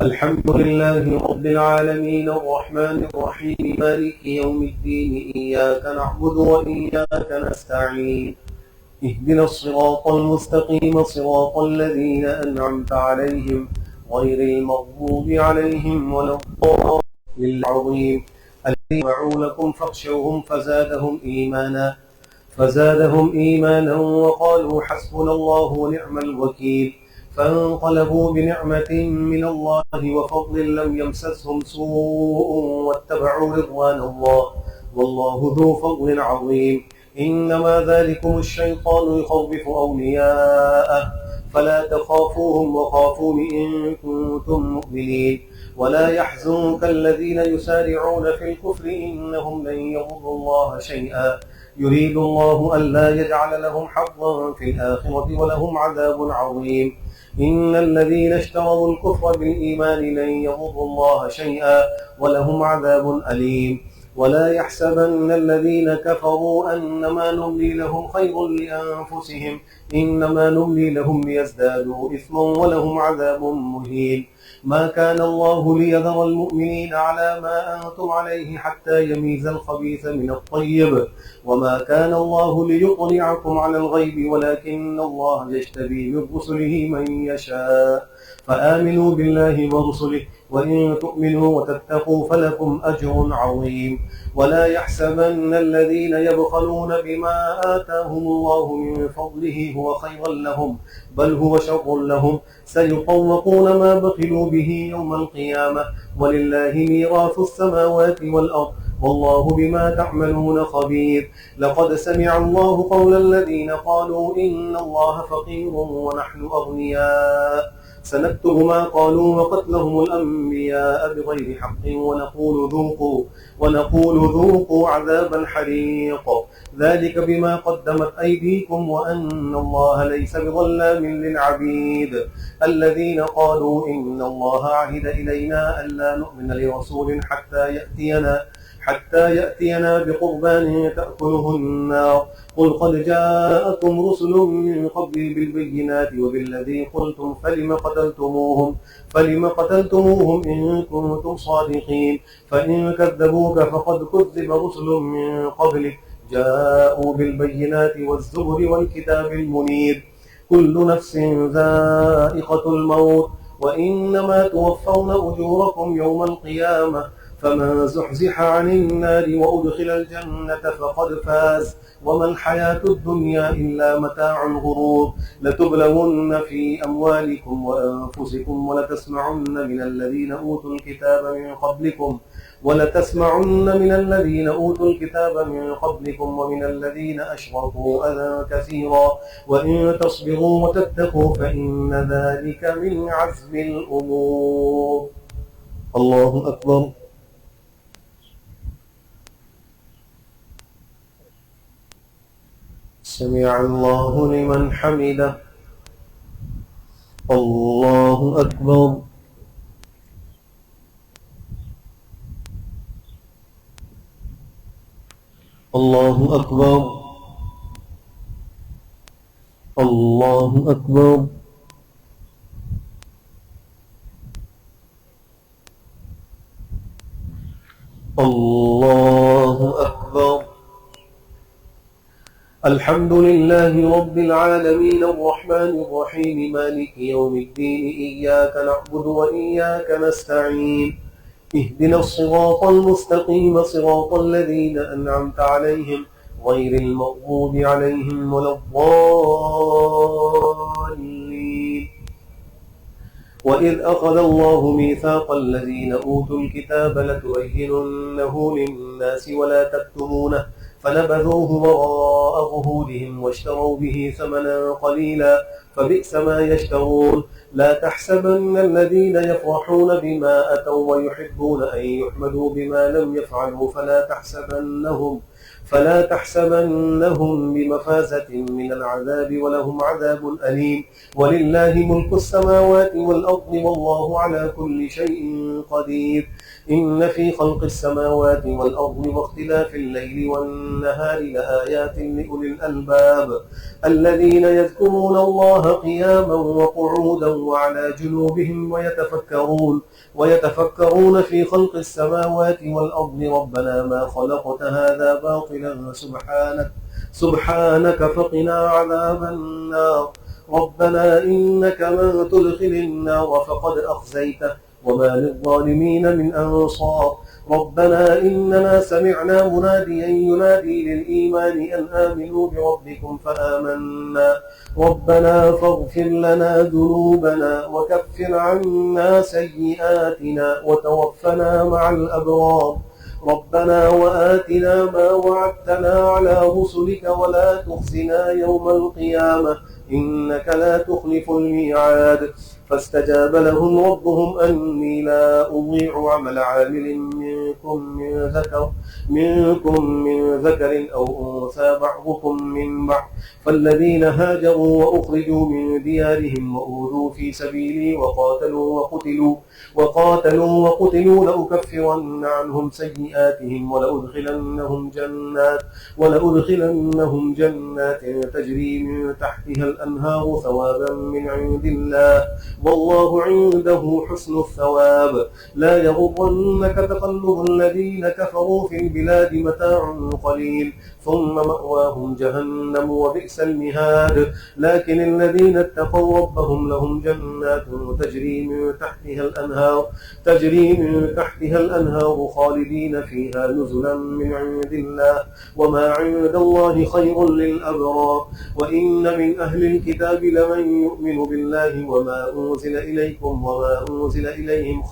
الحمد لله رب العالمين الرحمن الرحيم مالك يوم الدين إياك نعبد وإياك نستعين اهدنا الصراط المستقيم صراط الذين أنعمت عليهم غير المغضوب عليهم ولا الضالين العظيم الذين يدعوا لكم فاخشوهم فزادهم إيمانا وقالوا حسبنا الله ونعم الوكيل فانقلبوا بنعمة من الله وفضل لم يمسسهم سوء واتبعوا رضوان الله والله ذو فضل عظيم إنما ذلكم الشيطان يخوف أولياءه فلا تخافوهم وخافون إن كنتم مؤمنين ولا يحزنك الذين يسارعون في الكفر إنهم لن يضروا الله شيئا يريد الله ألا يجعل لهم حظا في الآخرة ولهم عذاب عظيم إن الذين اشتروا الكفر بالإيمان لن يضروا الله شيئا ولهم عذاب أليم ولا يحسبن الذين كفروا أنما نملي لهم خير لأنفسهم إنما نملي لهم ليزدادوا إثما ولهم عذاب مهين ما كان الله ليذر المؤمنين على ما أنتم عليه حتى يميز الخبيث من الطيب وما كان الله ليطلعكم على الغيب ولكن الله يجتبي من رسله من يشاء فآمنوا بالله ورسله وإن تؤمنوا وتتقوا فلكم أجر عظيم ولا يحسبن الذين يبخلون بما آتاهم الله من فضله هو خيرا لهم بل هو شر لهم سيطوقون ما بخلوا به يوم القيامة ولله ميراث السماوات والأرض والله بما تعملون خبير لقد سمع الله قول الذين قالوا إن الله فقير ونحن أغنياء سنكتب ما قالوا وقتلهم الأنبياء بغير حق ونقول ذوقوا عذاب الحريق ذلك بما قدمت أيديكم وأن الله ليس بظلام للعبيد الذين قالوا إن الله عهد إلينا ألا نؤمن لرسول حتى يأتينا بقربان تأكله النار قل قد جاءكم رسل من قبلي بالبينات وبالذي قلتم فلم قتلتموهم إن كنتم صادقين فإن كذبوك فقد كذب رسل من قبلك جاءوا بالبينات والزبر والكتاب المنير كل نفس ذائقة الموت وإنما توفون أجوركم يوم القيامة فمن زحزح عن النار وأدخل الجنة فقد فاز وما الحياة الدنيا إلا متاع الغرور لتبلون في أموالكم وأنفسكم ولتسمعن من الذين أوتوا الكتاب من قبلكم ومن الذين أشركوا أذى كثيرا وإن تصبروا وتتقوا فإن ذلك من عزم الأمور الله أكبر سمع الله لمن حمده الله أكبر الله أكبر الله أكبر الله أكبر الحمد لله رب العالمين الرحمن الرحيم مالك يوم الدين إياك نعبد وإياك نستعين اهدنا الصراط المستقيم صراط الذين أنعمت عليهم غير المغضوب عليهم ولا الضالين وإذ أخذ الله ميثاق الذين أوتوا الكتاب لتبيننه للناس ولا تكتمونه فنبذوه وراء ظهورهم واشتروا به ثمنا قليلا فبئس ما يشترون لا تحسبن الذين يفرحون بما أتوا ويحبون أن يحمدوا بما لم يفعلوا فلا تحسبنهم بمفازة من العذاب ولهم عذاب أليم ولله ملك السماوات والأرض والله على كل شيء قدير إن في خلق السماوات والأرض واختلاف الليل والنهار لآيات لأولي الألباب الذين يذكرون الله قياما وقعودا وعلى جنوبهم ويتفكرون في خلق السماوات والأرض ربنا ما خلقت هذا باطلا سبحانك فقنا عذاب النار ربنا إنك من تدخل النار فقد أخزيته وما للظالمين من أنصار ربنا إننا سمعنا مناديا ينادي للإيمان أن آمنوا بربكم فآمنا ربنا فاغفر لنا ذنوبنا وكفر عنا سيئاتنا وتوفنا مع الأبرار ربنا وآتنا ما وعدتنا على رسلك ولا تخزنا يوم القيامة إنك لا تخلف الميعاد فاستجاب لهم ربهم أني لا أضيع عمل عامل منكم من ذكر أو أنثى بعضكم من بعض فالذين هاجروا وأخرجوا من ديارهم وأوذوا في سبيلي وقاتلوا وقتلوا لأكفرن عنهم سيئاتهم ولأدخلنهم جنات تجري من تحتها الأنهار ثوابا من عند الله والله عنده حسن الثواب لا يغرنك تقلب الذين كفروا في البلاد متاع قليل ثم مأواهم جهنم وبئس المهاد لكن الذين اتقوا ربهم لهم جنات تجري من تحتها الأنهار خالدين فيها نزلا من عند الله وما عند الله خير للأبرار وإن من أهل الكتاب لمن يؤمن بالله وما أنزل إليكم وما أنزل إليهم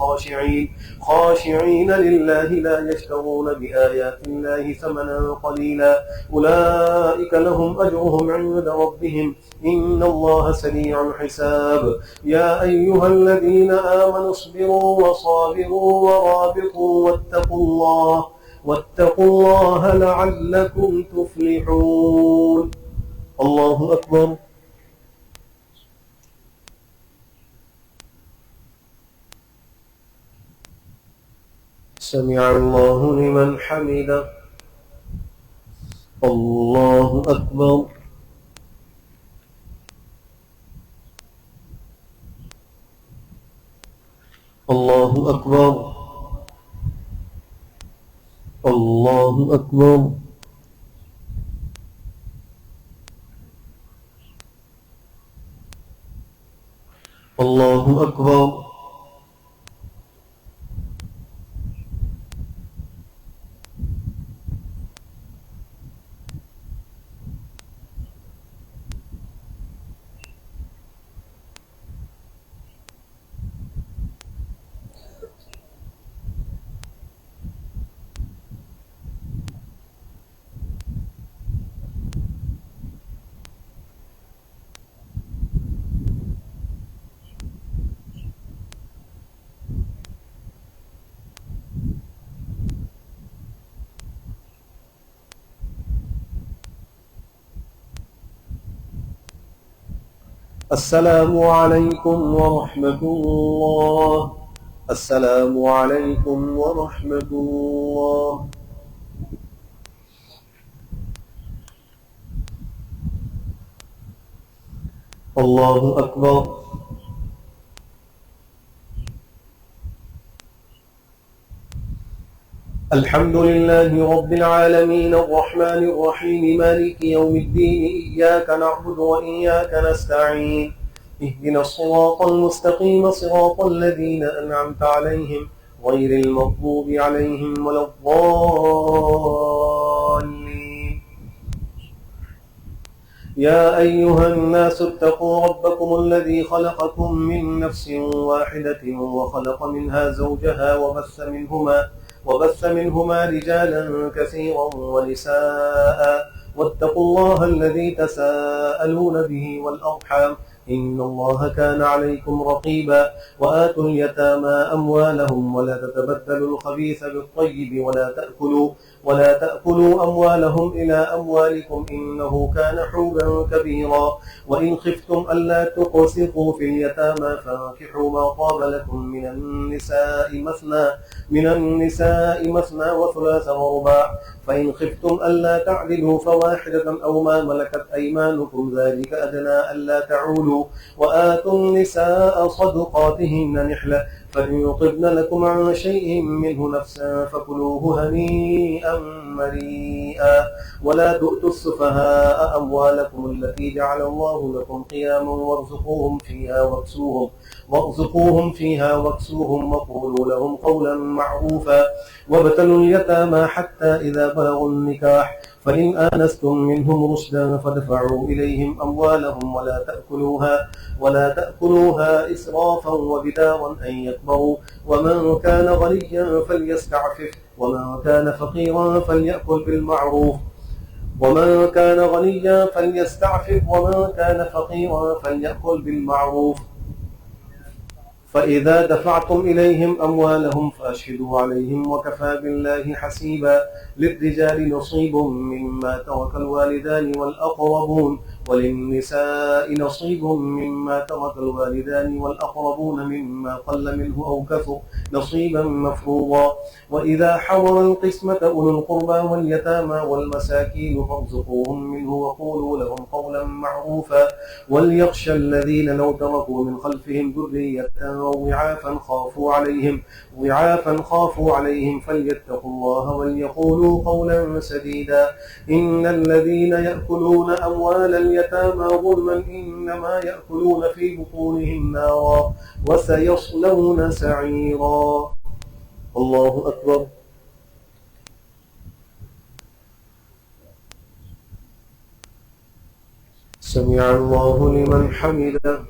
خاشعين لله لا يشترون بآيات الله ثمنا قليلا أولئك لهم أجرهم عند ربهم إن الله سريع الحساب يا أيها الذين آمنوا اصبروا وصابروا ورابطوا واتقوا الله لعلكم تفلحون الله أكبر سمع الله لمن حمده الله أكبر الله أكبر الله أكبر الله أكبر السلام عليكم ورحمة الله السلام عليكم ورحمة الله الله أكبر الحمد لله رب العالمين الرحمن الرحيم مالك يوم الدين إياك نعبد وإياك نستعين اهدنا الصراط المستقيم صراط الذين أنعمت عليهم غير المغضوب عليهم ولا الضالين يا أيها الناس اتقوا ربكم الذي خلقكم من نفس واحدة وخلق منها زوجها وبث منهما رجالا كثيرا ونساء واتقوا الله الذي تساءلون به والأرحام إن الله كان عليكم رقيبا وآتوا اليتامى أموالهم ولا تتبدلوا الخبيث بالطيب ولا تأكلوا أموالهم إلى أموالكم إنه كان حوبا كبيرا وإن خفتم ألا تقسطوا في اليتامى فانكحوا ما طاب لكم من النساء مثنى وثلاث ورباع فإن خفتم ألا تعدلوا فواحدة أو ما ملكت أيمانكم ذلك أدنى ألا تعولوا وآتوا النساء صدقاتهن نحلة فإن طبن لكم عن شيء منه نفسا فكلوه هنيئا مريئا ولا تؤتوا السفهاء أموالكم التي جعل الله لكم قياما وارزقوهم فيها واكسوهم وقولوا لهم قولا معروفا وابتلوا اليتامى حتى إذا بلغوا النكاح فإن آنستم منهم رشدا فادفعوا إليهم أموالهم ولا تأكلوها إسرافا وبدارا أن يكبروا ومن كان غنيا فليستعفف ومن كان فقيرا فليأكل بالمعروف ومن كان غنيا فليستعفف ومن كان فقيرا فليأكل بالمعروف فإذا دفعتم إليهم أموالهم فأشهدوا عليهم وكفى بالله حسيبا للرجال نصيب مما ترك الوالدان والأقربون وللنساء نصيب مما ترك الوالدان والأقربون مما قل منه أو كثر نصيبا مفروضا وإذا حضر القسمة أولو القربى واليتامى والمساكين فارزقوهم منه وقولوا لهم قولا معروفا وليخشى الذين لو تركوا من خلفهم ذرية ضعافا خافوا عليهم فليتقوا الله وليقولوا قولا سديدا إن الذين يأكلون أموال اليتامى ظلما إنما يأكلون في بطونهم نارا وسيصلون سعيرا. الله أكبر. سمع الله لمن حمده.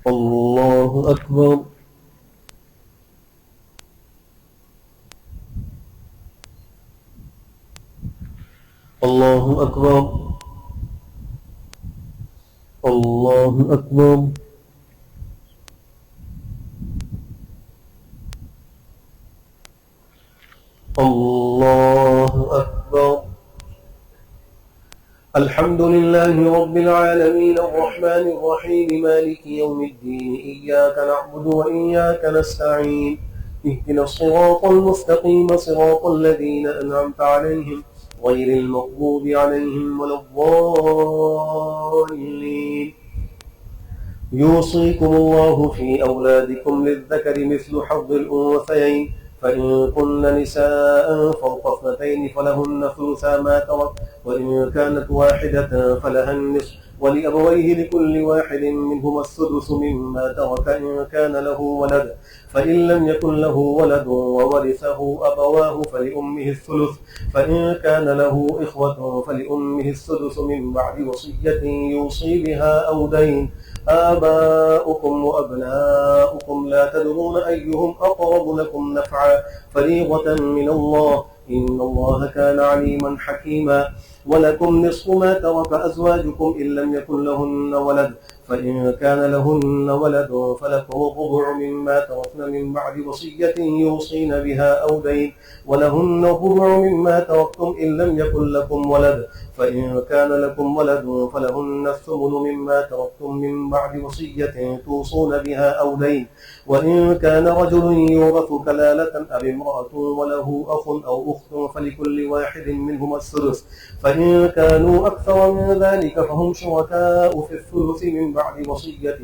الله أكبر. الله أكبر. الله أكبر. الله أكبر. الحمد لله رب العالمين الرحمن الرحيم مالك يوم الدين إياك نعبد وإياك نستعين اهدنا الصراط المستقيم صراط الذين أنعمت عليهم غير المغضوب عليهم ولا الضالين. يوصيكم الله في أولادكم للذكر مثل حظ الأنثيين فإن كن نساء فوق اثنتين فلهن ثلثا ما ترك وإن كانت واحدة فلها النصف ولأبويه لكل واحد منهما السدس مما ترك إن كان له ولد فإن لم يكن له ولد وورثه أبواه فلأمه الثلث فإن كان له إخوة فلأمه السدس من بعد وصية يوصي بها أو دين. آباؤكم وأبناؤكم لا تدرون أيهم أقرب لكم نفعا فريضة من الله إن الله كان عليما حكيما. ولكم نصف ما ترك أزواجكم إن لم يكن لهن ولد فإن كان لهن ولد فلكم الربع مما تركن من بعد وصية يوصين بها أو دين ولهن الربع مما تركتم إن لم يكن لكم ولد فإن كان لكم ولد فلهن الثمن مما تركتم من بعد وصية توصون بها أو دين وإن كان رجل يورث كلالة أو امرأة وله أخ أو أخت فلكل واحد منهما السدس فإن كانوا أكثر من ذلك فهم شركاء في الثلث من بعد وصية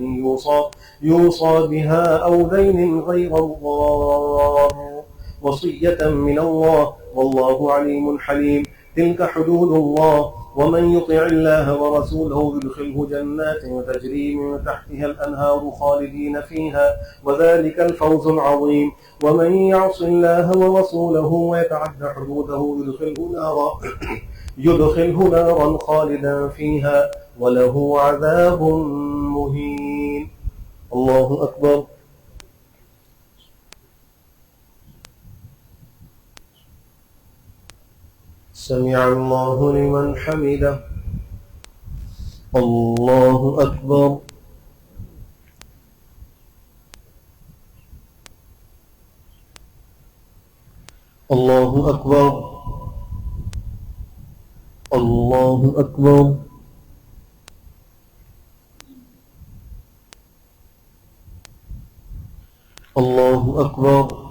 يوصى بها أو دين غير مضار وصية من الله والله عليم حليم. تلك حدود الله ومن يطع الله ورسوله يدخله جنات تجري من تحتها الأنهار خالدين فيها وذلك الفوز العظيم. ومن يعص الله ورسوله ويتعد حدوده يدخله نارا خالدا فيها وله عذاب مهين. الله أكبر. سمع الله لمن حمده. الله أكبر. الله أكبر. الله أكبر. الله أكبر.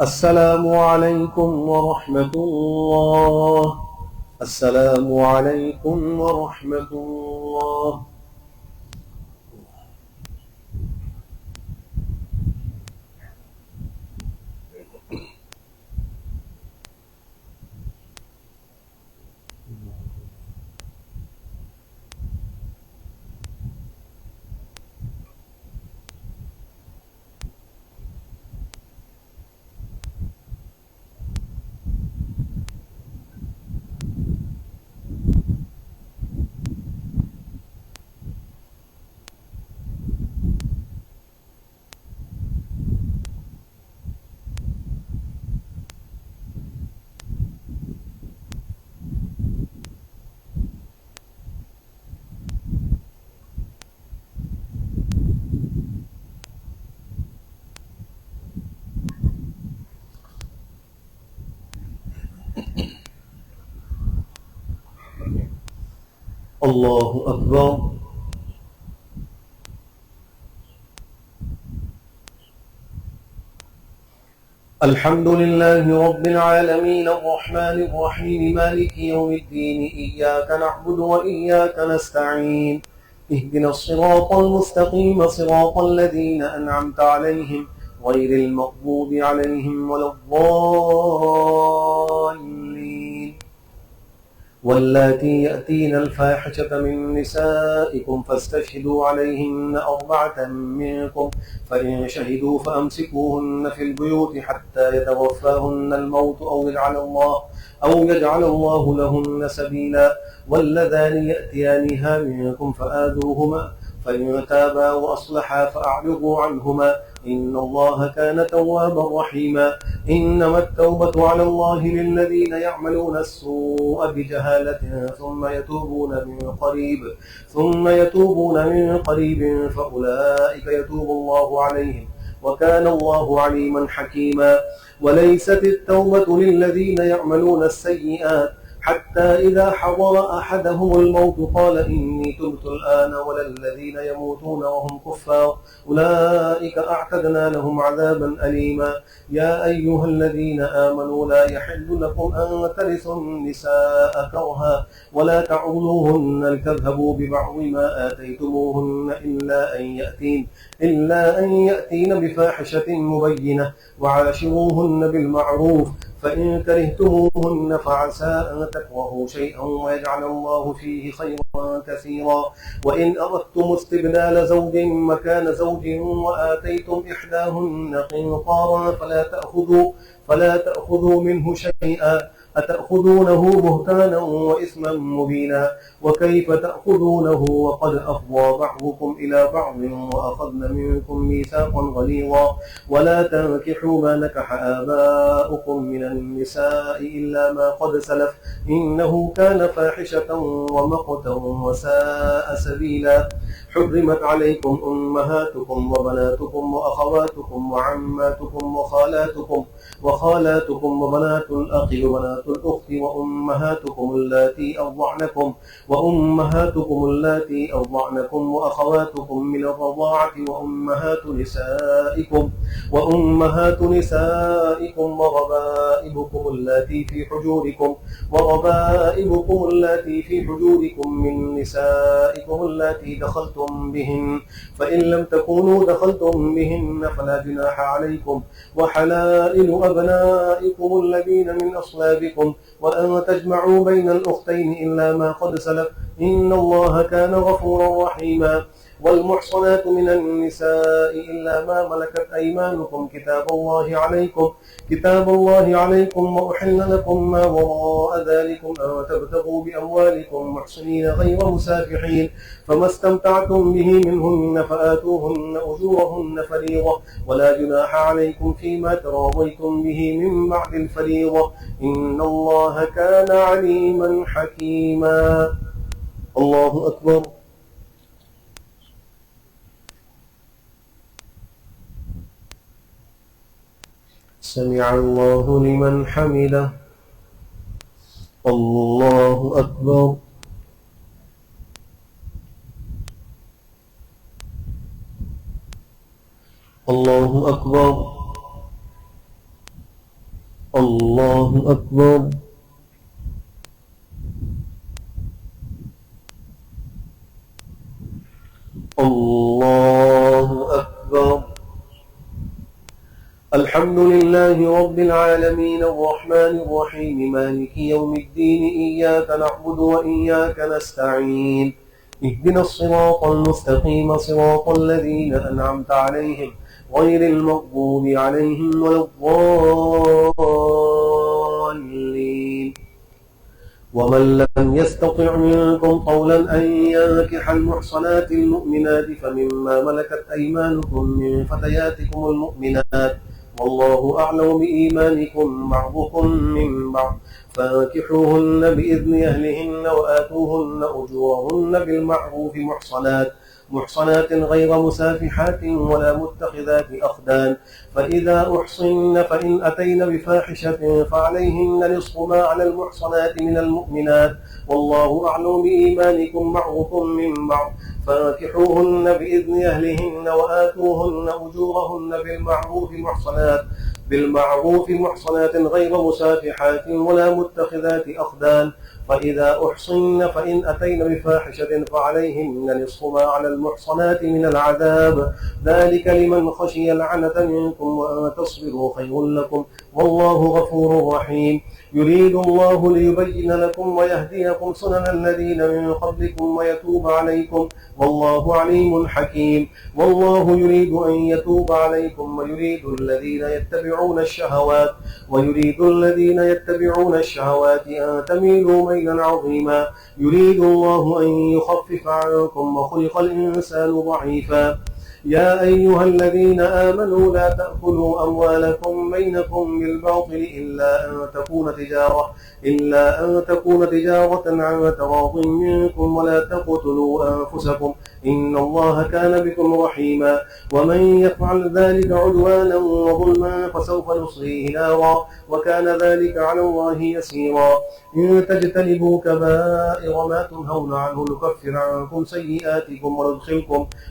السلام عليكم ورحمة الله. السلام عليكم ورحمة الله. الله أكبر. الحمد لله رب العالمين الرحمن الرحيم مالك يوم الدين إياك نعبد وإياك نستعين اهدنا الصراط المستقيم صراط الذين أنعمت عليهم غير المغضوب عليهم ولا الضالين. واللاتي يأتين الفاحشة من نسائكم فاستشهدوا عليهن 4 منكم فإن شهدوا فأمسكوهن في البيوت حتى يتوفاهن الموت أو يجعل الله لهن سبيلا. واللذان يأتيانها منكم فآذوهما فإن تابا وأصلحا فأعرضوا عنهما إن الله كان توابا رحيما. إنما التوبة على الله للذين يعملون السوء بجهالة ثم يتوبون من قريب فأولئك يتوب الله عليهم وكان الله عليما حكيما. وليست التوبة للذين يعملون السيئات حتى إذا حضر أحدهم الموت قال إني تبت الآن، ولا الذين يموتون وهم كفار أولئك أعتدنا لهم عذابا أليما. يا أيها الذين آمنوا لا يحل لكم أن ترثوا النساء كرها ولا تعولوهن لتذهبوا ببعض ما آتيتموهن إلا أن يأتين بفاحشة مبينة وعاشروهن بالمعروف فإن كرهتموهن فعسى أن تكرهوا شيئا ويجعل الله فيه خيرا كثيرا. وإن أردتم استبدال زوج مكان زوج وآتيتم إحداهن قنطارا فلا تأخذوا منه شيئا أتأخذونه بهتانا وإثما مبينا. وكيف تأخذونه وقد أفضى بعضكم إلى بعض وأخذن منكم ميثاقا غليظا. ولا تنكحوا ما نكح آباؤكم من النساء إلا ما قد سلف إنه كان فاحشة ومقتا وساء سبيلا. حرمت عليكم أمهاتكم وبناتكم وأخواتكم وعماتكم وخالاتكم وبنات الأخ وبنات الأخت وأمهاتكم اللاتي أرضعنكم وأخواتكم من الرضاعة وأمهات نسائكم وربائبكم اللاتي في حجوركم من نسائكم اللاتي دخلتم دخلتم بهن، فإن لم تكونوا دخلتم بهن فلا جناح عليكم، وحلائل أبنائكم الذين من أصلابكم، وأن تجمعوا بين الأختين إلا ما قد سلف، إن الله كان غفورا رحيما. والمحصنات من النساء إلا ما ملكت أيمانكم كتاب الله عليكم، وأحل لكم ما وراء ذلكم أن تبتغوا بأموالكم محصنين غير مسافحين، فما استمتعتم به منهن فآتوهن أجورهن فريضة، ولا جناح عليكم فيما تراضيتم به من بعد الفريضة، إن الله كان عليما حكيما. الله أكبر. سمع الله لمن حمده. الله أكبر. الله أكبر. الله أكبر. الله أكبر. الحمد لله رب العالمين الرحمن الرحيم مالك يوم الدين، إياك نعبد وإياك نستعين، اهدنا الصراط المستقيم صراط الذين أنعمت عليهم غير المغضوب عليهم ولا الضالين. ومن لم يستطع منكم قولا أن ينكح المحصنات المؤمنات فمما ملكت أيمانكم من فتياتكم المؤمنات، والله أعلم بإيمانكم بعضكم من بعض، فانكحوهن بإذن أهلهن وآتوهن أجورهن بالمعروف محصنات غير مسافحات ولا متخذات أخدان، فإذا أحصن فإن أتين بفاحشة فعليهن نصف ما على المحصنات من المؤمنات، والله أعلم بإيمانكم بعضكم من بعض، فانكحوهن بإذن أهلهن وآتوهن أجورهن بالمعروف محصنات غير مسافحات ولا متخذات أخدان، فإذا أحصن فإن أتين بفاحشة فعليهن نصف ما على المحصنات من العذاب، ذلك لمن خشي العنة منكم، وأن تصبروا خير لكم، والله غفور رحيم. يريد الله ليبين لكم ويهديكم سنن الذين من قبلكم ويتوب عليكم، والله عليم حكيم. والله يريد أن يتوب عليكم ويريد الذين يتبعون الشهوات أن تميلوا ميلا عظيما. يريد الله أن يخفف عنكم وخلق الإنسان ضعيفا. يا أيها الذين آمنوا لا تأكلوا أموالكم بينكم بالباطل إلا أن تكون تجارة عن تراض منكم، ولا تقتلوا أنفسكم إن الله كان بكم رحيما. ومن يفعل ذلك عدوانا وظلما فسوف نصليه نارا، وكان ذلك على الله يسيرا. إن تجتنبوا كبائر ما تنهون عنه نكفر عنكم سيئاتكم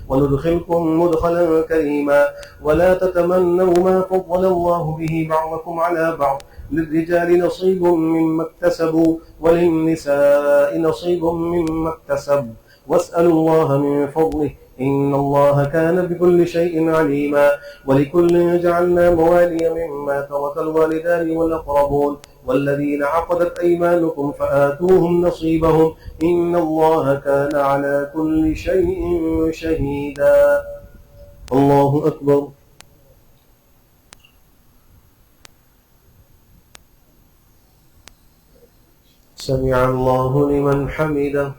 وندخلكم مدخلا كريما. ولا تتمنوا ما فضل الله به بعضكم على بعض، للرجال نصيب مما اكتسبوا وللنساء نصيب مما اكتسب، واسألوا الله من فضله إن الله كان بكل شيء عليما. ولكل جعلنا موالي مما ترك الوالدان والأقربون والذين عقدت أيمانكم فآتوهم نصيبهم إن الله كان على كل شيء شهيدا. الله أكبر. سمع الله لمن حمده.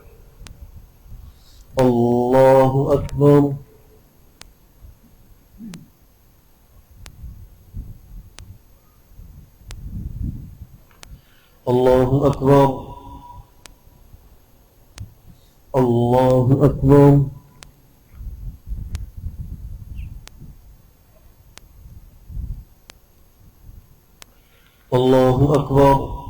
الله أكبر. الله أكبر. الله أكبر. الله أكبر.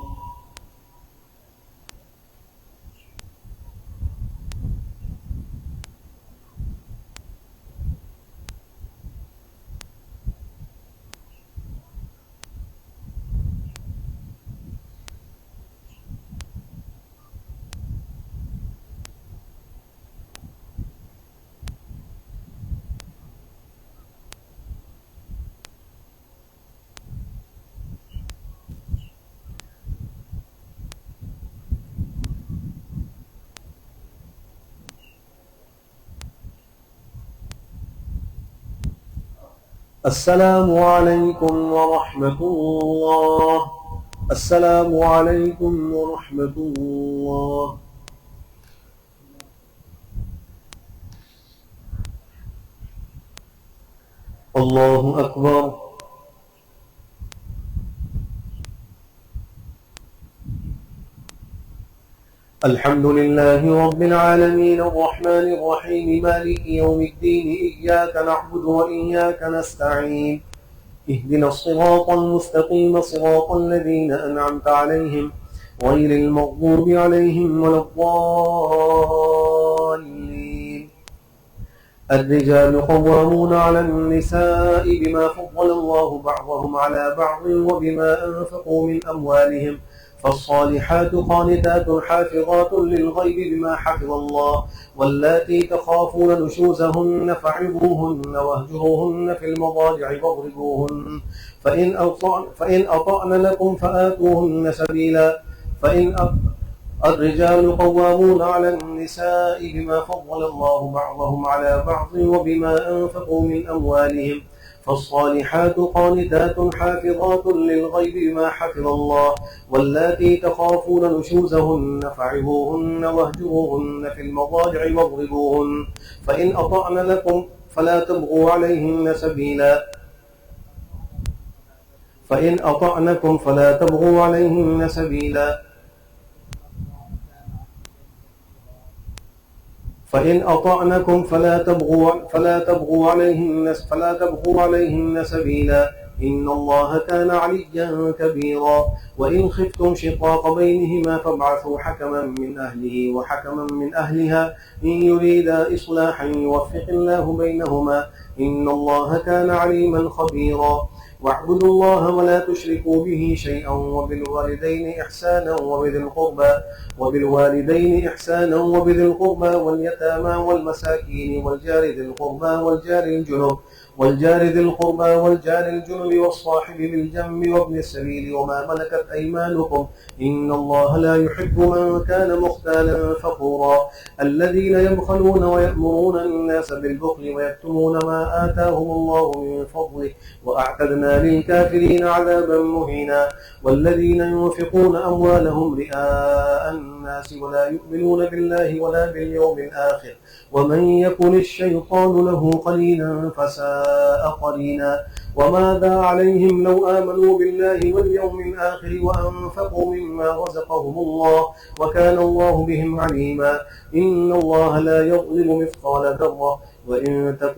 السلام عليكم ورحمة الله. السلام عليكم ورحمة الله. الله أكبر. الحمد لله رب العالمين الرحمن الرحيم مالك يوم الدين إياك نعبد وإياك نستعين اهدنا الصراط المستقيم صراط الذين أنعمت عليهم غير المغضوب عليهم ولا الضالين. الرجال قوامون على النساء بما فضل الله بعضهم على بعض وبما أنفقوا من أموالهم فالصالحات قانتات حافظات للغيب بما حفظ الله واللاتي تخافون نشوزهن فعظوهن واهجروهن في المضاجع واضربوهن فإن أطعن لكم فآتوهن سبيلا. الرجال قوامون على النساء بما فضل الله بعضهم على بعض وبما أنفقوا من أموالهم فالصالحات قانتات حافظات للغيب بما حفظ الله واللاتي تخافون نشوزهن فعظوهن واهجروهن في المضاجع واضربوهن فإن أطعن لكم فلا تبغوا عليهن سبيلا. فإن أطعنكم فلا تبغوا عليهن سبيلا. فإن أطعنكم فلا تبغوا عليهن سبيلا إن الله كان عليا كبيرا. وإن خفتم شقاق بينهما فابعثوا حكما من أهله وحكما من أهلها إن يريدا إصلاحا يوفق الله بينهما إن الله كان عليما خبيرا. واعبدوا الله ولا تشركوا به شيئا وبالوالدين إحسانا وبذي القربى واليتامى والمساكين والجار ذي القربى والجار الجنب والصاحب بالجنب وابن السبيل وما ملكت أيمانكم إن الله لا يحب من كان مختالا فخورا. الذين يبخلون ويأمرون الناس بالبخل ويكتمون ما آتاهم الله من فضله وأعتدنا للكافرين عذابا مهينا. والذين ينفقون أموالهم رئاء الناس ولا يؤمنون بالله ولا باليوم الآخر ومن يكن الشيطان له قرينا فساء قرينا. وماذا عليهم لو آمنوا بالله واليوم الآخر وأنفقوا مما رزقهم الله وكان الله بهم عليما. إن الله لا يظلم مثقال ذرة وإن تك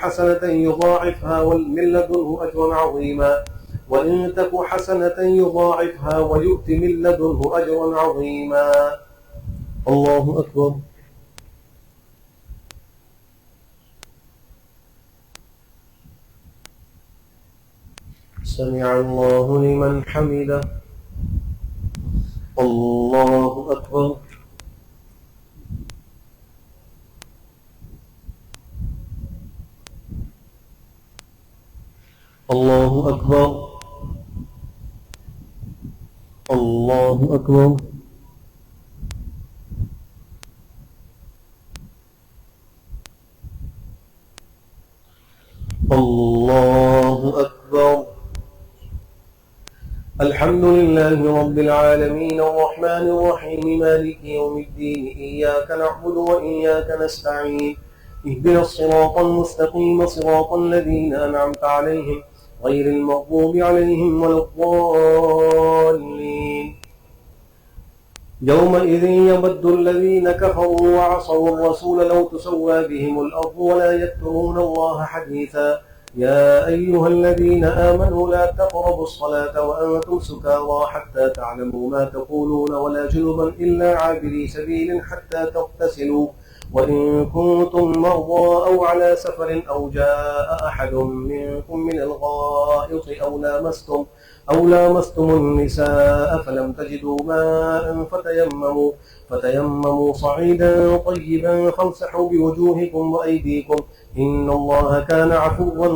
حسنة يضاعفها ومن لدنه أجرا عظيما. وإن تك حسنة يضاعفها ويؤت من لدنه أجرا عظيما. الله أكبر. سمع الله لمن حمده. الله أكبر. الله أكبر. الله أكبر. الله أكبر. الحمد لله رب العالمين الرحمن الرحيم مالك يوم الدين إياك نعبد وإياك نستعين اهدنا الصراط المستقيم صراط الذين أنعمت عليهم غير المغضوب عليهم ولا الضالين. يومئذ يود الذين كفروا وعصوا الرسول لو تسوى بهم الأرض ولا يكتمون الله حديثا. يا أيها الذين آمنوا لا تقربوا الصلاة وأنتم سكارى حتى تعلموا ما تقولون ولا جنبا إلا عابري سبيل حتى تغتسلوا وإن كنتم مرضى أو على سفر أو جاء أحد منكم من الغائط أو لامستم النساء فلم تجدوا ماء فتيمموا صعيدا طيبا فامسحوا بوجوهكم وأيديكم إن الله كان عفوا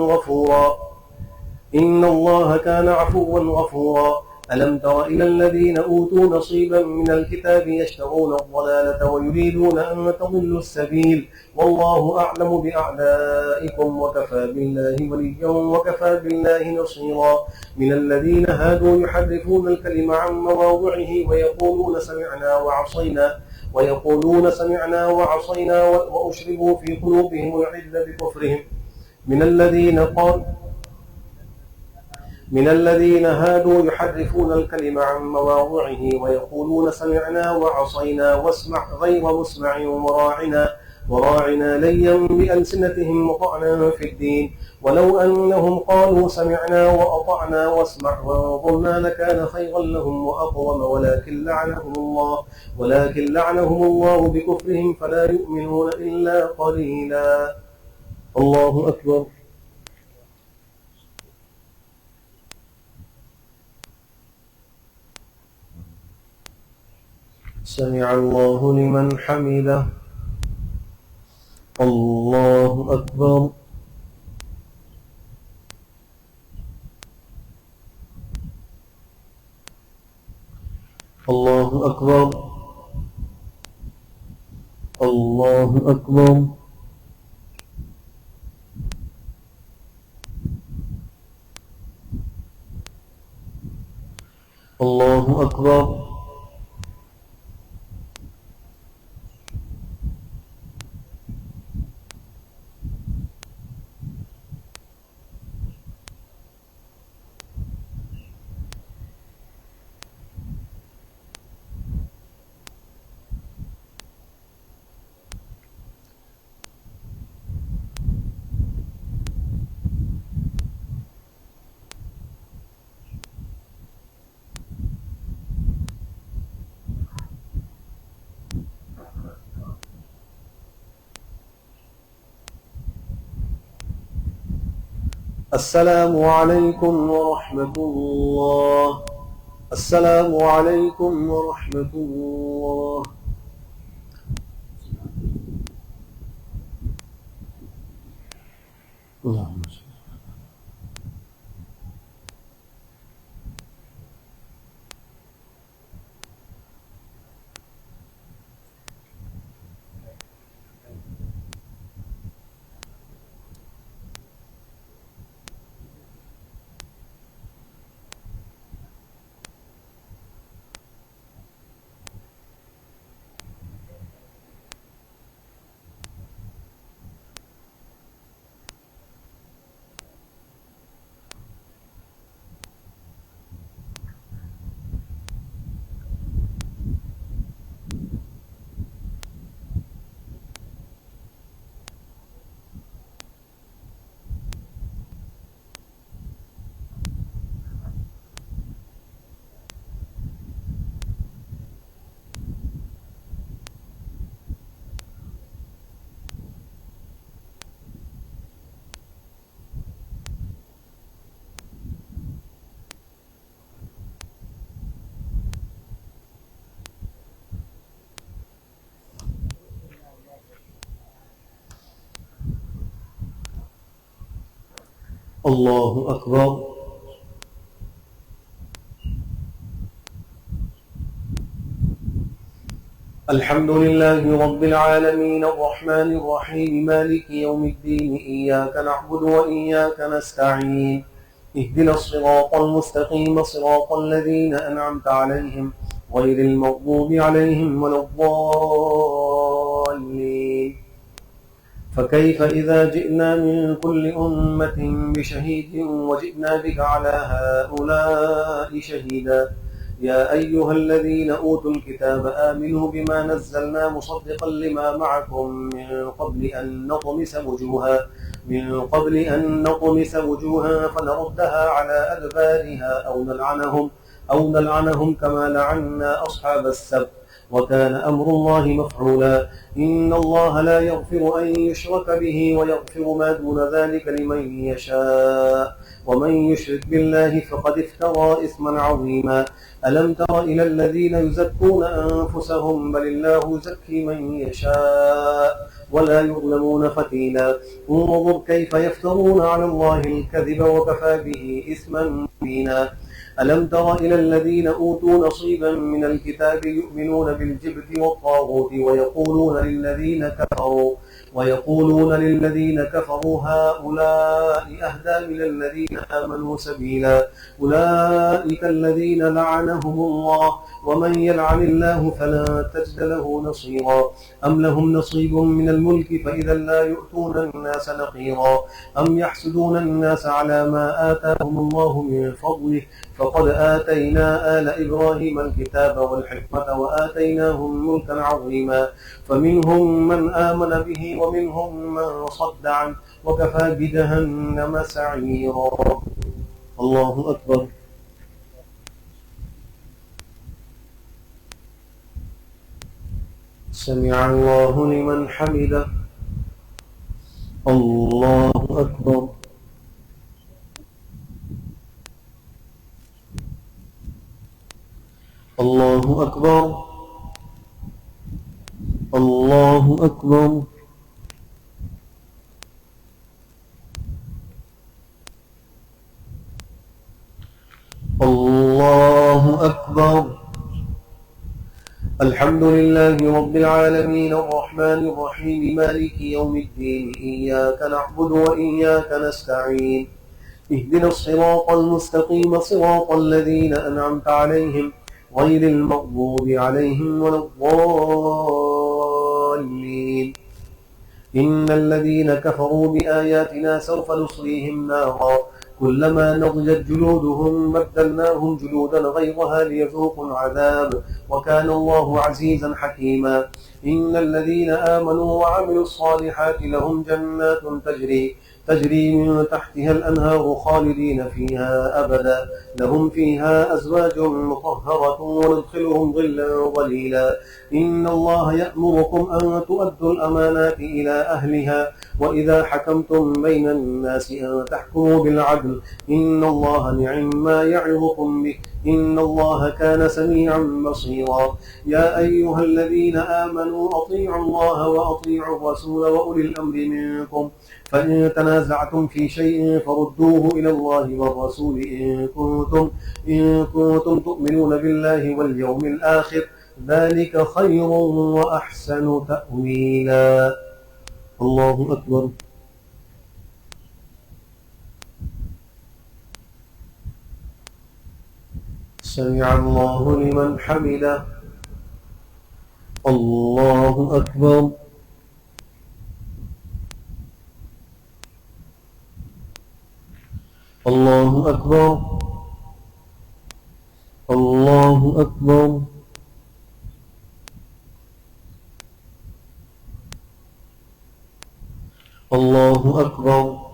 غفورا. ألم تر إلى الذين أوتوا نصيبا من الكتاب يشترون الضلالة ويريدون أن تضلوا السبيل والله أعلم بأعدائكم وكفى بالله وليا وكفى بالله نصيرا من الذين هادوا يحرفون الكلم عن مواضعه ويقولون سمعنا وعصينا وأشربوا في قلوبهم العجل بكفرهم من الذين هادوا يحرفون الكلم عن مواضعه ويقولون سمعنا وعصينا واسمع غير مسمع وراعنا ليا بألسنتهم وطعنا في الدين ولو أنهم قالوا سمعنا وأطعنا واسمع وانظرنا لكان خيرا لهم وأقوم ولكن لعنهم الله بكفرهم فلا يؤمنون إلا قليلا. الله أكبر. سمع الله لمن حمده. الله أكبر. الله أكبر. الله أكبر. الله أكبر. السلام عليكم ورحمة الله. السلام عليكم ورحمة الله. اللهم صل. الله أكبر. الحمد لله رب العالمين الرحمن الرحيم مالك يوم الدين إياك نعبد وإياك نستعين اهدنا الصراط المستقيم صراط الذين أنعمت عليهم غير المغضوب عليهم ولا الضالين. فكيف إذا جئنا من كل أمة بشهيد وجئنا بك على هؤلاء شهيدا. يا أيها الذين أوتوا الكتاب آمنوا بما نزلنا مصدقا لما معكم من قبل أن نطمس وجوها فنردها على أدبارها أو نلعنهم كما لعنا أصحاب السبت وكان أمر الله مفعولا. إن الله لا يغفر أن يشرك به ويغفر ما دون ذلك لمن يشاء ومن يشرك بالله فقد افترى إثما عظيما. ألم تر إلى الذين يزكون أنفسهم بل الله يزكي من يشاء ولا يظلمون فتيلا. انظر كيف يفترون على الله الكذب وكفى به إثما مبينا. ألم تر إلى الذين أوتوا نصيبا من الكتاب يؤمنون بالجبت والطاغوت ويقولون للذين كفروا هؤلاء أهدى من الذين آمنوا سبيلا أولئك الذين لعنهم الله ومن يلعن الله فلا تجد له نصيرا أم لهم نصيب من الملك فإذا لا يؤتون الناس نقيرا أم يحسدون الناس على ما آتاهم الله من فضله فقد آتينا آل إبراهيم الكتاب والحكمة وآتيناهم ملكا عظيما فمنهم من آمن به ومنهم من صد عنه وكفى بجهنم سعيرا. الله أكبر. سمع الله لمن حمده. الله أكبر. الله أكبر. الله أكبر. الله أكبر. الحمد لله رب العالمين الرحمن الرحيم مالك يوم الدين إياك نعبد وإياك نستعين اهدنا الصراط المستقيم صراط الذين أنعمت عليهم غير المغضوب عليهم ولا الضالين. إن الذين كفروا بآياتنا سوف نصليهم نارا كلما نضجت جلودهم بدلناهم جلودا غيرها ليذوقوا العذاب وكان الله عزيزا حكيما. إن الذين آمنوا وعملوا الصالحات لهم جنات تجري من تحتها الأنهار خالدين فيها أبدا لهم فيها أزواج مطهرة وندخلهم ظلا ظليلا. إن الله يأمركم أن تؤدوا الأمانات إلى أهلها وإذا حكمتم بين الناس أن تحكموا بالعدل إن الله نعم ما يعظكم به إن الله كان سميعا بصيرا. يا أيها الذين آمنوا أطيعوا الله وأطيعوا الرسول وأولي الأمر منكم فإن تنازعتم في شيء فردوه إلى الله والرسول إن كنتم تؤمنون بالله واليوم الآخر ذلك خير وأحسن تأويلا. الله أكبر. سمع الله لمن حمده. الله أكبر. الله أكبر. الله أكبر. الله أكبر.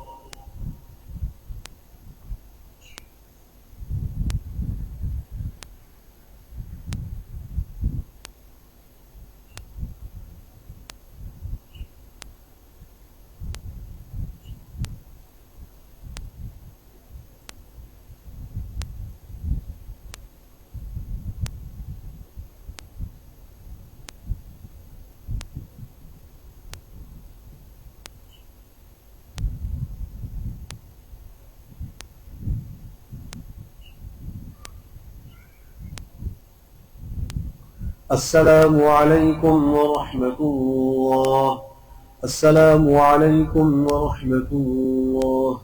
السلام عليكم ورحمة الله. السلام عليكم ورحمة الله.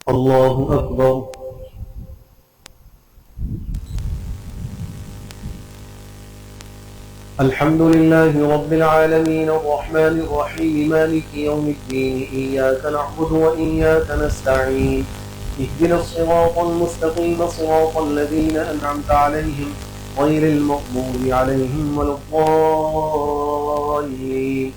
الله أكبر. الحمد لله رب العالمين الرحمن الرحيم مالك يوم الدين إياك نعبد وإياك نستعين اهدنا الصراط المستقيم صراط الذين أنعمت عليهم غير المغضوب عليهم ولا الضالين.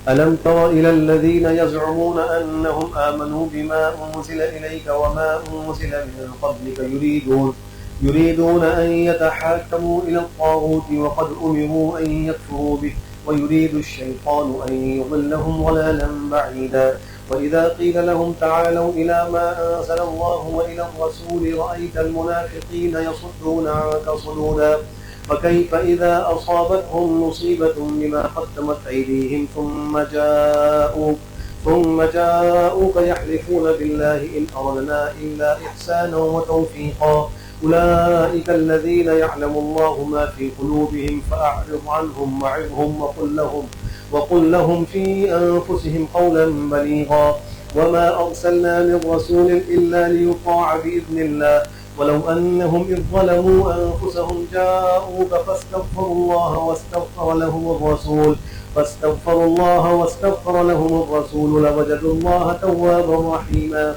ألم تر إلى الذين يزعمون أنهم آمنوا بما أنزل إليك وما أنزل من قبلك يريدون أن يتحاكموا إلى الطاغوت وقد أمروا أن يكفروا به ويريد الشيطان أن يضلهم ضلالا بعيدا. وإذا قيل لهم تعالوا إلى ما أنزل الله وإلى الرسول رأيت المنافقين يصدون عنك صدودا. فكيف إذا أصابتهم مصيبة بما قدمت أيديهم ثم جاءوك يحلفون بالله إن أردنا إلا إحسانا وتوفيقا أولئك الذين يعلم الله ما في قلوبهم فأعرض عنهم وعظهم وقل لهم في أنفسهم قولا بليغا وما أرسلنا من رسول إلا ليطاع بإذن الله ولو أنهم إذ ظلموا أنفسهم جاءوك فاستغفروا الله واستغفر لهم الرسول لوجدوا الله توابا رحيما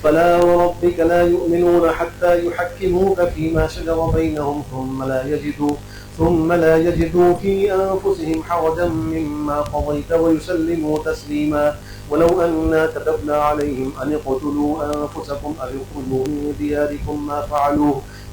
فلا وربك لا يؤمنون حتى يحكموك فيما شجر بينهم ثم لا يجدوا في أنفسهم حرجا مما قضيت ويسلموا تسليما ولو أنا كتبنا عليهم أن اقتلوا أنفسكم أو اخرجوا من دياركم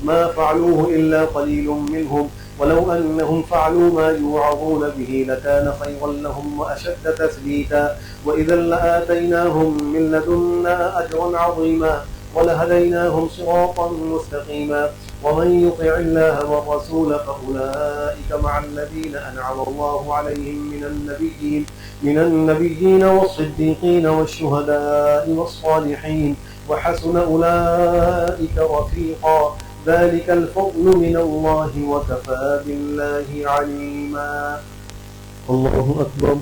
ما فعلوه إلا قليل منهم ولو أنهم فعلوا ما يوعظون به لكان خيرا لهم وأشد تثبيتا وإذا لآتيناهم من لدنا أجرا عظيما ولهديناهم صراطا مستقيما ومن يطع الله والرسول فأولئك مع الذين أنعم الله عليهم من النبيين والصديقين والشهداء والصالحين وحسن أولئك رفيقا ذلك الفضل من الله وكفى بالله عليما الله أكبر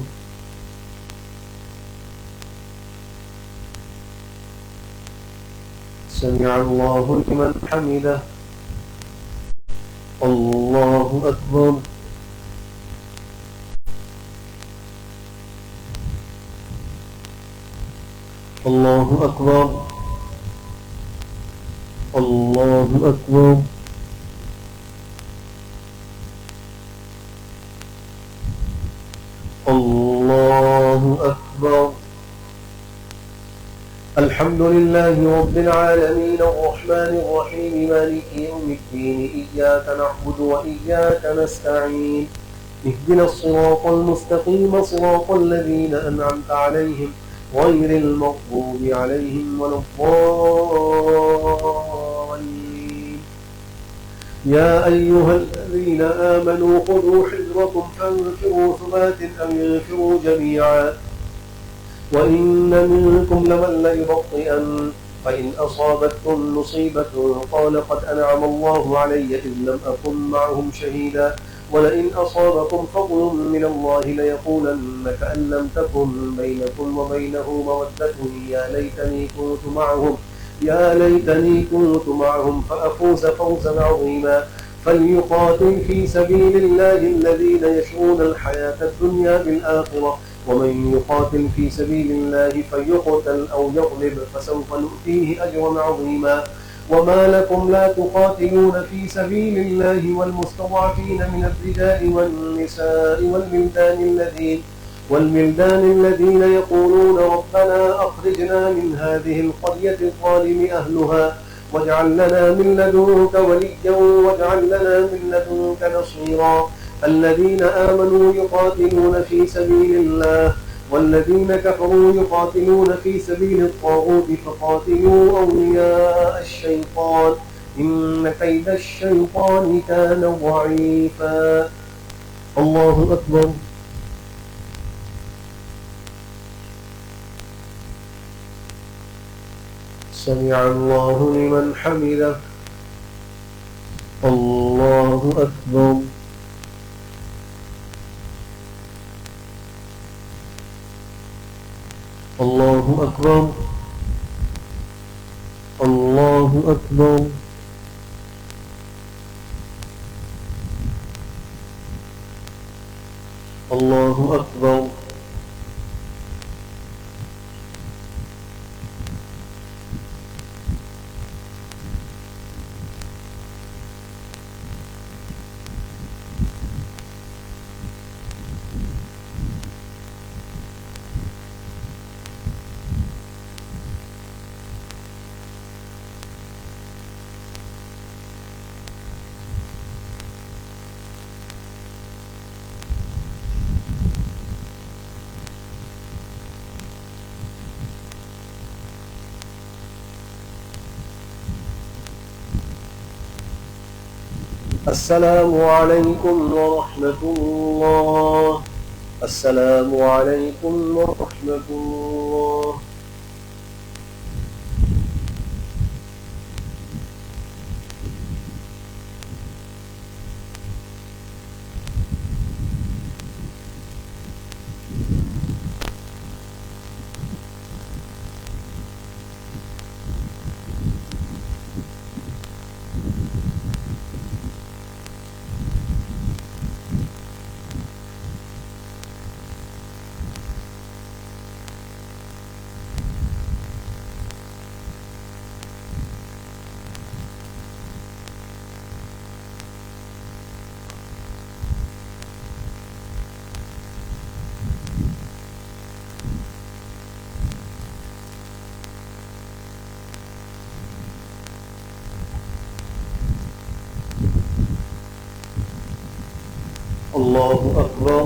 سمع الله لمن حمده الله أكبر الله أكبر الله أكبر الله أكبر الحمد لله رب العالمين الرحمن الرحيم مالك يوم الدين إياك نعبد وإياك نستعين اهدنا الصراط المستقيم صراط الذين أنعمت عليهم غير المغضوب عليهم ولا الضالين يا أيها الذين آمنوا خذوا حذركم فانفروا ثبات أو انفروا جميعا وإن منكم لمن ليبطئن فإن أصابتكم مصيبة قال قد أنعم الله علي إذ لم أكن معهم شهيدا ولئن أصابكم فضل من الله ليقولن كأن لم تكن بينكم وبينه مودة يا ليتني كنت معهم فأفوز فوزا عظيما فليقاتل في سبيل الله الذين يشرون الحياة الدنيا بالآخرة ومن يقاتل في سبيل الله فيقتل أو يغلب فسوف نؤتيه أجرا عظيما وما لكم لا تقاتلون في سبيل الله والمستضعفين من الرجال والنساء والولدان الذين يقولون ربنا أخرجنا من هذه القرية الظالم أهلها واجعل لنا من لدنك وليا واجعل لنا من لدنك نصيرا الذين آمنوا يقاتلون في سبيل الله والذين كفروا يقاتلون في سبيل الطاغوت فقاتلوا أولياء الشيطان إن كيد الشيطان كان ضعيفا الله أكبر سمع الله لمن حمده الله أكبر الله أكبر الله أكبر الله أكبر السلام عليكم ورحمة الله السلام عليكم ورحمة الله. الله أكبر.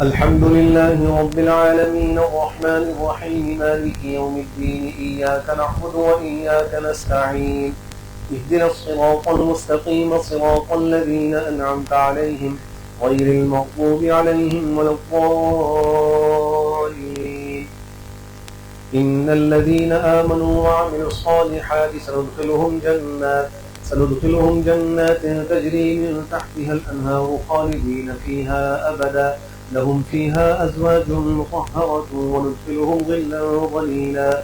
الحمد لله رب العالمين الرحمن الرحيم مالك يوم الدين إياك نعبد وإياك نستعين اهدنا الصراط المستقيم صراط الذين أنعمت عليهم غير المغضوب عليهم ولا الضالين. إن الذين آمنوا وعملوا الصالحات سندخلهم جنات تجري من تحتها الأنهار خالدين فيها أبدا لهم فيها أزواج مطهرة وندخلهم ظلا ظليلا.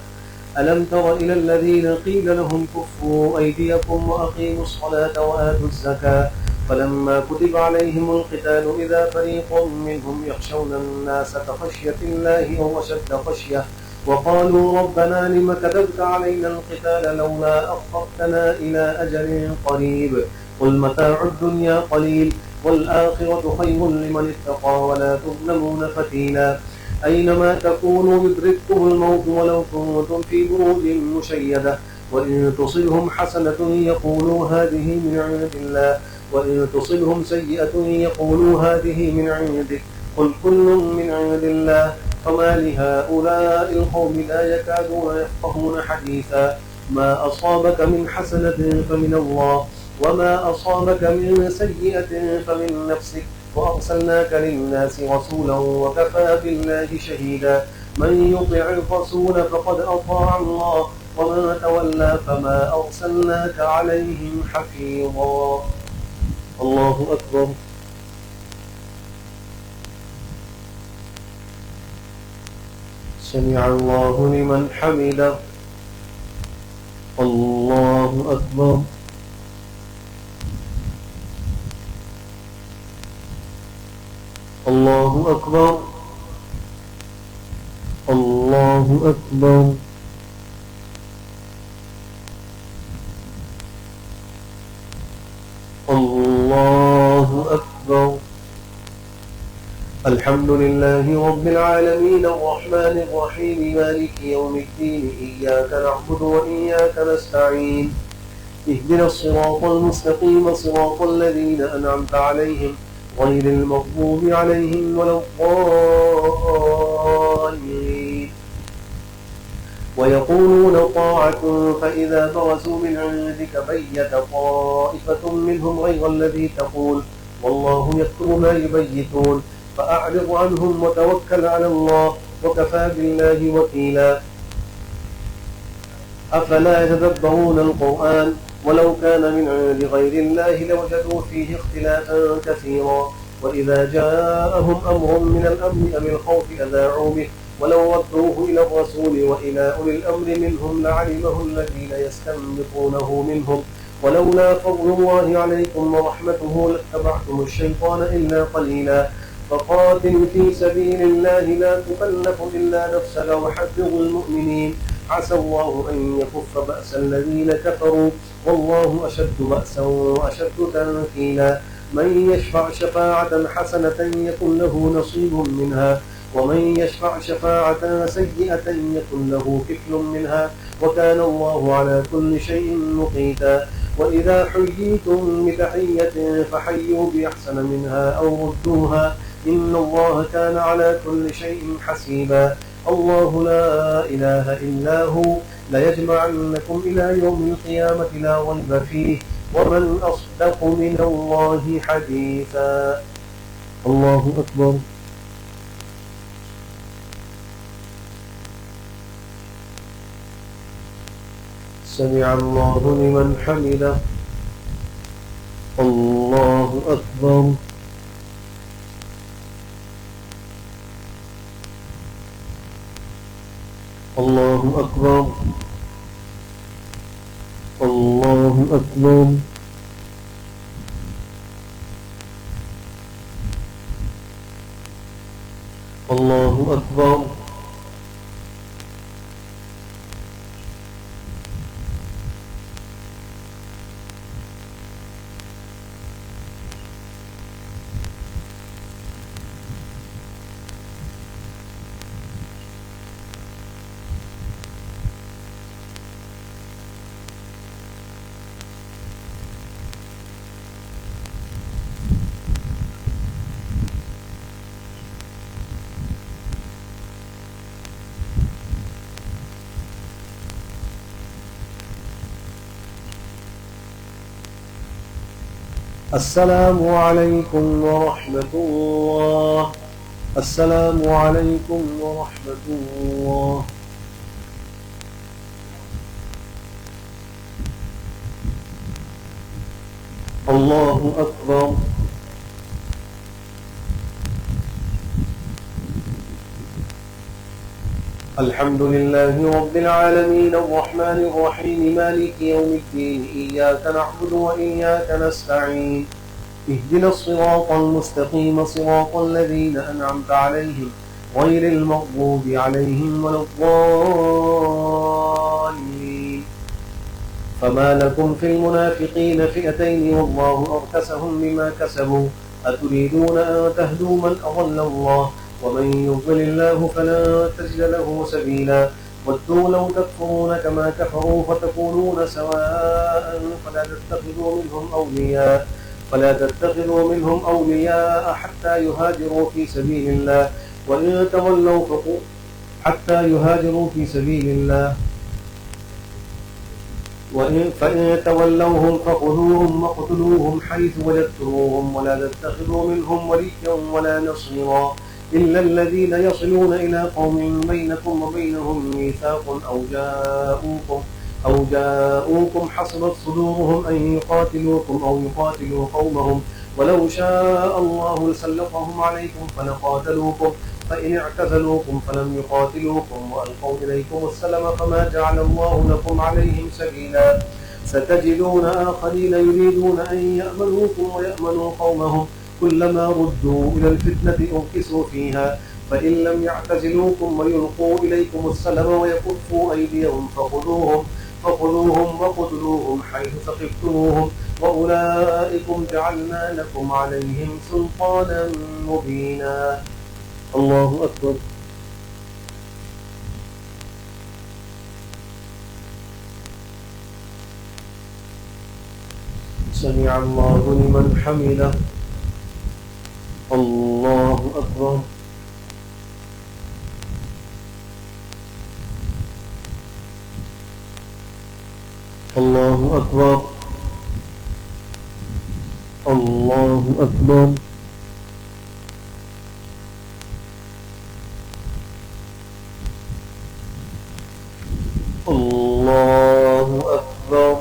ألم تر إلى الذين قيل لهم كفوا أيديكم وأقيموا الصلاة وآتوا الزكاة فلما كتب عليهم القتال إذا فريق منهم يخشون الناس كخشية الله أو أشد خشية وقالوا ربنا لم كتبت علينا القتال لولا أخرتنا إلى أجل قريب قل متاع الدنيا قليل والآخرة خير لمن اتقى ولا تظلمون فتيلا. أينما تكونوا يدرككم الموت ولو كنتم في بروج مشيدة وإن تصلهم حسنة يقولوا هذه من عند الله وإن تصلهم سيئة يقولوا هذه من عندك قل كل من عند الله فما لهؤلاء القوم لا يكادون يفقهون حديثا. ما أصابك من حسنة فمن الله وما أصابك من سيئة فمن نفسك وأرسلناك للناس رسولا وكفى بالله شهيدا. من يطع الرسول فقد أطاع الله ومن تولى فما أرسلناك عليهم حفيظا. الله أكبر. سمع الله لمن حمده. الله أكبر. الله أكبر. الله أكبر. الله أكبر. الحمد لله رب العالمين الرحمن الرحيم مالك يوم الدين إياك نعبد وإياك نستعين اهدنا الصراط المستقيم صراط الذين أنعمت عليهم غير المغضوب عليهم ولا الضالين. ويقولون طاعة فإذا برزوا من عندك بيت طائفة منهم غير الذي تقول والله يكتب ما يبيتون فأعرض عنهم وتوكل على الله وكفى بالله وكيلا. أفلا يتدبرون القرآن ولو كان من عند غير الله لوجدوا فيه اختلافا كثيرا وإذا جاءهم أمر من الأمن أم الخوف أذاعوا به ولو ردوه إلى الرسول وإلى أولي الأمر منهم لعلمه الذين يستنبطونه منهم ولولا فضل الله عليكم ورحمته لاتبعتم الشيطان إلا قليلا. فقاتل في سبيل الله لا تكلف إلا نفسك وحذر المؤمنين عسى الله أن يكف بأس الذين كفروا والله أشد بأسا وأشد تنكيلا. من يشفع شفاعة حسنة يكن له نصيب منها ومن يشفع شفاعة سيئة يكن له كفل منها وكان الله على كل شيء مقيتا. وإذا حييتم بتحية فحيوا بأحسن منها أو ردوها إن الله كان على كل شيء حسيبا. الله لا إله إلا هو ليجمعنكم إلى يوم القيامة لا ريب فيه ومن أصدق من الله حديثا. الله أكبر. سمع الله لمن حمده. الله أكبر. الله أكبر. الله أكبر. الله أكبر. السلام عليكم ورحمة الله. السلام عليكم ورحمة الله. الله أكبر. الحمد لله رب العالمين الرحمن الرحيم مالك يوم الدين إياك نعبد وإياك نستعين اهدنا الصراط المستقيم صراط الذين أنعمت عليهم غير المغضوب عليهم ولا الضالين. فما لكم في المنافقين فئتين والله أركسهم بما كسبوا أتريدون أن تهدوا من أضل الله ومن يضلل الله فلن تجد له سبيلا. ودوا لو تكفرون كما كفروا فتكونون سواء فلا تتخذوا منهم أولياء حتى يهاجروا في سبيل الله وإن فإن تولوهم فخذوهم وقتلوهم حيث وجدتموهم ولا تتخذوا منهم وليا ولا نصيرا إلا الذين يصلون إلى قوم بينكم وبينهم ميثاق أو جاءوكم حصرت صدورهم أن يقاتلوكم أو يقاتلوا قومهم ولو شاء الله لسلطهم عليكم فلقاتلوكم فإن اعتزلوكم فلم يقاتلوكم وألقوا إليكم السلم فما جعل الله لكم عليهم سبيلا. ستجدون آخرين يريدون أن يأمنوكم ويأمنوا قومهم كلما ردوا إلى الفتنة أركسوا فيها فإن لم يعتزلوكم ويلقوا إليكم السلم ويكفوا أيديهم فخذوهم وقتلوهم حيث ثقفتموهم وأولئكم جعلنا لكم عليهم سلطانا مبينا. الله أكبر. سمع الله لمن حمده. الله أكبر. الله أكبر. الله أكبر. الله أكبر.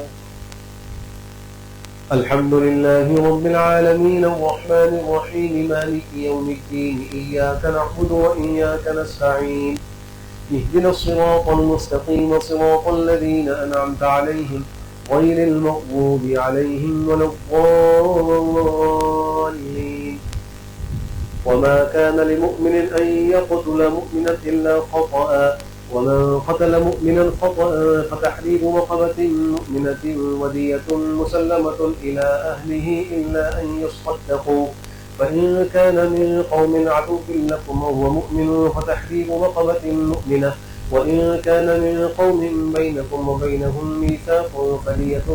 الحمد لله رب العالمين الرحمن الرحيم مالك يوم الدين إياك نعبد وإياك نستعين اهدنا الصراط المستقيم صراط الذين أنعمت عليهم غير المغضوب عليهم ولا الضالين. وما كان لمؤمن أن يقتل مؤمنا إلا خطأ ومن قتل مؤمنا خطأ فتحرير رقبة مؤمنة ودية مسلمة إلى أهله إلا أن يصدقوا فإن كان من قوم عدو لكم وهو مؤمن فتحرير رقبة مؤمنة وإن كان من قوم بينكم وبينهم ميثاق فدية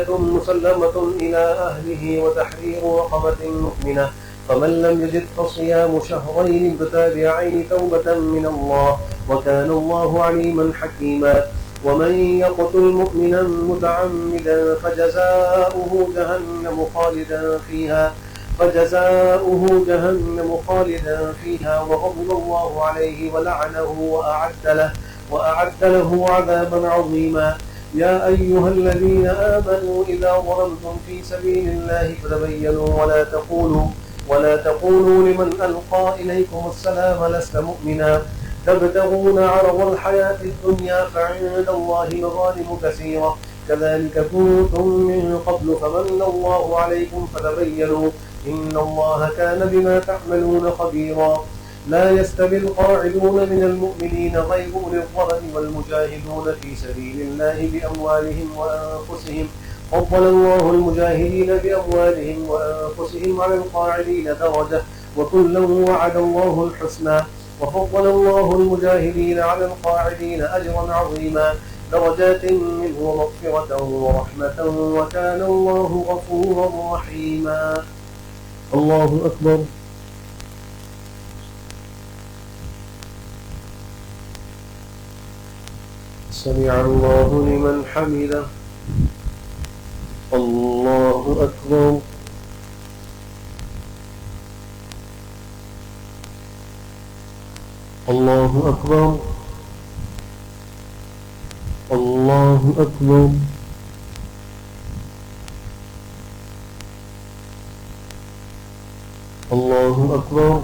مسلمة إلى أهله وتحرير رقبة مؤمنة فمن لم يجد فصيام شهرين متتابعين توبة من الله وكان الله عليما حكيما. ومن يقتل مؤمنا متعمدا فجزاؤه جهنم خالدا فيها وغضب الله عليه ولعنه وأعد له عذابا عظيما. يا أيها الذين آمنوا إذا ضربتم في سبيل الله فتبينوا ولا تقولوا لمن ألقى إليكم السلام لست مؤمنا تبتغون عرض الحياة الدنيا فعند الله مغانم كثيرة كذلك كنتم من قبل فمن الله عليكم فتبينوا إن الله كان بما تعملون خبيرا. لا يستوي القاعدون من المؤمنين غير أولي الضرر والمجاهدون في سبيل الله بأموالهم وأنفسهم فضل الله المجاهدين بأموالهم وأنفسهم على القاعدين درجة وكلا وعد الله الحسنى وفضل الله المجاهدين على القاعدين أجرا عظيما درجات منه ومغفرة ورحمة وكان الله غفورا رحيما. الله أكبر. سمع الله لمن حمده. الله أكبر. الله أكبر. الله أكبر. الله أكبر.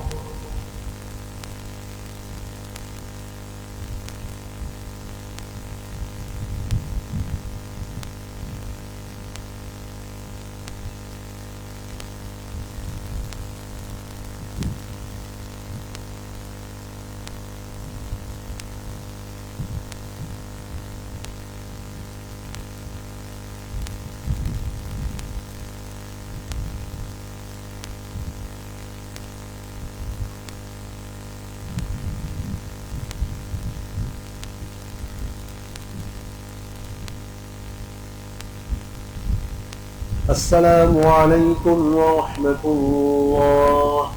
السلام عليكم ورحمة الله.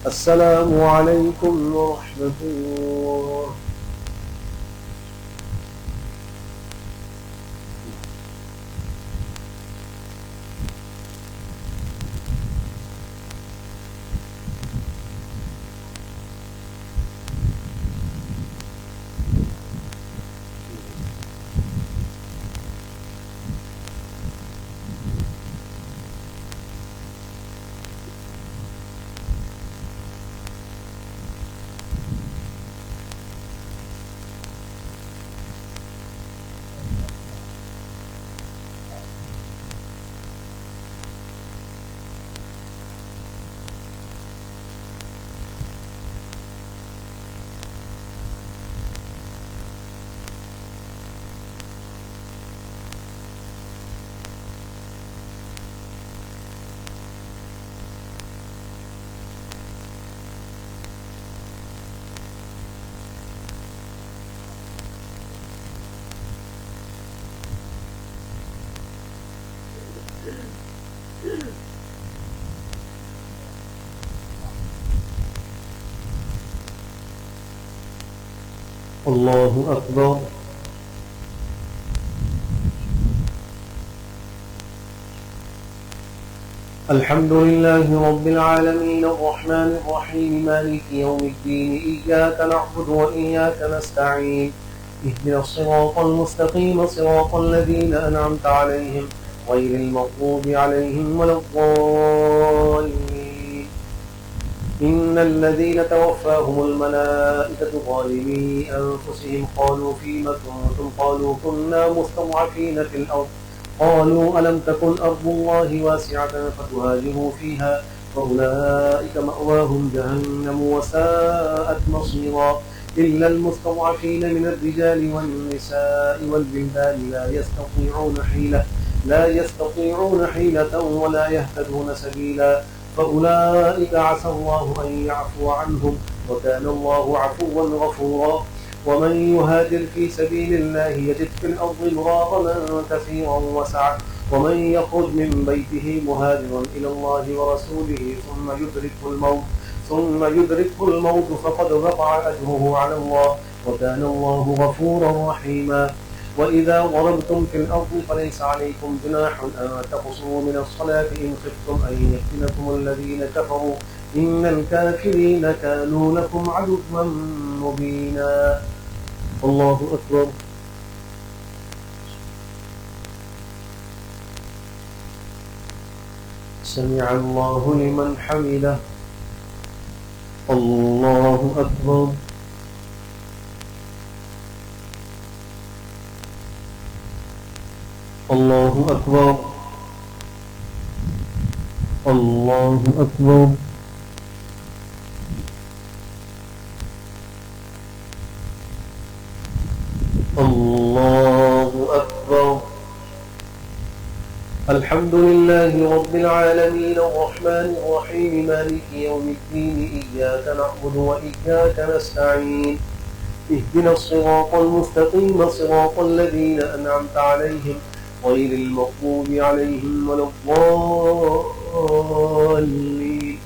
السلام عليكم ورحمة الله. الله أكبر. الحمد لله رب العالمين الرحمن الرحيم مالك يوم الدين إياك نعبد وإياك نستعين اهدنا الصراط المستقيم صراط الذين أنعمت عليهم غير المغضوب عليهم ولا الضالين. إن الذين توفاهم الملائكة ظالمي أنفسهم قالوا فيم كنتم قالوا كنا مستضعفين في الأرض قالوا ألم تكن أرض الله واسعة فتهاجروا فيها فأولئك مأواهم جهنم وساءت مصيرا إلا المستضعفين من الرجال والنساء والبلدان لا يستطيعون حيلة ولا يهتدون سبيلا فأولئك عسى الله أن يعفو عنهم وكان الله عفوا غفورا. ومن يهاجر في سبيل الله يجد في الأرض مراغما كثيرا وسعة ومن يخرج من بيته مهاجرا إلى الله ورسوله ثم يدركه الموت فقد وقع أجره على الله وكان الله غفورا رحيما. وإذا ضربتم في الأرض فليس عليكم جناح أن تقصروا من الصلاة إن خفتم أن يفتنكم الذين كفروا إن الكافرين كانوا لكم عدوا مبينا. الله أكبر. سمع الله لمن حمده. الله أكبر. الله أكبر. الله أكبر. الله أكبر. الحمد لله رب العالمين الرحمن الرحيم مالك يوم الدين إياك نعبد وإياك نستعين اهدنا الصراط المستقيم صراط الذين أنعمت عليهم غير المغضوب عليهم ولا الضالين.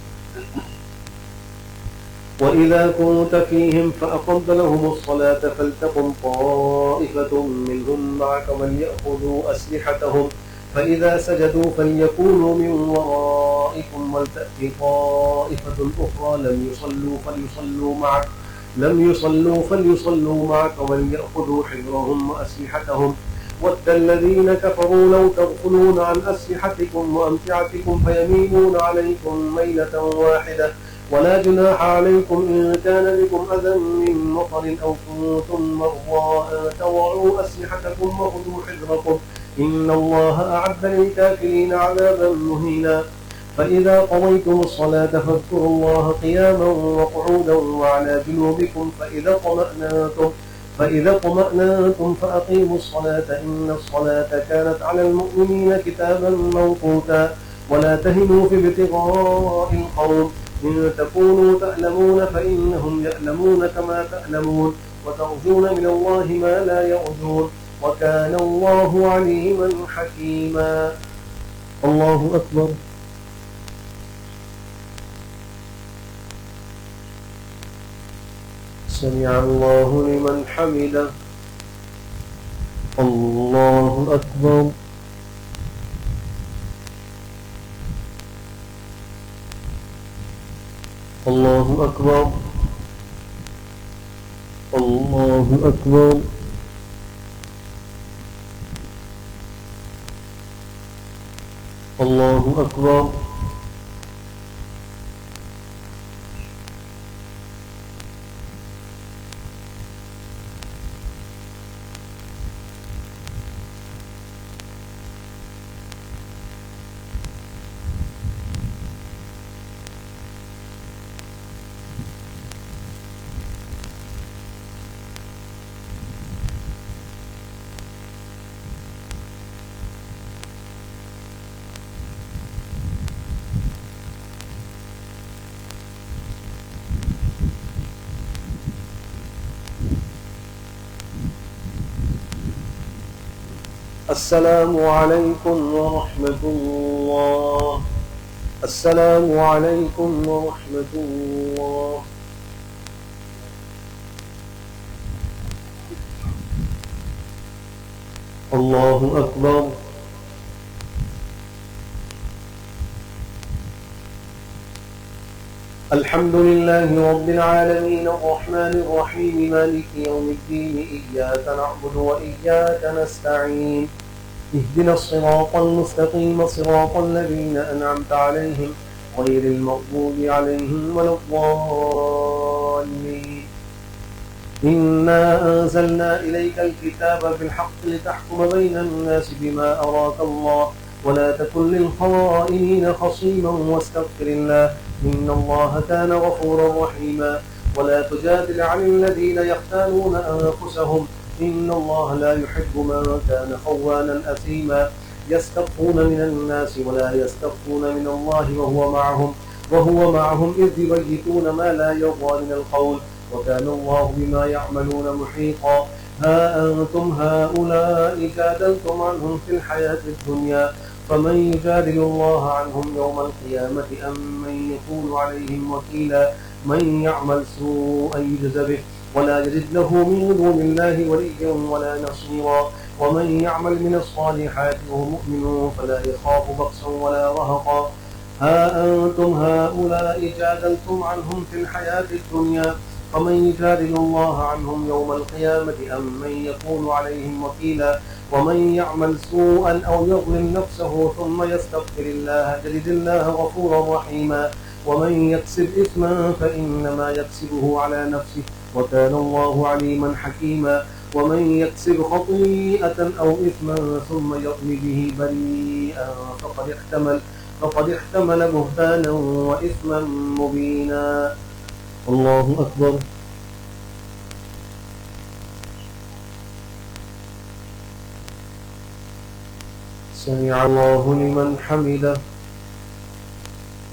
وإذا كنت فيهم فأقمت لهم الصلاة فلتقم طائفة منهم معك وليأخذوا أسلحتهم فإذا سجدوا فليكونوا من ورائكم ولتأت طائفة أخرى لم يصلوا فليصلوا معك وليأخذوا حذرهم وأسلحتهم ود الذين كفروا لو تغفلون عن أسلحتكم وأمتعتكم فيميلون عليكم ميلة واحدة ولا جناح عليكم إن كان بكم أذى من مطر أو كنتم مرضى أن تضعوا أسلحتكم وخذوا حذركم إن الله أعد للكافرين عذابا مهينا. فإذا قضيتم الصلاة فاذكروا الله قياما وقعودا وعلى جنوبكم فإذا اطمأننتم فأقيموا الصلاة إن الصلاة كانت على المؤمنين كتابا موقوتا. ولا تهنوا في ابتغاء القوم إن تكونوا تألمون فإنهم يألمون كما تألمون وترجون من الله ما لا يرجون وكان الله عليما حكيما. الله أكبر. سمع الله لمن حمده. الله أكبر. الله أكبر. الله أكبر. الله أكبر. السلام عليكم ورحمة الله. السلام عليكم ورحمة الله. الله أكبر. الحمد لله رب العالمين الرحمن الرحيم مالك يوم الدين إياك نعبد وإياك نستعين اهدنا الصراط المستقيم صراط الذين أنعمت عليهم غير المغضوب عليهم ولا الضالين. إنا أنزلنا إليك الكتاب بالحق لتحكم بين الناس بما أراك الله ولا تكن للخائنين خصيما واستغفر الله إن الله كان غفورا رحيما. ولا تجادل عن الذين يختانون أنفسهم إن الله لا يحب من كان خوانا أثيما. يستخفون من الناس ولا يستخفون من الله وهو معهم إذ يبيتون ما لا يرضى من القول وكان الله بما يعملون محيطا. ها أنتم هؤلاء جادلتم عنهم في الحياة الدنيا فمن يجادل الله عنهم يوم القيامة أم من يكون عليهم وكيلا. من يعمل سوءا يجز به ولا يجد له من دون الله وليا ولا نصيرا. ومن يعمل من الصالحات وهو مؤمن فلا يخاف بخسا ولا رهقا. ها أنتم هؤلاء جادلتم عنهم في الحياة الدنيا، فمن يجادل الله عنهم يوم القيامة أم من يكون عليهم وكيلا. ومن يعمل سوءا أو يظلم نفسه ثم يستغفر الله يجد الله غفورا رحيما. ومن يكسب إثما فإنما يكسبه على نفسه وكان الله عليما حكيما. ومن يكسب خطيئة أو إثما ثم يرم به بريئا فقد احتمل بهتانا وإثما مبينا. الله أكبر. سمع الله لمن حمده.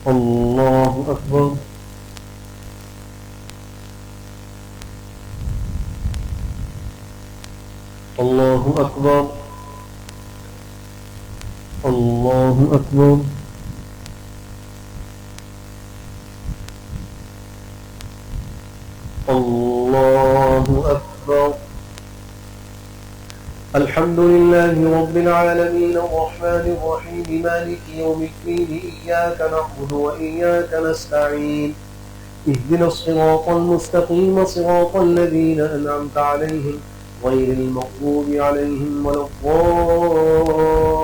الله أكبر. الله أكبر. الله أكبر. الله أكبر. الحمد لله رب العالمين الرحمن الرحيم مالك يوم الدين إياك نعبد وإياك نستعين اهدنا الصراط المستقيم صراط الذين أنعمت عليهم غير المغضوب عليهم ولا الضالين.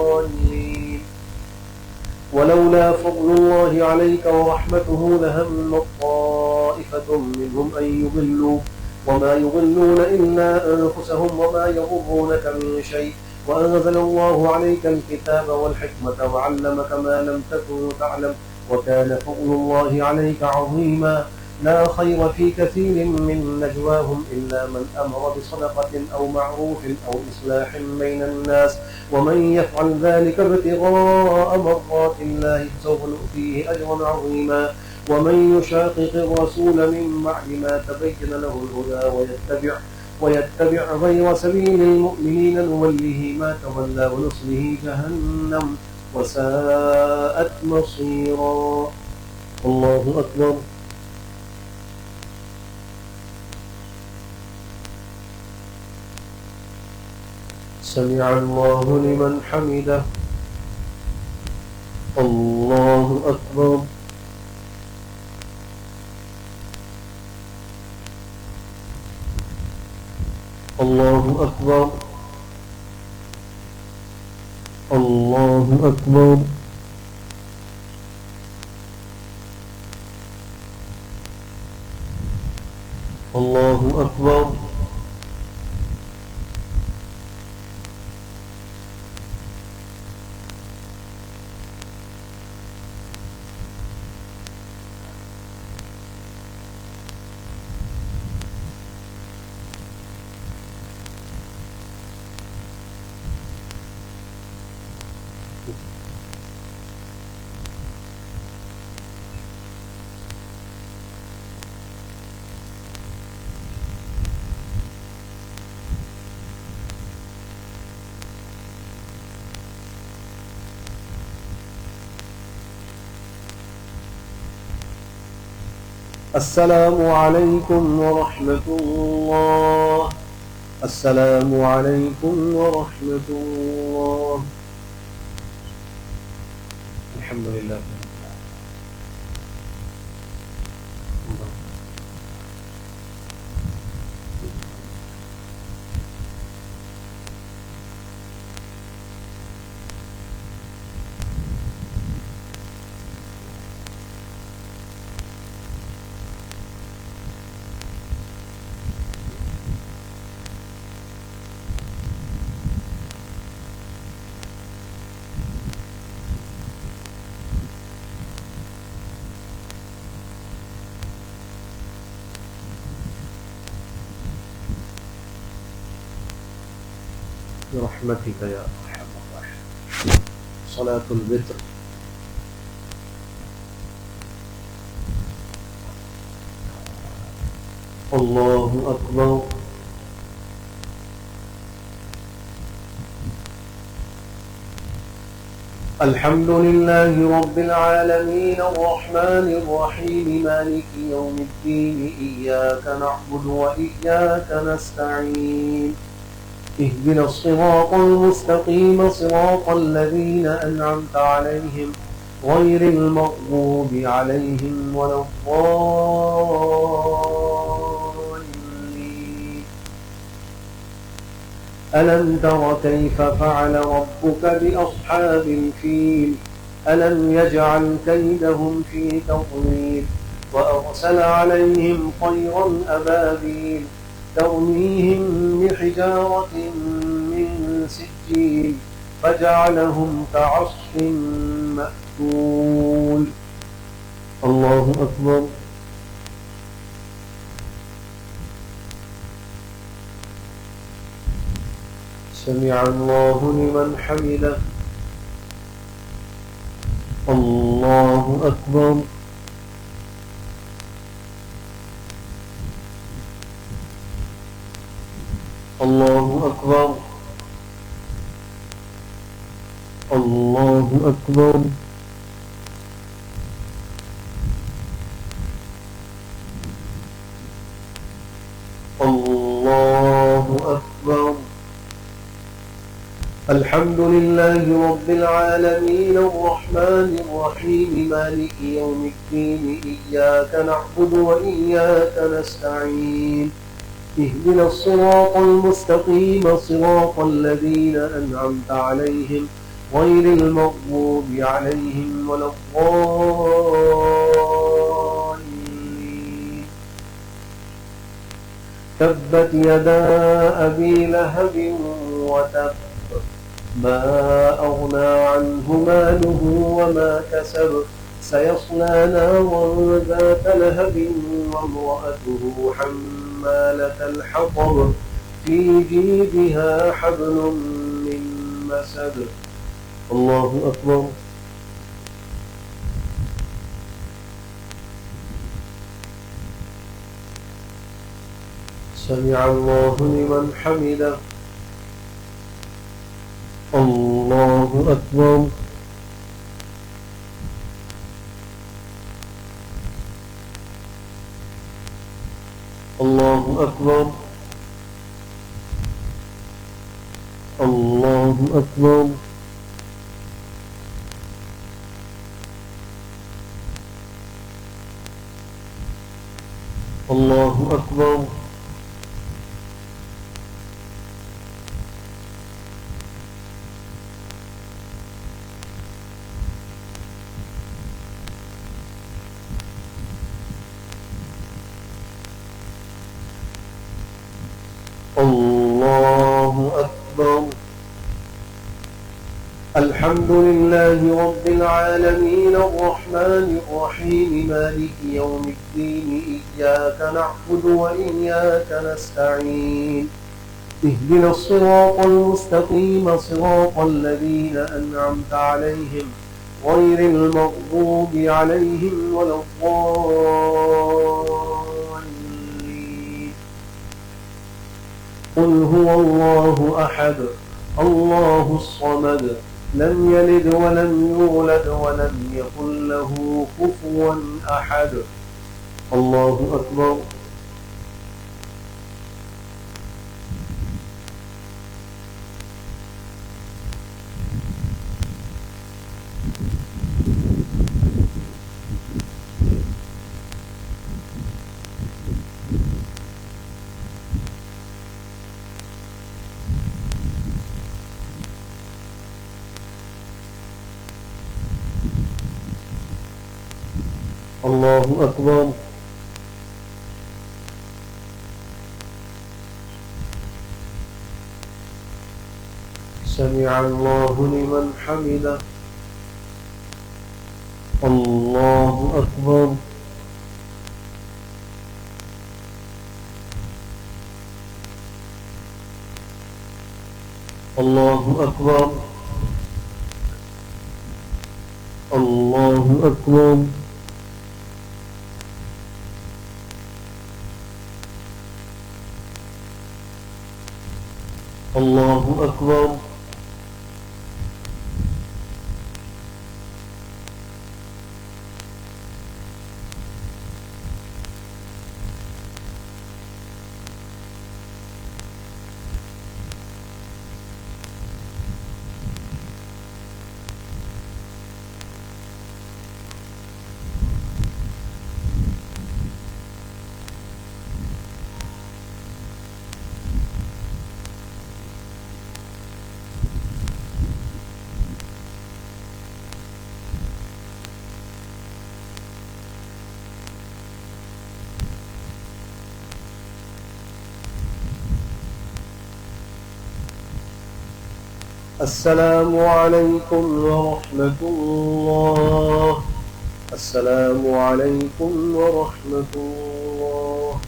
ولولا فضل الله عليك ورحمته لهم طائفة منهم أن يضلوا وما يضلون إلا أنفسهم وما يضرونك من شيء وأنزل الله عليك الكتاب والحكمة وعلمك ما لم تكن تعلم وكان فضل الله عليك عظيما. لا خير في كثير من نجواهم إلا من أمر بصدقة أو معروف أو إصلاح بين الناس ومن يفعل ذلك ابتغاء مرضات الله فسوف نؤتيه أجرا عظيما. ومن يشاقق الرسول من بعد ما تبين له الهدى ويتبع غير سبيل المؤمنين نوله ما تولى ونصله جهنم وساءت مصيرا. الله أكبر. سمع الله لمن حمده. الله أكبر. الله أكبر. الله أكبر. الله أكبر. السلام عليكم ورحمة الله. السلام عليكم ورحمة الله. الحمد لله. برحمتك يا أرحم الراحمين. صلاة الوتر. الله أكبر. الحمد لله رب العالمين الرحمن الرحيم مالك يوم الدين إياك نعبد وإياك نستعين اهدنا الصراط المستقيم صراط الذين أنعمت عليهم غير المغضوب عليهم ولا الضالين. ألم تر كيف فعل ربك بأصحاب الفيل ألم يجعل كيدهم في تضليل وأرسل عليهم طيرا أبابيل ترميهم بحجارة من سجيل فجعلهم كعصف مأكول. الله أكبر. سمع الله لمن حمده. الله أكبر. الله أكبر. الله أكبر. الله أكبر. الحمد لله رب العالمين الرحمن الرحيم مالك يوم الدين إياك نعبد وإياك نستعين اهدنا الصراط المستقيم صراط الذين أنعمت عليهم غير المغضوب عليهم ولا الضالين. تبت يدا أبي لهب وتب ما أغنى عنه ماله وما كسب سيصلى نارا ذات لهب وامرأته حمالة الحطب في جيدها حبل من مسد. الله أكبر. سمع الله لمن حمده. الله أكبر. الله أكبر. الله أكبر. الله أكبر. الله أكبر. الحمد لله رب العالمين الرحمن الرحيم مالك يوم الدين إياك نعبد وإياك نستعين اهدنا الصراط المستقيم صراط الذين أنعمت عليهم غير المغضوب عليهم ولا الضالين. قل هو الله أحد الله الصمد لم يلد ولم يولد ولم يكن له كفوا أحد. الله أكبر. الله أكبر. سمع الله لمن حمده. الله أكبر. الله أكبر. الله أكبر. الله أكبر. السلام عليكم ورحمة الله. السلام عليكم ورحمة الله.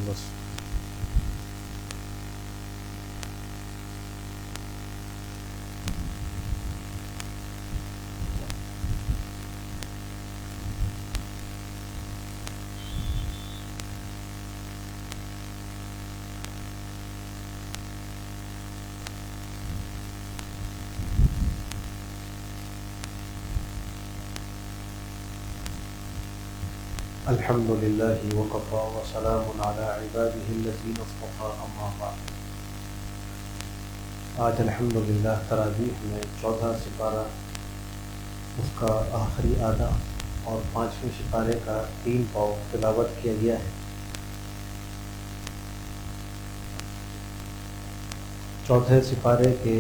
بس الحمد لله وكفى وسلام على عباده الذين اصطفى اما بعد. آج الحمد للہ تراویح میں 14 سپارہ اس کا آخری آدھا اور 5ویں سپارے کا 3 پاؤ تلاوت کیا گیا ہے. چوتھے سپارے کے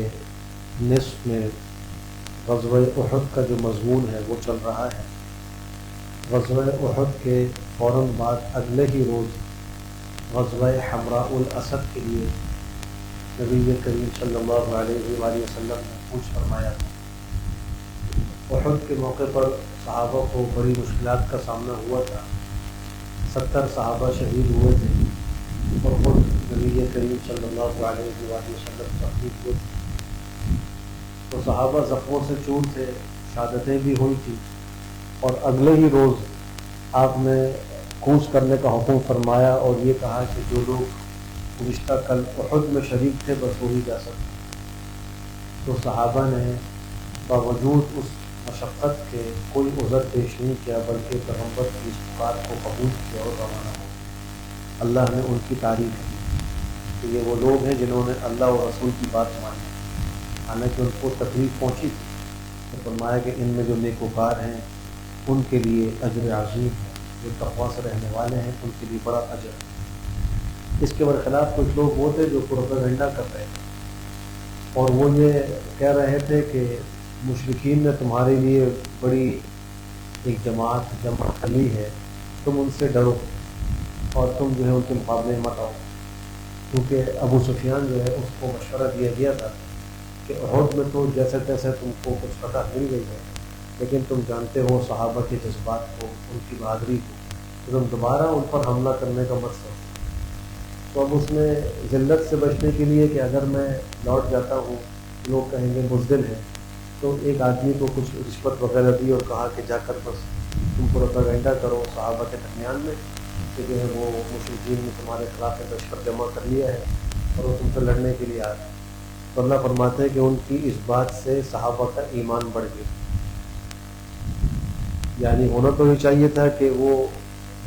نصف میں غزوہ احد کا جو مضمون ہے وہ چل رہا ہے. غزوہ احد کے فوراً بعد اگلے ہی روز غزوہ حمراء الاسد کے لیے نبی کریم صلی اللہ علیہ وآلہ وسلم نے کوچ فرمایا تھا. احد کے موقع پر صحابہ کو بڑی مشکلات کا سامنا ہوا تھا. 70 صحابہ شہید ہوئے تھے اور خود نبی کریم صلی اللہ علیہ وآلہ وسلم زخمی ہوئے تھے. تو صحابہ زخموں سے چور تھے، شہادتیں بھی ہوئی تھی، اور اگلے ہی روز آپ نے کوچ کرنے کا حکم فرمایا اور یہ کہا کہ جو لوگ گزشتہ کل احد میں شریک تھے بس وہی جا سکتے. تو صحابہ نے باوجود اس مشقت کے کوئی عذر پیش نہیں کیا، بلکہ پیغمبر کی اس پکار کو قبول کیا اور روانہ ہو. اللہ نے ان کی تعریف کی کہ یہ وہ لوگ ہیں جنہوں نے اللہ اور رسول کی بات مانی، حالانکہ ان کو تکلیف پہنچی تھی. تو فرمایا کہ ان میں جو نیکوکار ہیں ان کے لیے اجر عظیم ہے، جو تقویٰ سے رہنے والے ہیں ان کے لیے بڑا اجر ہے. اس کے برخلاف کچھ لوگ وہ تھے جو پروپیگنڈا کر رہے تھے اور وہ یہ کہہ رہے تھے کہ مشرکین نے تمہارے لیے بڑی ایک جماعت جمع کر لی ہے، تم ان سے ڈرو. اور تم جو ہے ان کے مقابلے میں مت آؤ، کیونکہ ابو سفیان جو ہے اس کو مشورہ دیا گیا تھا کہ احد میں تو جیسے تیسے تم کو کچھ فتح مل گئی ہے، لیکن تم جانتے ہو صحابہ کے جذبات کو، ان کی بہادری کو، تو تم دوبارہ ان پر حملہ کرنے کا مت سوچو۔ تو اب اس میں ذلت سے بچنے کے لیے کہ اگر میں لوٹ جاتا ہوں لوگ کہیں گے بزدل ہے، تو ایک آدمی کو کچھ رشوت وغیرہ دی اور کہا کہ جا کر بس تم پروپیگنڈا کرو صحابہ کے درمیان میں کہ جو ہے وہ مشرکین نے تمہارے خلاف لشکر جمع کر لیا ہے اور وہ تم سے لڑنے کے لیے آ رہے ہیں۔ تو اللہ فرماتے ہیں کہ ان کی اس بات سے صحابہ کا ایمان بڑھ گیا، یعنی ہونا تو یہ چاہیے تھا کہ وہ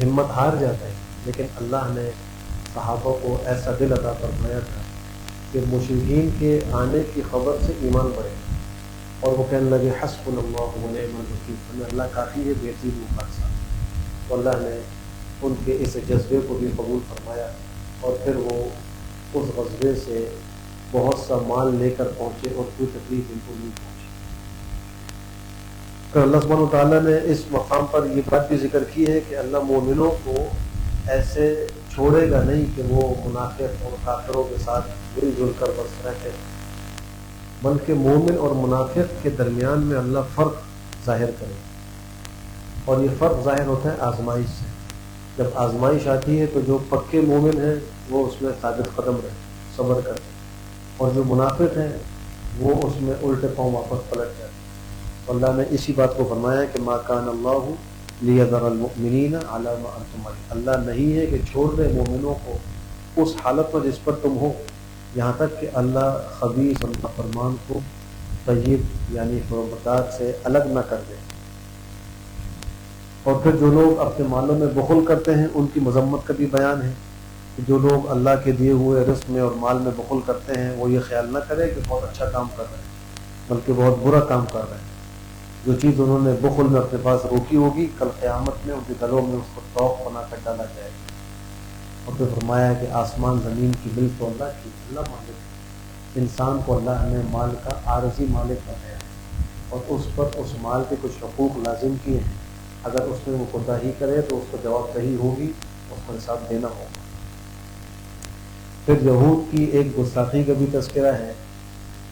ہمت ہار جاتا ہے، لیکن اللہ نے صحابہ کو ایسا دل عطا فرمایا تھا کہ مشرکین کے آنے کی خبر سے ایمان بڑھے اور وہ کہنے لگے حسبنا اللہ و نعم الوکیل، ہمیں اللہ کافی ہے بہترین مقاصد۔ تو اللہ نے ان کے اس جذبے کو بھی قبول فرمایا اور پھر وہ اس غزوے سے بہت سا مال لے کر پہنچے اور کوئی تکلیف ان کو نہیں پہنچی۔ پھر اللہ سبحانہ وتعالیٰ نے اس مقام پر یہ بات بھی ذکر کی ہے کہ اللہ مومنوں کو ایسے چھوڑے گا نہیں کہ وہ منافق اور کافروں کے ساتھ مل جل کر بس رہتے، بلکہ مومن اور منافق کے درمیان میں اللہ فرق ظاہر کرے، اور یہ فرق ظاہر ہوتا ہے آزمائش سے۔ جب آزمائش آتی ہے تو جو پکے مومن ہیں وہ اس میں ثابت قدم رہے، صبر کرتے، اور جو منافق ہیں وہ اس میں الٹے پاؤں واپس پلٹ جاتے۔ تو اللہ نے اسی بات کو فرمایا کہ ما کان اللہ لیذر المؤمنین علی ما انتم علیہ، اللہ نہیں ہے کہ چھوڑ دے مومنوں کو اس حالت پر جس پر تم ہو، یہاں تک کہ اللہ خبیث اور نافرمان کو طیب یعنی فرمبردار سے الگ نہ کر دے۔ اور پھر جو لوگ اپنے مالوں میں بخل کرتے ہیں ان کی مذمت کا بھی بیان ہے کہ جو لوگ اللہ کے دیے ہوئے رزق میں اور مال میں بخل کرتے ہیں وہ یہ خیال نہ کرے کہ بہت اچھا کام کر رہے ہیں، بلکہ بہت برا کام کر رہے ہیں۔ جو چیز انہوں نے بخل میں اپنے پاس روکی ہوگی، کل قیامت میں ان کے دلوں میں اس کو توق بنا کر ڈالا جائے گا۔ اور پھر فرمایا ہے کہ آسمان زمین کی ملک تو اللہ کی، اللہ مالک ہے۔ انسان کو اللہ نے مال کا عارضی مالک بنایا ہے اور اس پر اس مال کے کچھ حقوق لازم کیے ہیں، اگر اس میں وہ کوتاہی کرے تو اس کو جواب دہی ہوگی، اس کو حساب دینا ہوگا۔ پھر یہود کی ایک گستاخی کا بھی تذکرہ ہے،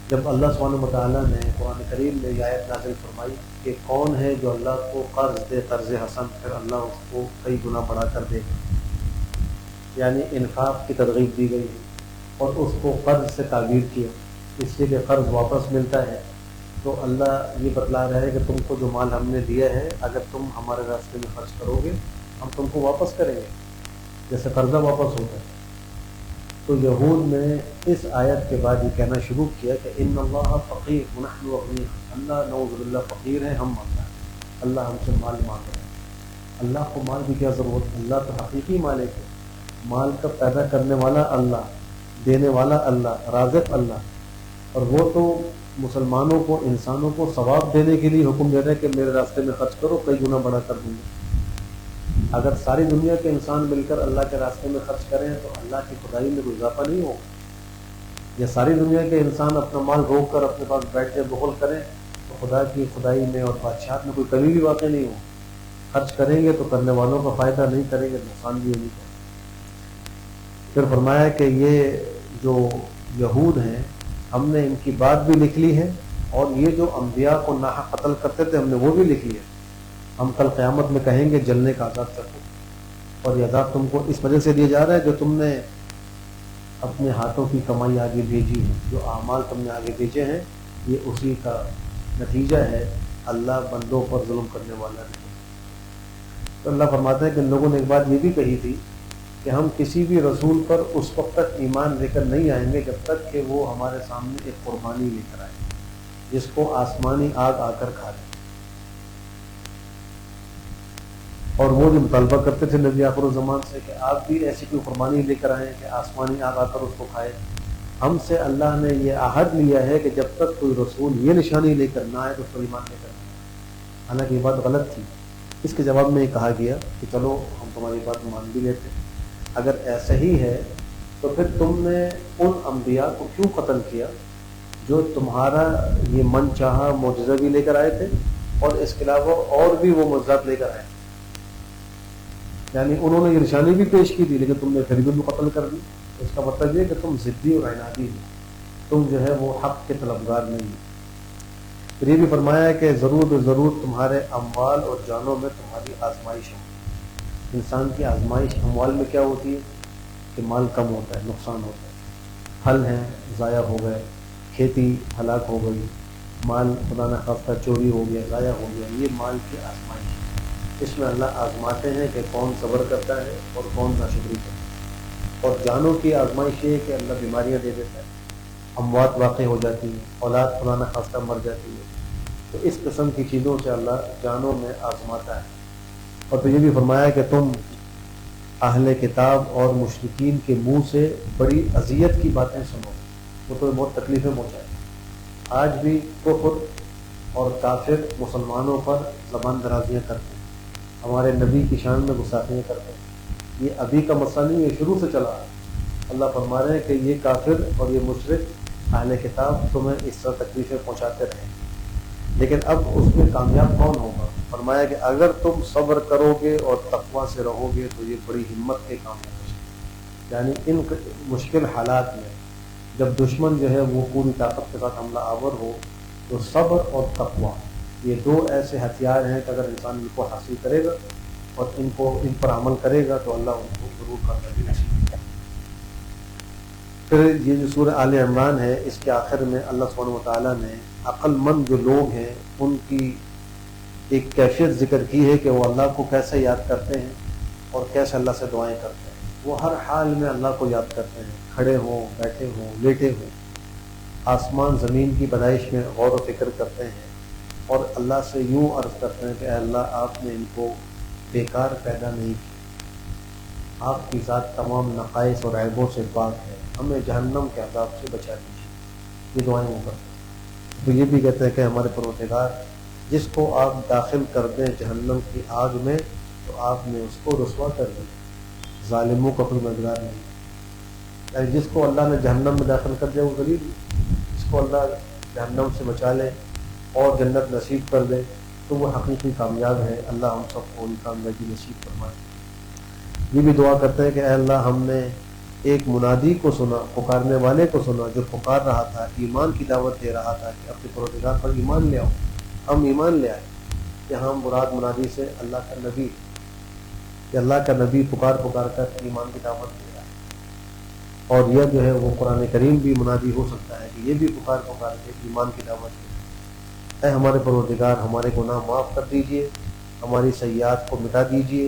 جب اللہ سبحانہ وتعالیٰ نے قرآن کریم میں یہ آیت نازل فرمائی کہ کون ہے جو اللہ کو قرض دے قرض حسن، پھر اللہ اس کو کئی گنا بڑھا کر دے گا، یعنی انفاق کی ترغیب دی گئی اور اس کو قرض سے تعبیر کیا، اس لیے کہ قرض واپس ملتا ہے۔ تو اللہ یہ بتلا رہا ہے کہ تم کو جو مال ہم نے دیا ہے اگر تم ہمارے راستے میں خرچ کرو گے ہم تم کو واپس کریں گے، جیسے قرضہ واپس ہوتا ہے۔ تو یہود نے اس آیت کے بعد یہ کہنا شروع کیا کہ ان اللہ فقیر ونحن اغنیاء، اللہ نعوذ باللہ فقیر ہے، ہم مانگتا ہے، اللہ ہم سے مال مانگ رہے ہیں۔ اللہ کو مال کی کیا ضرورت، اللہ تو حقیقی مالک ہے، مال کا پیدا کرنے والا اللہ، دینے والا اللہ، رازق اللہ، اور وہ تو مسلمانوں کو، انسانوں کو ثواب دینے کے لیے حکم دے رہے ہیں کہ میرے راستے میں خرچ کرو، کئی گنا بڑا کر دوں گے۔ اگر ساری دنیا کے انسان مل کر اللہ کے راستے میں خرچ کریں تو اللہ کی خدائی میں کوئی اضافہ نہیں ہوگا، یا ساری دنیا کے انسان اپنا مال روک کر اپنے پاس بیٹھ کے بخل کریں تو خدا کی خدائی میں اور بادشاہت میں کوئی کمی بھی واقع نہیں ہو۔ خرچ کریں گے تو کرنے والوں کا فائدہ، نہیں کریں گے نقصان بھی نہیں کریں۔ پھر فرمایا کہ یہ جو یہود ہیں ہم نے ان کی بات بھی لکھ لی ہے، اور یہ جو انبیاء کو ناحق قتل کرتے تھے ہم نے وہ بھی لکھ لیا، ہم کل قیامت میں کہیں گے جلنے کا عذاب چکھو، اور یہ عذاب تم کو اس وجہ سے دیا جا رہا ہے جو تم نے اپنے ہاتھوں کی کمائی آگے بھیجی ہے، جو اعمال تم نے آگے بھیجے ہیں یہ اسی کا نتیجہ ہے، اللہ بندوں پر ظلم کرنے والا نہیں۔ تو اللہ فرماتا ہے کہ ان لوگوں نے ایک بات یہ بھی کہی تھی کہ ہم کسی بھی رسول پر اس وقت تک ایمان لے کر نہیں آئیں گے جب تک کہ وہ ہمارے سامنے ایک قربانی لے کر آئے جس کو آسمانی آگ آ کر کھا لے۔ اور وہ جو مطالبہ کرتے تھے نبی آخر الزمان سے کہ آپ بھی ایسی کوئی قربانی لے کر آئیں کہ آسمانی آگ آ کر اس کو کھائے، ہم سے اللہ نے یہ عہد لیا ہے کہ جب تک کوئی رسول یہ نشانی لے کر نہ آئے تو اس پر ایمان لے کر آئے۔ حالانکہ یہ بات غلط تھی، اس کے جواب میں یہ کہا گیا کہ چلو ہم تمہاری بات مان بھی لیتے ہیں، اگر ایسا ہی ہے تو پھر تم نے ان انبیاء کو کیوں قتل کیا جو تمہارا یہ من چاہا معجزہ بھی لے کر آئے تھے اور اس کے علاوہ اور بھی وہ معجزات لے کر آئے۔ یعنی انہوں نے یہ نشانی بھی پیش کی تھی لیکن تم نے پھر بھی ان کو قتل کر دی. اس کا مطلب یہ کہ تم ضدی اور عنادی ہو, تم جو ہے وہ حق کے طلبگار نہیں ہو. پھر یہ بھی فرمایا ہے کہ ضرور تمہارے اموال اور جانوں میں تمہاری آزمائش ہو. انسان کی آزمائش اموال میں کیا ہوتی ہے کہ مال کم ہوتا ہے, نقصان ہوتا ہے, پھل ہیں ضائع ہو گئے, کھیتی ہلاک ہو گئی, مال خدا نخواستہ چوری ہو گیا, ضائع ہو گیا, یہ مال کی آزمائش ہے. اس میں اللہ آزماتے ہیں کہ کون صبر کرتا ہے اور کون ناشکری کرتا ہے. اور جانوں کی آزمائش یہ ہے کہ اللہ بیماریاں دے دیتا ہے, اموات واقع ہو جاتی ہیں, اولاد خدا نخواستہ مر جاتی ہے. تو اس قسم کی چیزوں سے اللہ جانوں میں آزماتا ہے. اور پھر یہ بھی فرمایا کہ تم اہل کتاب اور مشرکین کے منہ سے بڑی اذیت کی باتیں سنو, وہ تو بہت تکلیفیں پہنچائے. آج بھی کفر اور کافر مسلمانوں پر زبان درازیاں کرتے ہیں, ہمارے نبی کی شان میں گستاخیاں کرتے ہیں. یہ ابھی کا مسئلہ نہیں, یہ شروع سے چلا ہے. اللہ فرما رہے ہیں کہ یہ کافر اور یہ مشرک اہل کتاب تمہیں اس طرح تکلیفیں پہنچاتے رہے, لیکن اب اس میں کامیاب کون ہوگا؟ فرمایا کہ اگر تم صبر کرو گے اور تقویٰ سے رہو گے تو یہ بڑی ہمت کے کام ہے. یعنی ان مشکل حالات میں جب دشمن جو ہے وہ پوری طاقت کے ساتھ حملہ آور ہو تو صبر اور تقویٰ یہ دو ایسے ہتھیار ہیں کہ اگر انسان ان کو حاصل کرے گا اور ان پر عمل کرے گا تو اللہ ان کو ضرور کامیابی نصیب کرے گا. پھر یہ جو سورہ آل عمران ہے اس کے آخر میں اللہ سبحانہ وتعالیٰ نے عقل مند جو لوگ ہیں ان کی ایک کیفیت ذکر کی ہے کہ وہ اللہ کو کیسے یاد کرتے ہیں اور کیسے اللہ سے دعائیں کرتے ہیں. وہ ہر حال میں اللہ کو یاد کرتے ہیں, کھڑے ہوں, بیٹھے ہوں, لیٹے ہوں, آسمان زمین کی پیدائش میں غور و فکر کرتے ہیں اور اللہ سے یوں عرض کرتے ہیں کہ اے اللہ آپ نے ان کو بیکار پیدا نہیں کیا, آپ کی ذات تمام نقائص اور عیبوں سے پاک ہے, ہمیں جہنم کے عذاب سے بچا دیجیے. یہ دعائیں وہ کرتے ہیں. تو یہ بھی کہتے ہیں کہ ہمارے پروردگار جس کو آپ داخل کر دیں جہنم کی آگ میں تو آپ نے اس کو رسوا کر دیا, ظالموں کا کوئی مددگار نہیں. یعنی جس کو اللہ نے جہنم میں داخل کر دیا وہ غریب, جس کو اللہ جہنم سے بچا لے اور جنت نصیب کر دے تو وہ حقیقی کامیاب ہے. اللہ ہم سب کو کامیابی نصیب فرمائے. یہ بھی دعا کرتے ہیں کہ اے اللہ ہم نے ایک منادی کو سنا, پکارنے والے کو سنا جو پکار رہا تھا, ایمان کی دعوت دے رہا تھا کہ اپنے پروردگار پر ایمان لے آؤ. ہم ایمان لے آئے. یہاں مراد منادی سے اللہ کا نبی, کہ اللہ کا نبی پکار کر ایمان کی دعوت دے رہا ہے. اور یہ جو ہے وہ قرآن کریم بھی منادی ہو سکتا ہے کہ یہ بھی پکار کے ایمان کی دعوت دے. اے ہمارے پروردگار ہمارے گناہ معاف کر دیجئے, ہماری سیئات کو مٹا دیجئے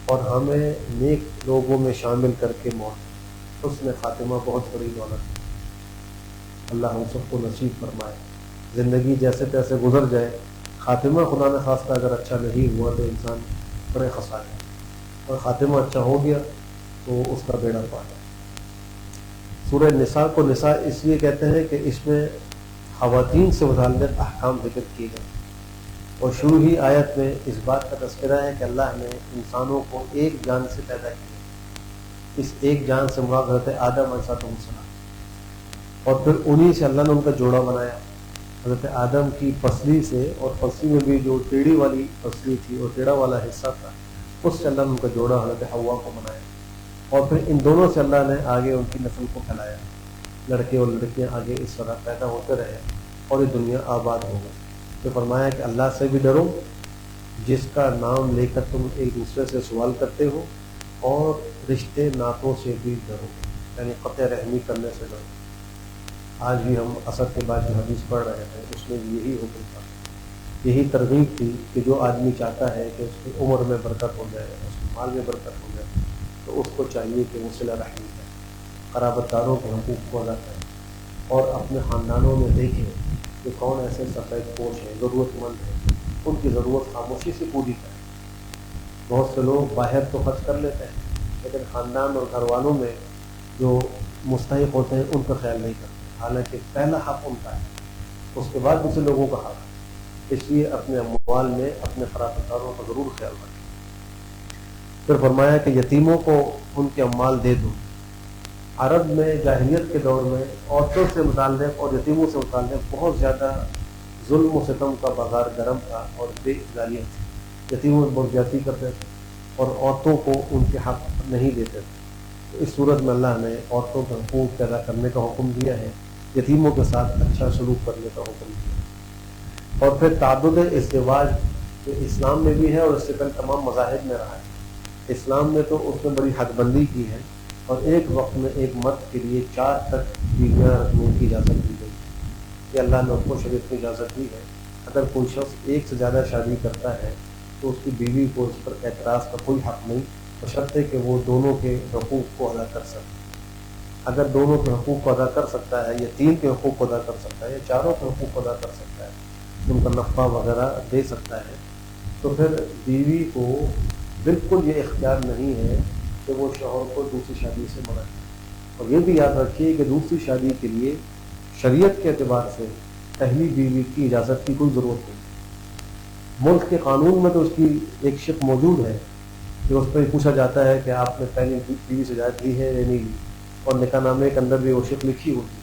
اور ہمیں نیک لوگوں میں شامل کر کے موت. حسن خاتمہ بہت بڑی دولت ہے, اللہ ہم سب کو نصیب فرمائے. زندگی جیسے تیسے گزر جائے, خاتمہ خدا نہ خواستہ اگر اچھا نہیں ہوا تو انسان بڑے خسارے, اور خاتمہ اچھا ہو گیا تو اس کا بیڑا پار ہے. سورہ نساء کو نساء اس لیے کہتے ہیں کہ اس میں خواتین سے متعلق احکام ذکر کیے گئے, اور شروع ہی آیت میں اس بات کا تذکرہ ہے کہ اللہ نے انسانوں کو ایک جان سے پیدا کیا. اس ایک جان سے مراد حضرت آدم علیہ السلام, اور پھر انہی سے اللہ نے ان کا جوڑا بنایا. حضرت آدم کی پسلی سے, اور پسلی میں بھی جو ٹیڑھی والی پسلی تھی اور ٹیڑھا والا حصہ تھا اس سے اللہ نے ان کا جوڑا حضرت حوا کو بنایا. اور پھر ان دونوں سے اللہ نے آگے ان کی نسل کو پھیلایا, لڑکے اور لڑکیاں آگے اس طرح پیدا ہوتے رہے اور یہ دنیا آباد ہو گئی. تو فرمایا کہ اللہ سے بھی ڈرو جس کا نام لے کر تم ایک دوسرے سے سوال کرتے ہو, اور رشتے ناتوں سے بھی ڈرو, یعنی قطع رحمی کرنے سے ڈرو. آج بھی ہم عصر کے بعد جو حدیث پڑھ رہے تھے اس میں بھی یہی حکم تھا, یہی ترغیب تھی کہ جو آدمی چاہتا ہے کہ اس کی عمر میں برکت ہو جائے, اس کے مال میں برکت ہو جائے, تو اس کو چاہیے کہ وہ صلہ رحمی کرے, قرابت داروں کے حقوق کو ادا کرے, اور اپنے خاندانوں میں دیکھیں کہ کون ایسے سفید پوش ہیں, ضرورت مند ہیں, ان کی ضرورت خاموشی سے پوری کریں. بہت سے لوگ باہر تو خرچ کر لیتے ہیں لیکن خاندان اور گھر والوں میں جو مستحق ہوتے ہیں ان کا خیال نہیں کرتے, حالانکہ پہلا حق ان کا ہے, اس کے بعد دوسرے لوگوں کا حق ہے. اس لیے اپنے اموال میں اپنے قرابت داروں کا ضرور خیال رکھیں. پھر فرمایا کہ یتیموں کو ان کے اموال دے دو. عرب میں جاہلیت کے دور میں عورتوں سے متعلق اور یتیموں سے متعلق بہت زیادہ ظلم و ستم کا بازار گرم تھا اور بے اعتدالیت تھی. یتیموں میں بہت زیادتی کرتے تھے اور عورتوں کو ان کے حق نہیں دیتے تھے. تو اس صورت میں اللہ نے عورتوں کے حقوق ادا کرنے کا حکم دیا ہے، یتیموں کے ساتھ اچھا سلوک کرنے کا حکم دیا. اور پھر تعدد ازدواج جو اسلام میں بھی ہے اور اس سے پہلے تمام مذاہب میں رہا ہے. اسلام میں تو اس میں بڑی حد بندی کی ہے، اور ایک وقت میں ایک مرد کے لیے 4 تک بیویاں رکھنے کی اجازت دی گئی. یہ اللہ نے اس کو شریعت میں اجازت دی ہے. اگر کوئی شخص ایک سے زیادہ شادی کرتا ہے تو اس کی بیوی کو اس پر اعتراض کا کوئی حق نہیں، بشرطے کہ وہ دونوں کے حقوق کو ادا کر سکے. اگر دونوں کے حقوق کو ادا کر سکتا ہے، یا 3 کے حقوق کو ادا کر سکتا ہے، یا 4 کے حقوق کو ادا کر سکتا ہے، ان کا نفقہ وغیرہ دے سکتا ہے، تو پھر بیوی کو بالکل یہ اختیار نہیں ہے کہ وہ شوہر کو دوسری شادی سے منع کرے. اور یہ بھی یاد رکھیے کہ دوسری شادی کے لیے شریعت کے اعتبار سے پہلی بیوی کی اجازت کی کوئی ضرورت نہیں. ملک کے قانون میں تو اس کی ایک شق موجود ہے کہ اس پہ پوچھا جاتا ہے کہ آپ نے پہلی بیوی سے اجازت لی ہے یا نہیں لی، اور نکاح نامے کے اندر بھی وہ شق لکھی ہوتی ہے.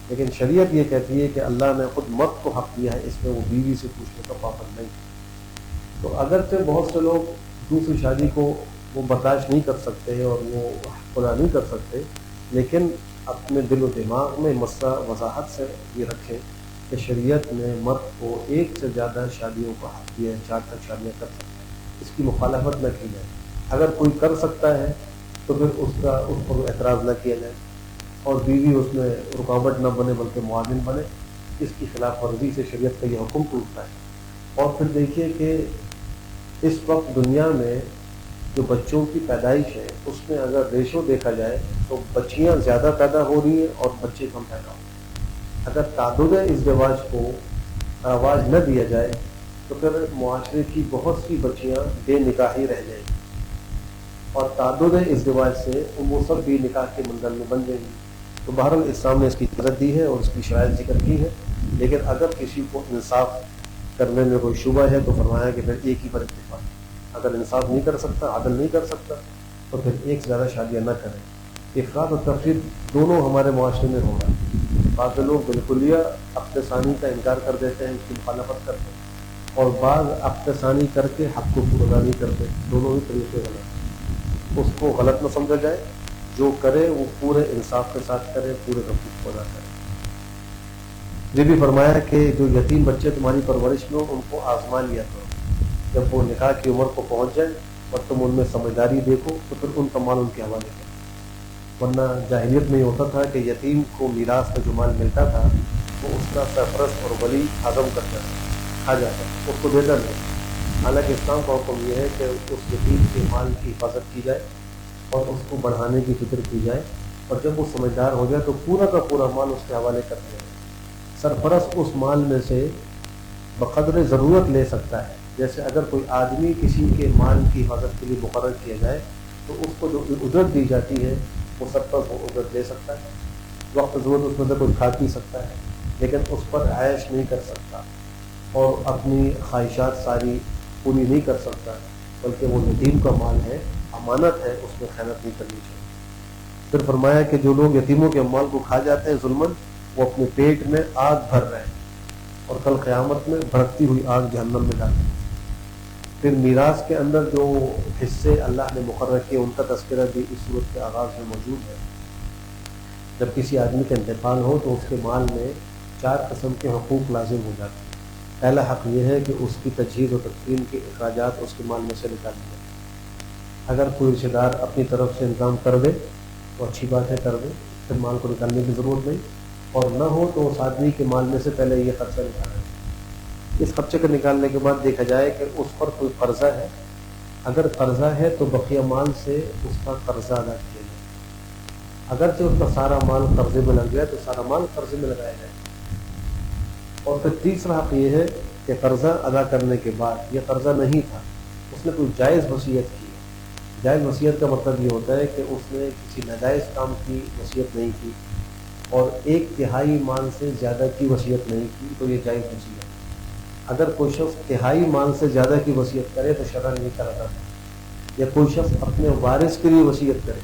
لیکن شریعت یہ کہتی ہے کہ اللہ نے خود مرد کو حق دیا ہے، اس میں وہ بیوی سے پوچھنے کا پابند نہیں. تو اگرچہ بہت سے لوگ دوسری شادی کو وہ برداشت نہیں کر سکتے اور وہ خدا نہیں کر سکتے، لیکن اپنے دل و دماغ میں مسئلہ وضاحت سے یہ رکھیں کہ شریعت نے مرد کو ایک سے زیادہ شادیوں کا حق دیا ہے، 4 تک شادیاں کر سکتا ہے. اس کی مخالفت نہ کی جائے. اگر کوئی کر سکتا ہے تو پھر اس پر اعتراض نہ کیا جائے، اور بیوی اس میں رکاوٹ نہ بنے بلکہ معاون بنے. اس کی خلاف ورزی سے شریعت کا یہ حکم ٹوٹتا ہے. اور پھر دیکھیے کہ اس وقت دنیا میں جو بچوں کی پیدائش ہے اس میں اگر ریشو دیکھا جائے تو بچیاں زیادہ پیدا ہو رہی ہیں اور بچے کم پیدا ہو رہے ہیں. اگر تعدد ازدواج کو آواز نہ دیا جائے تو پھر معاشرے کی بہت سی بچیاں بے نکاحی رہ جائیں گی، اور تعدد ازدواج سے وہ سب بھی نکاح کے منظر میں بن جائیں گی. تو بہرحال اسلام نے اس کی اجازت دی ہے اور اس کی شرائط ذکر کی ہے. لیکن اگر کسی کو انصاف کرنے میں کوئی شبہ ہے تو فرمایا کہ پھر ایک ہی پر اتفاق. اگر انصاف نہیں کر سکتا، عدل نہیں کر سکتا، تو پھر ایک سے زیادہ شادیاں نہ کریں. افراط و تفریط دونوں ہمارے معاشرے میں ہو رہا ہے. بعض لوگ بالکلیہ عقد ثانی کا انکار کر دیتے ہیں، اس کی مخالفت کرتے ہیں، اور بعض عقد ثانی کر کے حق کو پورا نہیں کرتے. دونوں ہی طریقے غلط ہیں. اس کو غلط نہ سمجھا جائے، جو کرے وہ پورے انصاف کے ساتھ کرے، پورے حقوق کو ادا کرے. یہ بھی فرمایا کہ جو یتیم بچے تمہاری پرورش میں ہو ان کو آزما لیا کرو. جب وہ نکاح کی عمر کو پہنچ جائے اور تم ان میں سمجھداری دیکھو تو پھر ان کا مال ان کے حوالے کرو. ورنہ جاہلیت میں یہ ہوتا تھا کہ یتیم کو میراث میں جو مال ملتا تھا وہ اس کا سرپرست اور ولی ہضم کرتا کھا جاتا، اس کو دیتا نہیں. حالانکہ اسلام کا حکم یہ ہے کہ اس یتیم کے مال کی حفاظت کی جائے اور اس کو بڑھانے کی فکر کی جائے، اور جب وہ سمجھدار ہو جائے تو پورا کا پورا مال اس کے حوالے کر دیا جائے. سرپرست اس مال میں سے بقدر ضرورت لے سکتا ہے. جیسے اگر کوئی آدمی کسی کے مال کی حفاظت کے لیے مقرر کیا جائے تو اس کو جو اجرت دی جاتی ہے وہ سرپرست وہ اجرت لے سکتا ہے. وقت ضرورت اس میں سے کوئی کھا پی سکتا ہے، لیکن اس پر عائش نہیں کر سکتا اور اپنی خواہشات ساری پوری نہیں کر سکتا، بلکہ وہ یتیم کا مال ہے، امانت ہے، اس میں خیانت نہیں کرنی چاہیے. پھر فرمایا کہ جو لوگ یتیموں کے مال کو کھا جاتے ہیں ظلماً، وہ اپنے پیٹ میں آگ بھر رہے ہیں اور کل قیامت میں بھڑکتی ہوئی آگ جہنم میں ڈالیں. پھر میراث کے اندر جو حصے اللہ نے مقرر کیے ان کا تذکرہ بھی اس صورت کے آغاز میں موجود ہے. جب کسی آدمی کا انتقال ہو تو اس کے مال میں 4 قسم کے حقوق لازم ہو جاتے ہیں. پہلا حق یہ ہے کہ اس کی تجہیز و تدفین کے اخراجات اس کے مال میں سے نکال دیں. اگر کوئی رشتہ دار اپنی طرف سے انتظام کر دے تو اچھی بات ہے، کر دے، پھر مال کو نکالنے کی ضرورت نہیں. اور نہ ہو تو اس آدمی کے مال میں سے پہلے یہ خرچہ نکالا. اس خرچے کو نکالنے کے بعد دیکھا جائے کہ اس پر کوئی قرضہ ہے. اگر قرضہ ہے تو بقیہ مال سے اس کا قرضہ ادا کیا جائے. اگرچہ اس کا سارا مال قرضے میں لگ گیا تو سارا مال قرضے میں لگایا جائے. اور پھر تیسرا حق یہ ہے کہ قرضہ ادا کرنے کے بعد، یہ قرضہ نہیں تھا، اس نے کوئی جائز وصیت کی. جائز وصیت کا مطلب یہ ہوتا ہے کہ اس نے کسی ناجائز کام کی وصیت نہیں کی اور 1/3 مال سے زیادہ کی وصیت نہیں کی، تو یہ جائز وصیت. اگر کوئی شخص 1/3 مال سے زیادہ کی وصیت کرے تو شرع نہیں کراتا. یا کوئی شخص اپنے وارث کے لیے وصیت کرے.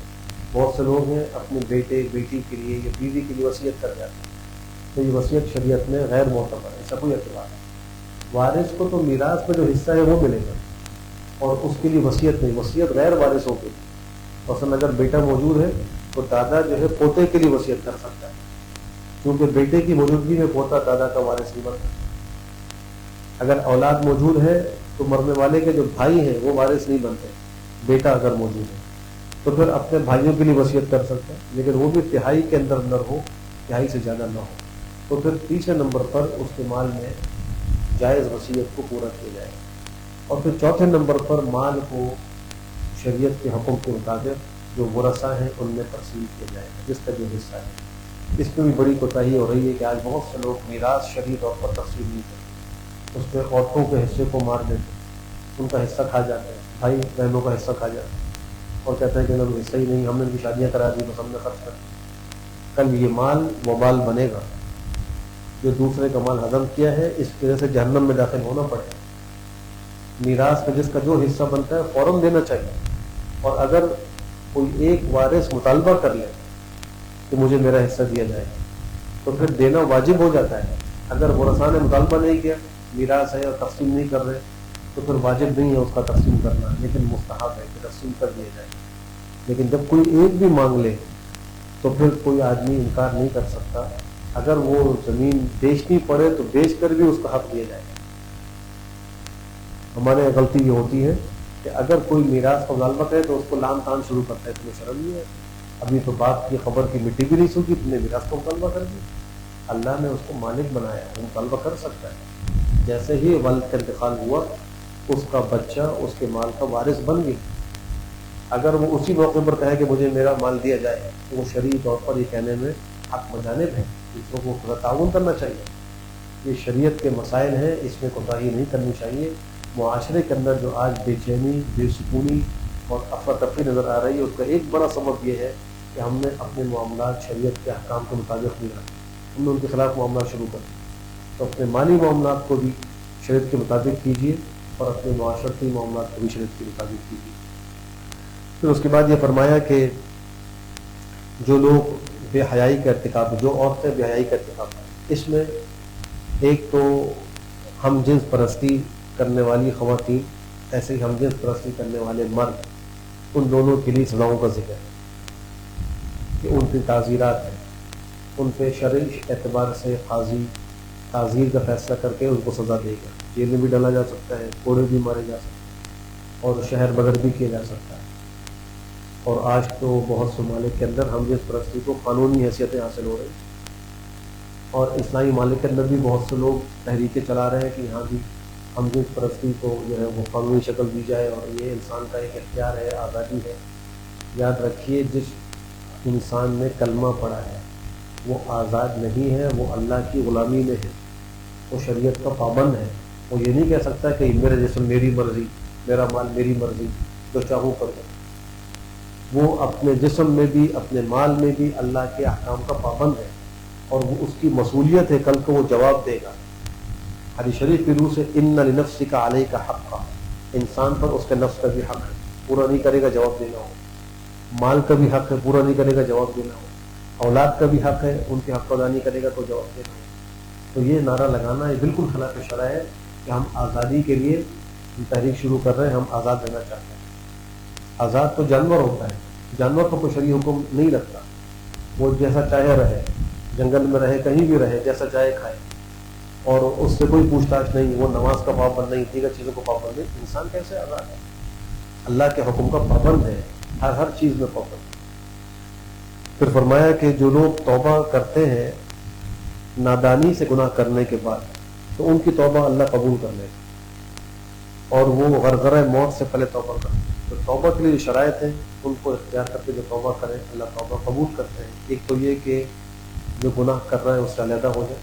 بہت سے لوگ ہیں اپنے بیٹے بیٹی کے لیے یا بیوی کے لیے وصیت کر جاتے ہیں، تو یہ وصیت شریعت میں غیر معتبر ہے، ایسا کوئی اعتبار ہے. وارث کو تو میراث میں جو حصہ ہے وہ ملے گا، اور اس کے لیے وصیت نہیں، وصیت غیر وارثوں کے لیے۔ مثلاً اگر بیٹا موجود ہے تو دادا جو ہے پوتے کے لیے وصیت کر سکتا ہے، کیونکہ بیٹے کی موجودگی میں پوتا دادا کا وارث نہیں بنتا۔ اگر اولاد موجود ہے تو مرنے والے کے جو بھائی ہیں وہ وارث نہیں بنتے، بیٹا اگر موجود ہے تو پھر اپنے بھائیوں کے لیے وصیت کر سکتا ہے، لیکن وہ بھی تہائی کے اندر ہو، تہائی سے زیادہ نہ ہو۔ تو پھر تیسرے نمبر پر اس کے مال میں جائز وصیت کو پورا کیا جائے، اور پھر چوتھے نمبر پر مال کو شریعت کے حکم کے مطابق جو ورثہ ہیں ان میں تقسیم کیا جائے گا، جس کا جو حصہ ہے۔ اس میں بھی بڑی کوتاہی ہو رہی ہے کہ آج بہت سے لوگ میراث شرعی طور پر تقسیم نہیں کرتے، اس پہ عورتوں کے حصے کو مار دیتے، ان کا حصہ کھا جاتے ہیں، بھائی بہنوں کا حصہ کھا جاتے ہیں، اور کہتے ہیں کہ انہوں نے حصہ ہی نہیں، ہم نے ان کی شادیاں کرا دی، بس ہم نے خرچ کر دیا۔ کل یہ مال وہ مال بنے گا جو دوسرے کا مال ہضم کیا ہے، اس وجہ سے جہنم میں داخل ہونا پڑے گا۔ میراث میں جس کا جو حصہ بنتا ہے فوراً دینا چاہیے، اور اگر کوئی ایک وارث مطالبہ کر لے کہ مجھے میرا حصہ دیا جائے تو پھر دینا واجب ہو جاتا ہے۔ اگر ورثاء نے مطالبہ نہیں کیا، میراث ہے اور تقسیم نہیں کر رہے، تو پھر واجب نہیں ہے اس کا تقسیم کرنا، لیکن مستحب ہے کہ تقسیم کر دیا جائے۔ لیکن جب کوئی ایک بھی مانگ لے تو پھر کوئی آدمی انکار نہیں کر سکتا، اگر وہ زمین بیچنی پڑے تو بیچ کر بھی اس کا حق دیا جائے۔ ہمارے یہاں غلطی یہ ہوتی ہے کہ اگر کوئی میراث کا مطالبہ کرے تو اس کو لام تان شروع کرتا ہے، تمہیں شرم نہیں ہے، ابھی تو بات کی خبر کی مٹی بھی نہیں سوکھی، تم نے میراث کا مطالبہ کر دیا۔ اللہ نے اس کو مالک بنایا، وہ مطالبہ کر سکتا ہے۔ جیسے ہی والد کا انتقال ہوا، اس کا بچہ اس کے مال کا وارث بن گیا۔ اگر وہ اسی موقع پر کہے کہ مجھے میرا مال دیا جائے تو وہ شرعی طور پر یہ کہنے میں حق مجانب ہے، دوسروں کو تھوڑا تعاون کرنا چاہیے۔ یہ شریعت کے مسائل ہیں، اس میں کوتاہی نہیں کرنی چاہیے۔ معاشرے کے اندر جو آج بے چینی، بے سکونی اور افراتفری نظر آ رہی ہے، اس کا ایک بڑا سبب یہ ہے کہ ہم نے اپنے معاملات شریعت کے احکام کے مطابق نہیں رکھے، ہم نے ان کے خلاف معاملات شروع کر دیے۔ تو اپنے مالی معاملات کو بھی شریعت کے مطابق کیجیے، اور اپنے معاشرتی معاملات کو بھی شریعت کے مطابق کیجیے۔ پھر اس کے بعد یہ فرمایا کہ جو لوگ بے حیائی کا ارتکاب، جو عورتیں بے حیائی کا ارتکاب ہیں، اس میں ایک تو ہم جنس پرستی کرنے والی خواتین، ایسے ہی ہم جنس پرستی کرنے والے مرد، ان دونوں کے لیے سزاؤں کا ذکر ہے کہ ان کی تعزیرات ہیں، ان پہ شرعی اعتبار سے قاضی تعزیر کا فیصلہ کر کے ان کو سزا دے گا، جیل میں بھی ڈالا جا سکتا ہے، کوڑے بھی مارے جا سکتے ہیں، اور شہر بدر بھی کیا جا سکتا ہے۔ اور آج تو بہت سے ممالک کے اندر ہم جنس پرستی کو قانونی حیثیتیں حاصل ہو رہی ہیں، اور اسلامی ممالک کے اندر بھی بہت سے لوگ تحریکیں چلا رہے ہیں کہ یہاں بھی ہم جنس پرستی کو جو ہے وہ قانونی شکل دی جائے، اور یہ انسان کا ایک اختیار ہے، آزادی ہے۔ یاد رکھیے، جس انسان نے کلمہ پڑھا ہے وہ آزاد نہیں ہے، وہ اللہ کی غلامی میں ہے، وہ شریعت کا پابند ہے۔ وہ یہ نہیں کہہ سکتا کہ میرا جسم میری مرضی، میرا مال میری مرضی، جو چاہوں کر دوں۔ وہ اپنے جسم میں بھی، اپنے مال میں بھی اللہ کے احکام کا پابند ہے، اور وہ اس کی مسئولیت ہے، کل کو وہ جواب دے گا۔ حدیث شریف کی روح سے ان لنفسک علیک حقا، انسان پر اس کے نفس کا بھی حق ہے، پورا نہیں کرے گا جواب دینا ہو۔ مال کا بھی حق ہے، پورا نہیں کرے گا جواب دینا ہو۔ اولاد کا بھی حق ہے، ان کے حق ادا نہیں کرے گا تو جواب دینا ہو۔ تو یہ نعرہ لگانا یہ بالکل خلاف شرع ہے کہ ہم آزادی کے لیے تحریک شروع کر رہے ہیں، ہم آزاد رہنا چاہتے ہیں۔ آزاد تو جانور ہوتا ہے، جانور کو کوئی شرعی حکم نہیں رکھتا، وہ جیسا چاہے رہے، جنگل میں رہے، کہیں بھی رہے، جیسا چاہے کھائے، اور اس سے کوئی پوچھ تاچھ نہیں، وہ نماز کا پابند نہیں، دیگر چیزوں کو پابند نہیں۔ انسان کیسے آزاد ہے؟ اللہ کے حکم کا پابند ہے، ہر چیز میں پابند ہے۔ پھر فرمایا کہ جو لوگ توبہ کرتے ہیں نادانی سے گناہ کرنے کے بعد، تو ان کی توبہ اللہ قبول کر لے گا، اور وہ غرغرہ موت سے پہلے توبہ کرتے ہیں۔ تو توبہ کے لیے جو شرائط ہیں ان کو اختیار کر کے جو توبہ کریں، اللہ توبہ قبول کرتے ہیں۔ ایک تو یہ کہ جو گناہ کر رہا ہے اس سے علیحدہ ہو جائے،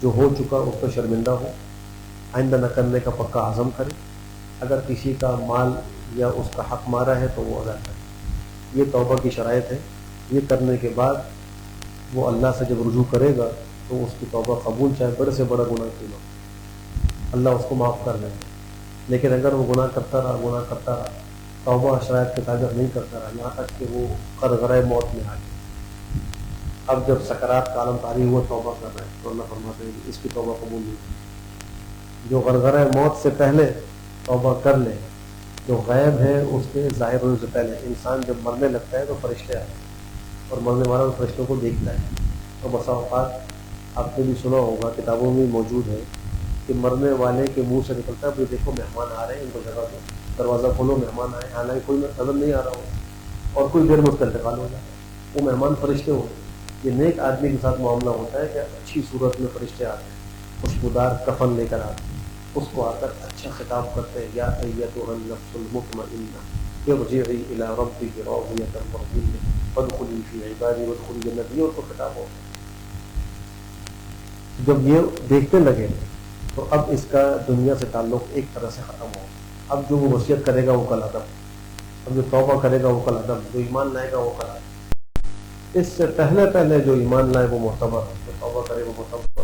جو ہو چکا اس پہ شرمندہ ہو، آئندہ نہ کرنے کا پکا عزم کرے، اگر کسی کا مال یا اس کا حق مارا ہے تو وہ ادا کرے۔ یہ توبہ کی شرائط ہے۔ یہ کرنے کے بعد وہ اللہ سے جب رجوع کرے گا تو اس کی توبہ قبول، چاہے بڑے سے بڑا گناہ کیوں نہ ہو، اللہ اس کو معاف کر دیں گے۔ لیکن اگر وہ گناہ کرتا رہا، توبہ شرائط کے تابع نہیں کرتا رہا، یہاں تک کہ وہ غرغرہ موت میں آ جائے، اب جب سکرات کا عالم طاری ہوا توبہ کر رہے ہیں تو اللہ فرماتے ہیں کہ اس کی توبہ قبول نہیں۔ جو غرغرہ موت سے پہلے توبہ کر لے جو غیب ہے اس کے ظاہر ہونے سے پہلے انسان جب مرنے لگتا ہے تو فرشتے آتے ہیں اور مرنے والا ان فرشتوں کو دیکھتا ہے. تو بسا اوقات آپ نے بھی سنا ہوگا، کتابوں میں موجود ہے کہ مرنے والے کے منہ سے نکلتا ہے کہ دیکھو مہمان آ رہے ہیں، ان کو جگہ دو، دروازہ کھولو، مہمان آئے. حالانکہ کوئی نظر نہیں آ رہا ہو اور کوئی دیر میں اس کا انتقال ہو جاتا ہے. وہ مہمان فرشتے ہوتے ہیں. یہ نیک آدمی کے ساتھ معاملہ ہوتا ہے کہ اچھی صورت میں فرشتے آتے ہیں، خوشبودار کفن لے کر آتے ہیں، اس کو آ کر اچھا خطاب کرتے ہیں، یا ایتھا النفس المطمئنہ ارجعی الی ربک راضیۃ مرضیہ فادخلی فی عبادی وادخلی جنتی. اور کو خطاب ہو. جب یہ دیکھنے لگے تو اب اس کا دنیا سے تعلق ایک طرح سے ختم ہو. اب جو وہ وصیت کرے گا وہ کل عدم، اب جو توبہ کرے گا وہ کل عدم، جو ایمان لائے گا وہ کل عدم. اس سے پہلے جو ایمان لائے وہ معتبر ہے، جو توبہ کرے وہ معتبر،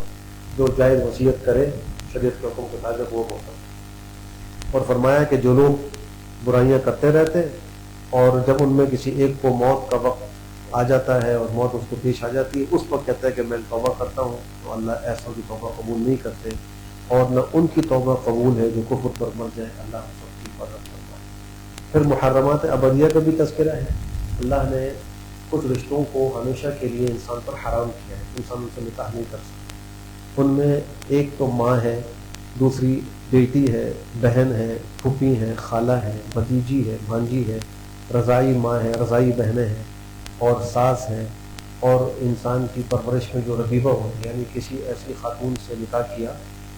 جو جائز وصیت کرے شریعت کے حکم کے مطابق وہ معتبر. اور فرمایا کہ جو لوگ برائیاں کرتے رہتے اور جب ان میں کسی ایک کو موت کا وقت آ جاتا ہے اور موت اس کو پیش آ جاتی ہے، اس وقت کہتا ہے کہ میں توبہ کرتا ہوں، تو اللہ ایسا کی توبہ قبول نہیں کرتے. اور نہ ان کی توبہ قبول ہے جو کفر پر مر جائے. اللہ سب کی حفاظت کرتا ہے. پھر محرمات ابدیہ کا بھی تذکرہ ہے. اللہ نے کچھ رشتوں کو ہمیشہ کے لیے انسان پر حرام کیا ہے، انسان ان سے نکاح نہیں کر سکتا. ان میں ایک تو ماں ہے، دوسری بیٹی ہے، بہن ہے، پھوپھی ہے، خالہ ہے، بھتیجی ہے، بھانجی ہے، رضائی ماں ہے، رضائی بہنیں ہیں، اور ساس ہے. اور انسان کی پرورش میں جو ربیبہ ہو، یعنی کسی ایسی خاتون سے نکاح کیا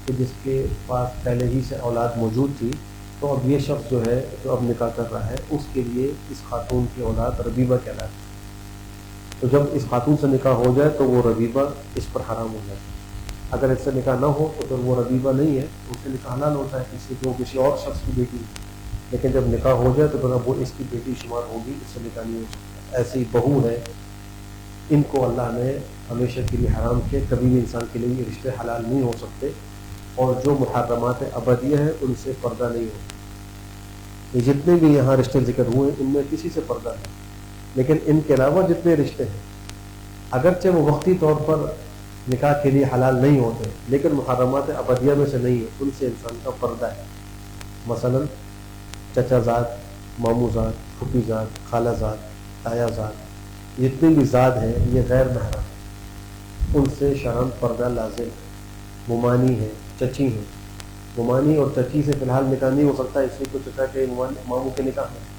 کہ جس کے پاس پہلے ہی سے اولاد موجود تھی، تو اب یہ شخص جو ہے جو اب نکاح کر رہا ہے اس کے لیے اس خاتون کی اولاد ربیبہ کہلاتی ہے. تو جب اس خاتون سے نکاح ہو جائے تو وہ ربیبہ اس پر حرام ہو جاتی ہے. اگر اس سے نکاح نہ ہو تو پھر وہ ربیبہ نہیں ہے، اس سے نکاح حلال ہوتا ہے، اس سے جو کسی اور شخص کی بیٹی ہے. لیکن جب نکاح ہو جائے تو پھر اب وہ اس کی بیٹی شمار ہوگی، اس سے نکاح نہیں ہو سکتا. ایسی بہو ہے، ان کو اللہ نے ہمیشہ کے لیے حرام کیا، کبھی بھی انسان کے لیے یہ رشتے حلال نہیں ہو سکتے. اور جو محرمات ابدیہ ہیں ان سے پردہ نہیں ہوتا. یہ جتنے بھی یہاں رشتے ذکر ہوئے ان میں کسی سے پردہ نہیں. لیکن ان کے علاوہ جتنے رشتے ہیں اگرچہ وہ وقتی طور پر نکاح کے لیے حلال نہیں ہوتے، لیکن محرمات ابدیہ میں سے نہیں ہے، ان سے انسان کا پردہ ہے. مثلا چچا زاد، ماموں زاد، پھوپھی زاد، خالہ زاد، تایا زاد، جتنی بھی ذات ہیں یہ غیر محرم ہیں، ان سے شرعاً پردہ لازم ہے. ممانی ہے، چچی ہیں. ممانی اور چچی سے فی الحال نکاح نہیں ہو سکتا، اس لیے کچھ چچا کے ماموں کے نکاح ہیں.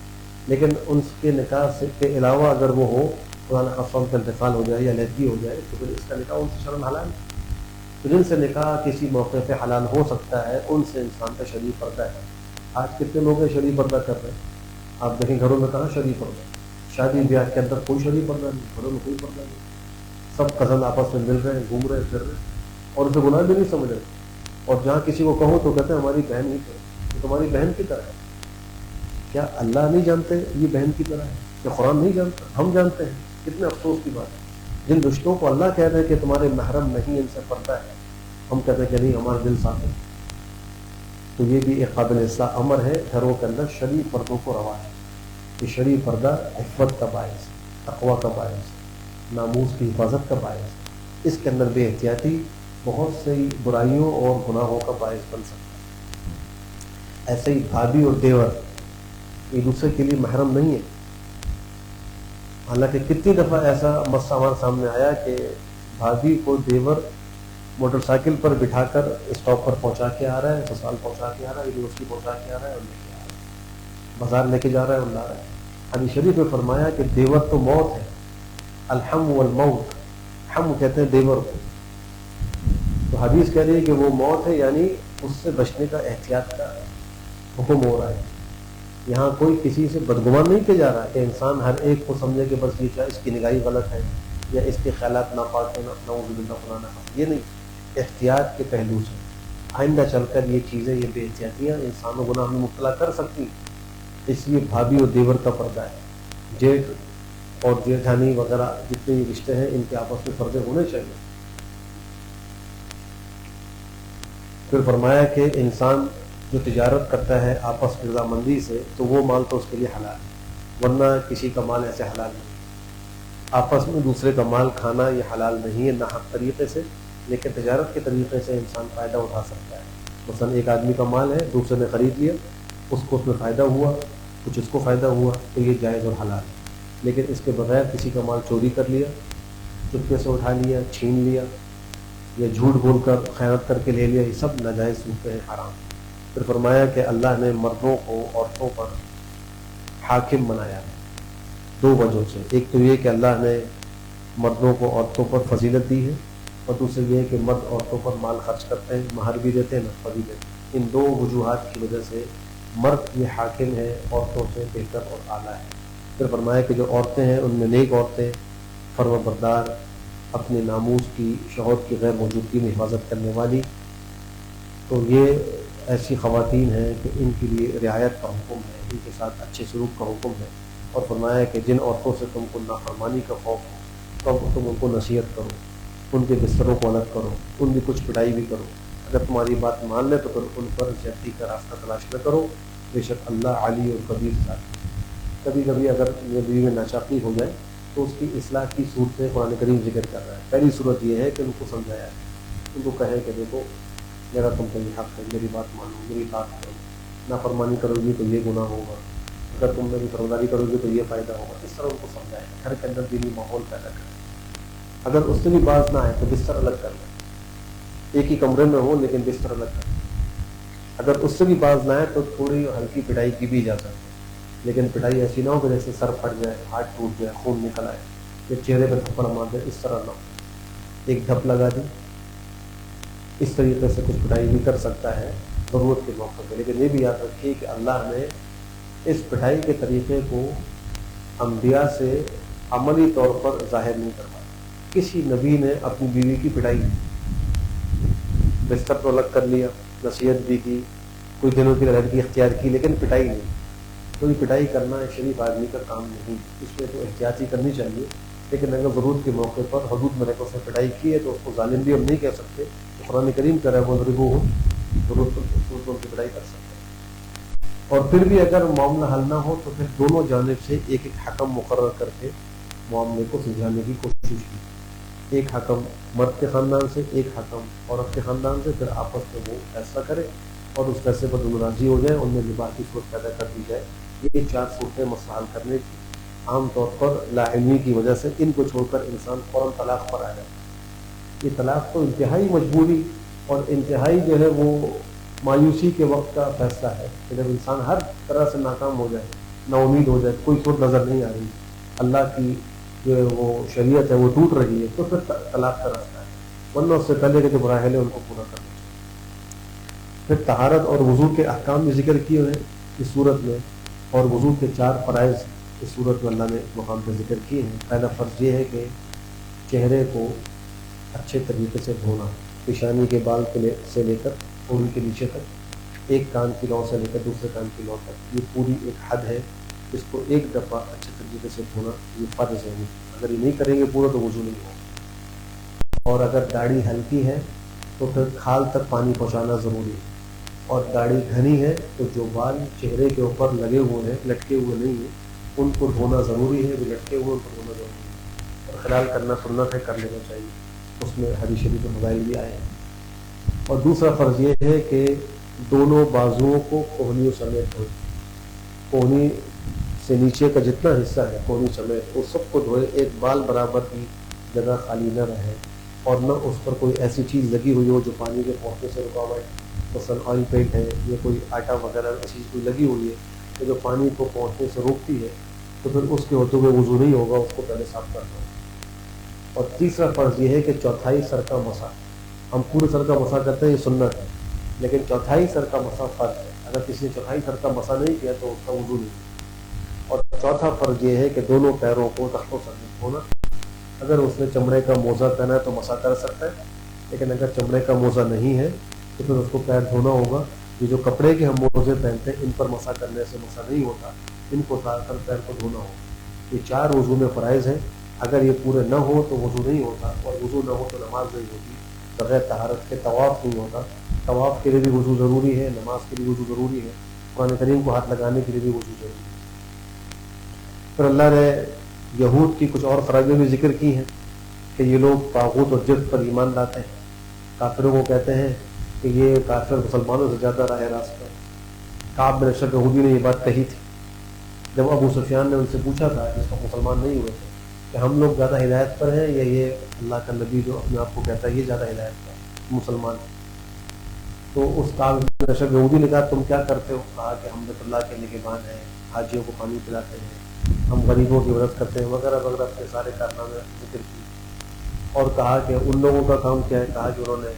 لیکن ان کے نکاح سے کے علاوہ اگر وہ ہو، قرآن خاص کا انتقال ہو جائے یا علیحدگی ہو جائے، تو پھر اس کا نکاح ان سے شرعاً حلال ہے. تو جن سے نکاح کسی موقع پہ حلال ہو سکتا ہے ان سے انسان کا شرعی پردہ ہے. آج کتنے لوگ ہیں شرعی پردہ کر رہے ہیں؟ آپ دیکھیں گھروں میں کہاں شرعی پردہ ہے. شادی بیاہ کے اندر کوئی شرعی پردہ نہیں، گھروں میں کوئی پردہ نہیں. سب کزن آپس میں مل رہے ہیں، گھوم رہے ہیں، پھر رہے ہیں اور اسے گناہ بھی نہیں سمجھ رہے. اور جہاں کسی کو کہو تو کہتے ہیں ہماری بہن نہیں ہے، تو تمہاری بہن کی طرح ہے. کیا اللہ نہیں جانتے یہ بہن کی طرح ہے؟ کیا قرآن نہیں جانتا؟ ہم جانتے ہیں. کتنے افسوس کی بات ہے. جن رشتوں کو اللہ کہہ رہے ہیں کہ تمہارے محرم نہیں، ان سے پردہ ہے، ہم کہتے ہیں کہ نہیں ہمارا دل صاف ہے. تو یہ بھی ایک قابل اصلاح امر ہے. گھروں کے اندر شرعی پردوں کو روا ہے. یہ شرعی پردہ عفت کا باعث، تقوی کا باعث، ناموس کی حفاظت کا باعث. اس کے اندر بے احتیاطی بہت سی برائیوں اور گناہوں کا باعث بن سکتا ہے. ایسے ہی بھابھی اور دیور ایک دوسرے کے لیے محرم نہیں ہے. حالانکہ کتنی دفعہ ایسا مسئلہ ہمارے سامنے آیا کہ بھابھی کو دیور موٹر سائیکل پر بٹھا کر اسٹاپ پر پہنچا کے آ رہا ہے، سسرال پہنچا کے آ رہا ہے، یونیورسٹی پہنچا کے آ رہا ہے اور لے کے آ رہا ہے، بازار لے کے جا رہا ہے اور لا رہا ہے. حدیث شریف میں فرمایا کہ دیور تو موت ہے. الحم والموت، ہم کہتے ہیں دیور کو. تو حدیث کہہ رہی ہے کہ وہ موت ہے، یعنی اس سے بچنے کا احتیاط کا حکم ہو رہا ہے. یہاں کوئی کسی سے بدگمان نہیں کیا جا رہا کہ انسان ہر ایک کو سمجھے کہ بس یہ کیا اس کی نگاہی غلط ہے یا اس کے خیالات ناپاک ہیں، نعوذ باللہ فلانا. یہ نہیں، احتیاط کے پہلو سے آئندہ چل کر یہ چیزیں، یہ بے احتیاطیاں انسانوں گناہ میں مبتلا کر سکتی. اس لیے بھابھی اور دیور کا پردہ ہے. جیٹھ اور جیٹھانی وغیرہ جتنے بھی رشتے ہیں ان کے آپس میں پردے ہونے چاہیے. پھر فرمایا کہ انسان جو تجارت کرتا ہے آپس کی رضامندی سے تو وہ مال تو اس کے لیے حلال ہے، ورنہ کسی کا مال ایسے حلال نہیں. آپس میں دوسرے کا مال کھانا یہ حلال نہیں ہے ناحق طریقے سے، لیکن تجارت کے طریقے سے انسان فائدہ اٹھا سکتا ہے. مثلا ایک آدمی کا مال ہے، دوسرے نے خرید لیا اس کو اس میں فائدہ ہوا، کچھ اس کو فائدہ ہوا تو یہ جائز اور حلال ہے۔ لیکن اس کے بغیر کسی کا مال چوری کر لیا، چپکے سے اٹھا لیا، چھین لیا، یا جھوٹ بول کر خیانت کر کے لے لیا، یہ سب ناجائز صورتیں ہیں، حرام۔ پھر فرمایا کہ اللہ نے مردوں کو عورتوں پر حاکم بنایا ہے دو وجہوں سے۔ ایک تو یہ کہ اللہ نے مردوں کو عورتوں پر فضیلت دی ہے، اور دوسرے یہ کہ مرد عورتوں پر مال خرچ کرتے ہیں، مہر بھی دیتے ہیں، نفقہ بھی دیتے ہیں۔ ان دو وجوہات کی وجہ سے مرد یہ حاکم ہے، عورتوں سے بہتر اور اعلیٰ ہے۔ پھر فرمایا کہ جو عورتیں ہیں ان میں نیک عورتیں، فرما بردار، اپنے ناموس کی، شوہر کی غیر موجودگی میں حفاظت کرنے والی، تو یہ ایسی خواتین ہیں کہ ان کے لیے رعایت کا حکم ہے، ان کے ساتھ اچھے سلوک کا حکم ہے۔ اور فرمایا کہ جن عورتوں سے تم کو نافرمانی کا خوف ہو تو تم ان کو نصیحت کرو، ان کے بستروں کو الگ کرو، ان کی کچھ پٹائی بھی کرو۔ اگر تمہاری بات مان لے تو پھر ان پر زیادتی کا راستہ تلاش نہ کرو، بے شک اللہ علی اور کبیر ذات۔ کبھی کبھی اگر یہ بیوی میں ناچاقی ہو جائے تو اس کی اصلاح کی صورتیں قرآن کریم ذکر کر رہا ہے۔ پہلی صورت یہ ہے کہ ان کو سمجھایا ہے، ان کو کہے کہ دیکھو میرا تم پہ یہ حق ہے، میری بات مانو، میری بات کرو، نافرمانی کرو گی تو یہ گناہ ہوگا، اگر تم میری فرمانی کرو گی تو یہ فائدہ ہوگا۔ اس طرح ان کو سمجھائے، گھر کے اندر دینی ماحول پیدا کرے۔ اگر اس سے بھی باز نہ آئے تو بستر الگ کر لیں، ایک ہی کمرے میں ہو لیکن بستر الگ کر لیں۔ اگر اس سے بھی باز نہ آئے تو تھوڑی ہلکی پٹائی کی بھی اجازت ہے، لیکن پٹائی ایسی نہ ہو کہ جیسے سر پھٹ جائے، ہاتھ ٹوٹ جائے، خون نکل آئے، یا چہرے پہ تھپڑ مار دے، اس طرح نہ ہو۔ ایک دھپ لگا دی، اس طریقے سے کچھ پٹائی بھی کر سکتا ہے ضرورت کے موقع پہ، لیکن یہ بھی یاد رکھیے کہ اللہ نے اس پٹائی کے طریقے کو انبیاء سے عملی طور پر ظاہر نہیں کروایا۔ کسی نبی نے اپنی بیوی کی پٹائی کی، بستر کو الگ کر لیا، نصیحت بھی کی، کچھ دنوں کی لڑکی اختیار کی، لیکن پٹائی نہیں۔ تو یہ پٹائی کرنا ایک شریف آدمی کا کام نہیں، اس میں تو احتیاطی کرنی چاہیے، لیکن اگر ضرورت کے موقع پر حدود میں رہ کر اس نے پٹائی کی ہے تو اس کو ظالم بھی ہم نہیں کہہ سکتے۔ قرآن کریم کر رہا ہے وَاضْرِبُوهُمْ ہو، ضرورت ان کی پٹائی کر سکتے ہیں۔ اور پھر بھی اگر معاملہ حل نہ ہو تو پھر دونوں جانب سے ایک ایک حکم مقرر کر کے معاملے کو سلجھانے کی کوشش کی۔ ایک حکم مرد کے خاندان سے، ایک حکم عورت کے خاندان سے، پھر آپس میں وہ فیصلہ کرے اور اس فیصلے پر دونوں راضی ہو جائیں، ان میں نباہ کی صورت پیدا کر دی جائے۔ یہ چار صورتیں مسئلہ حل کرنے کی۔ عام طور پر لا علمی کی وجہ سے ان کو چھوڑ کر انسان فوراً طلاق پر آ جائے۔ یہ طلاق تو انتہائی مجبوری اور انتہائی جو ہے وہ مایوسی کے وقت کا فیصلہ ہے کہ جب انسان ہر طرح سے ناکام ہو جائے، نا امید ہو جائے، کوئی صورت نظر نہیں آ رہی، اللہ کی جو ہے وہ شریعت ہے وہ ٹوٹ رہی ہے، تو پھر طلاق کا راستہ ہے، ورنہ اس سے پہلے کے جو مراحل ہیں ان کو پورا کرنا چاہیے۔ پھر طہارت اور وضو کے احکام بھی ذکر کیے ہوئے اس صورت میں، اور وضو کے 4 فرائض اس صورت میں اللہ نے ایک مقام پہ ذکر کیے ہیں۔ پہلا فرض یہ ہے کہ چہرے کو اچھے طریقے سے دھونا، پیشانی کے بال سے لے کر انگلی کے نیچے تک، ایک کان کی لو سے لے کر دوسرے کان کی لو تک، یہ پوری ایک حد ہے، اس کو ایک دفعہ اچھے طریقے سے دھونا یہ فرض ہے۔ اگر یہ نہیں کریں گے پورا تو وضو نہیں ہوگا۔ اور اگر داڑھی ہلکی ہے تو پھر کھال تک پانی پہنچانا ضروری ہے، اور داڑھی گھنی ہے تو جو بال چہرے کے اوپر لگے ہوئے ہیں، لٹکے ہوئے نہیں ہیں، ان کو دھونا ضروری ہے، جو لٹکے ہوئے ان کو دھونا ضروری ہے، اور خلال کرنا سنت ہے، کر لینا چاہیے، اس میں حدیث شریف کے فضائل بھی آئے ہیں۔ اور دوسرا فرض یہ ہے کہ دونوں بازوؤں کو کوہنیوں سمیت دھوئے، کوہنی سے نیچے کا جتنا حصہ ہے کوہنی سمیت وہ سب کو دھوئے، ایک بال برابر کی جگہ خالی نہ رہے، اور نہ اس پر کوئی ایسی چیز لگی ہوئی ہو جو پانی کے پہنچنے سے رکاوٹ، مثلا آئل پینٹ ہے یا کوئی آٹا وغیرہ ایسی کوئی لگی ہوئی ہے کہ جو پانی کو پہنچنے سے روکتی ہے، تو پھر اس کے ہوتے ہوئے وضو نہیں ہوگا، اس کو پہلے صاف کرنا ہوگا۔ اور تیسرا فرض یہ ہے کہ چوتھائی سر کا مسح، ہم پورے سر کا مسح کرتے ہیں یہ سنت ہے، لیکن چوتھائی سر کا مسح فرض ہے، اگر کسی نے چوتھائی سر کا مسح نہیں کیا تو اس کا وضو نہیں۔ اور چوتھا فرض یہ ہے کہ دونوں پیروں کو تختوں سمیت دھونا، اگر اس نے چمڑے کا موزہ پہنا ہے تو مسح کر سکتا ہے، لیکن اگر چمڑے کا موزہ نہیں ہے تو پھر اس کو پیر دھونا ہوگا۔ یہ جو کپڑے کے ہم موزے پہنتے ہیں ان پر مسح کرنے سے مسح نہیں ہوتا، ان کو اتار کر پیر کو دھونا ہوگا۔ یہ 4 وضو میں فرائض ہیں، اگر یہ پورے نہ ہو تو وضو نہیں ہوتا، اور وضو نہ ہو تو نماز نہیں ہوتی، بغیر طہارت کے طواف نہیں ہوتا، طواف کے لیے بھی وضو ضروری ہے، نماز کے لیے وضو ضروری ہے، قرآن کریم کو ہاتھ لگانے کے لیے بھی وضو ضروری ہے۔ پھر اللہ نے یہود کی کچھ اور فرائضیں بھی ذکر کی ہیں کہ یہ لوگ طاغوت اور جبت پر ایمان لاتے ہیں، کافروں کو کہتے ہیں کہ یہ کافر مسلمانوں سے زیادہ راہ راست ہے، کعب بن اشرف یہودی نے یہ بات کہی تھی جب ابو سفیان نے ان سے پوچھا تھا جس وقت مسلمان نہیں ہوئے تھے کہ ہم لوگ زیادہ ہدایت پر ہیں یا یہ اللہ کا نبی جو اپنے آپ کو کہتا ہے یہ زیادہ ہدایت پر ہے مسلمان. تو اس کعب بن اشرف یہودی نے کہا تم کیا کرتے ہو؟ کہا کہ ہم بیت اللہ کے نگہبان ہیں, حاجیوں کو پانی پلاتے ہیں, ہم غریبوں کی مدد کرتے ہیں وغیرہ وغیرہ اپنے سارے کارنامے ذکر کی. اور کہا کہ ان لوگوں کا کام کیا ہے؟ کہا کہ انہوں نے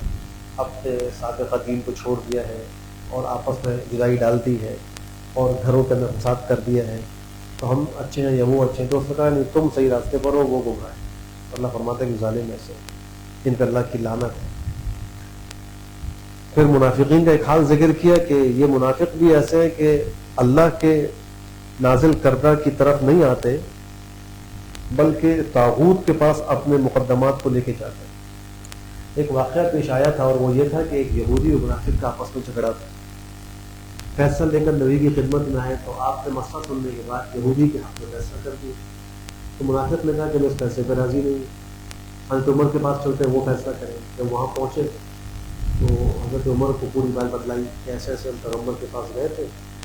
اپنے سابقہ دین کو چھوڑ دیا ہے اور آپس میں جدائی ڈال دی ہے اور گھروں کے اندر فساد کر دیا ہے, تو ہم اچھے ہیں یا وہ اچھے ہیں؟ تو اس نے کہا نہیں, تم صحیح راستے پر ہو, وہ گمراہ ہے. اللہ فرماتا ہے کہ ظالم ایسے ان پر اللہ کی لعنت ہے. پھر منافقین کا ایک حال ذکر کیا کہ یہ منافق بھی ایسے ہیں کہ اللہ کے نازل کردہ کی طرف نہیں آتے بلکہ طاغوت کے پاس اپنے مقدمات کو لے کے جاتے ہیں. ایک واقعہ پیش آیا تھا اور وہ یہ تھا کہ ایک یہودی اور منافق کا آپس میں جھگڑا تھا. فیصلہ لے کر نبی کی خدمت میں آئے تو آپ نے مسئلہ سننے کے بعد یہودی کے حق میں فیصلہ کر دیا. تو منافق نے کہا کہ میں اس فیصلے پہ راضی نہیں ہوں, حضرت عمر کے پاس چلتے ہیں وہ فیصلہ کریں. جب وہاں پہنچے تو حضرت عمر کو پوری بات بتلائی کہ ایسے ایسے ہم پیغمبر کے پاس گئے تھے,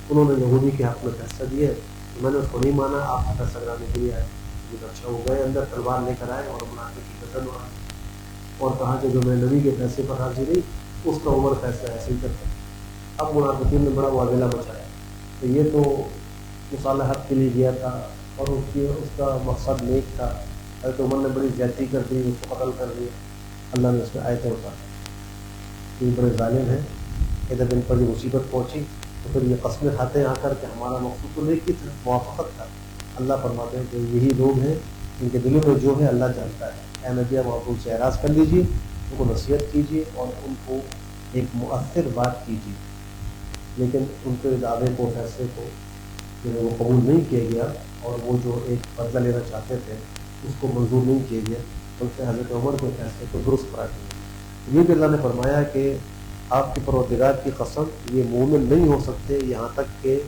انہوں نے یہودی کے حق میں فیصلہ دیا ہے, میں نے اس کو نہیں مانا, آپ کا فیصلہ کرانے کے لیے آئے. اچھا ہو گئے, اندر تلوار لے کر آئے اور منافق کی گردن اڑا اور کہا کہ جو میں نبی کے فیصلے پر راضی نہیں اس کا عمر فیصلہ ایسے ہی کرتا ہے. اب منافقین نے بڑا واضح مچایا کہ یہ تو مصالحت کے لیے گیا تھا اور اس کا مقصد نیک تھا, حضرت عمر نے بڑی زیادتی کر دی, اس کو قتل کر دیا. اللہ نے اس میں آیتیں اتاری, یہ بڑے ظالم ہیں. ادھر دن پر یہ مصیبت پہنچی تو پھر یہ قسمیں کھاتے ہیں آ کر کے ہمارا مقصود تو نیکی تھا, موافقت تھا. اللہ فرماتے ہیں کہ یہی لوگ ہیں ان کے دلوں میں جو ہے اللہ جانتا ہے. اے نبی آپ ان سے اعراض کر لیجیے, ان کو نصیحت کیجیے اور ان کو ایک مؤثر بات کیجیے, لیکن ان کے دعوے کو فیصلے کو جو ہے وہ قبول نہیں کیا گیا اور وہ جو ایک بدلہ لینا چاہتے تھے اس کو منظور نہیں کیا گیا, بلکہ حضرت عمر کے فیصلے کو درست قرار دیا. یہ بھی اللہ نے فرمایا کہ آپ کے پروردگار کی قسم یہ مومن نہیں ہو سکتے یہاں تک کہ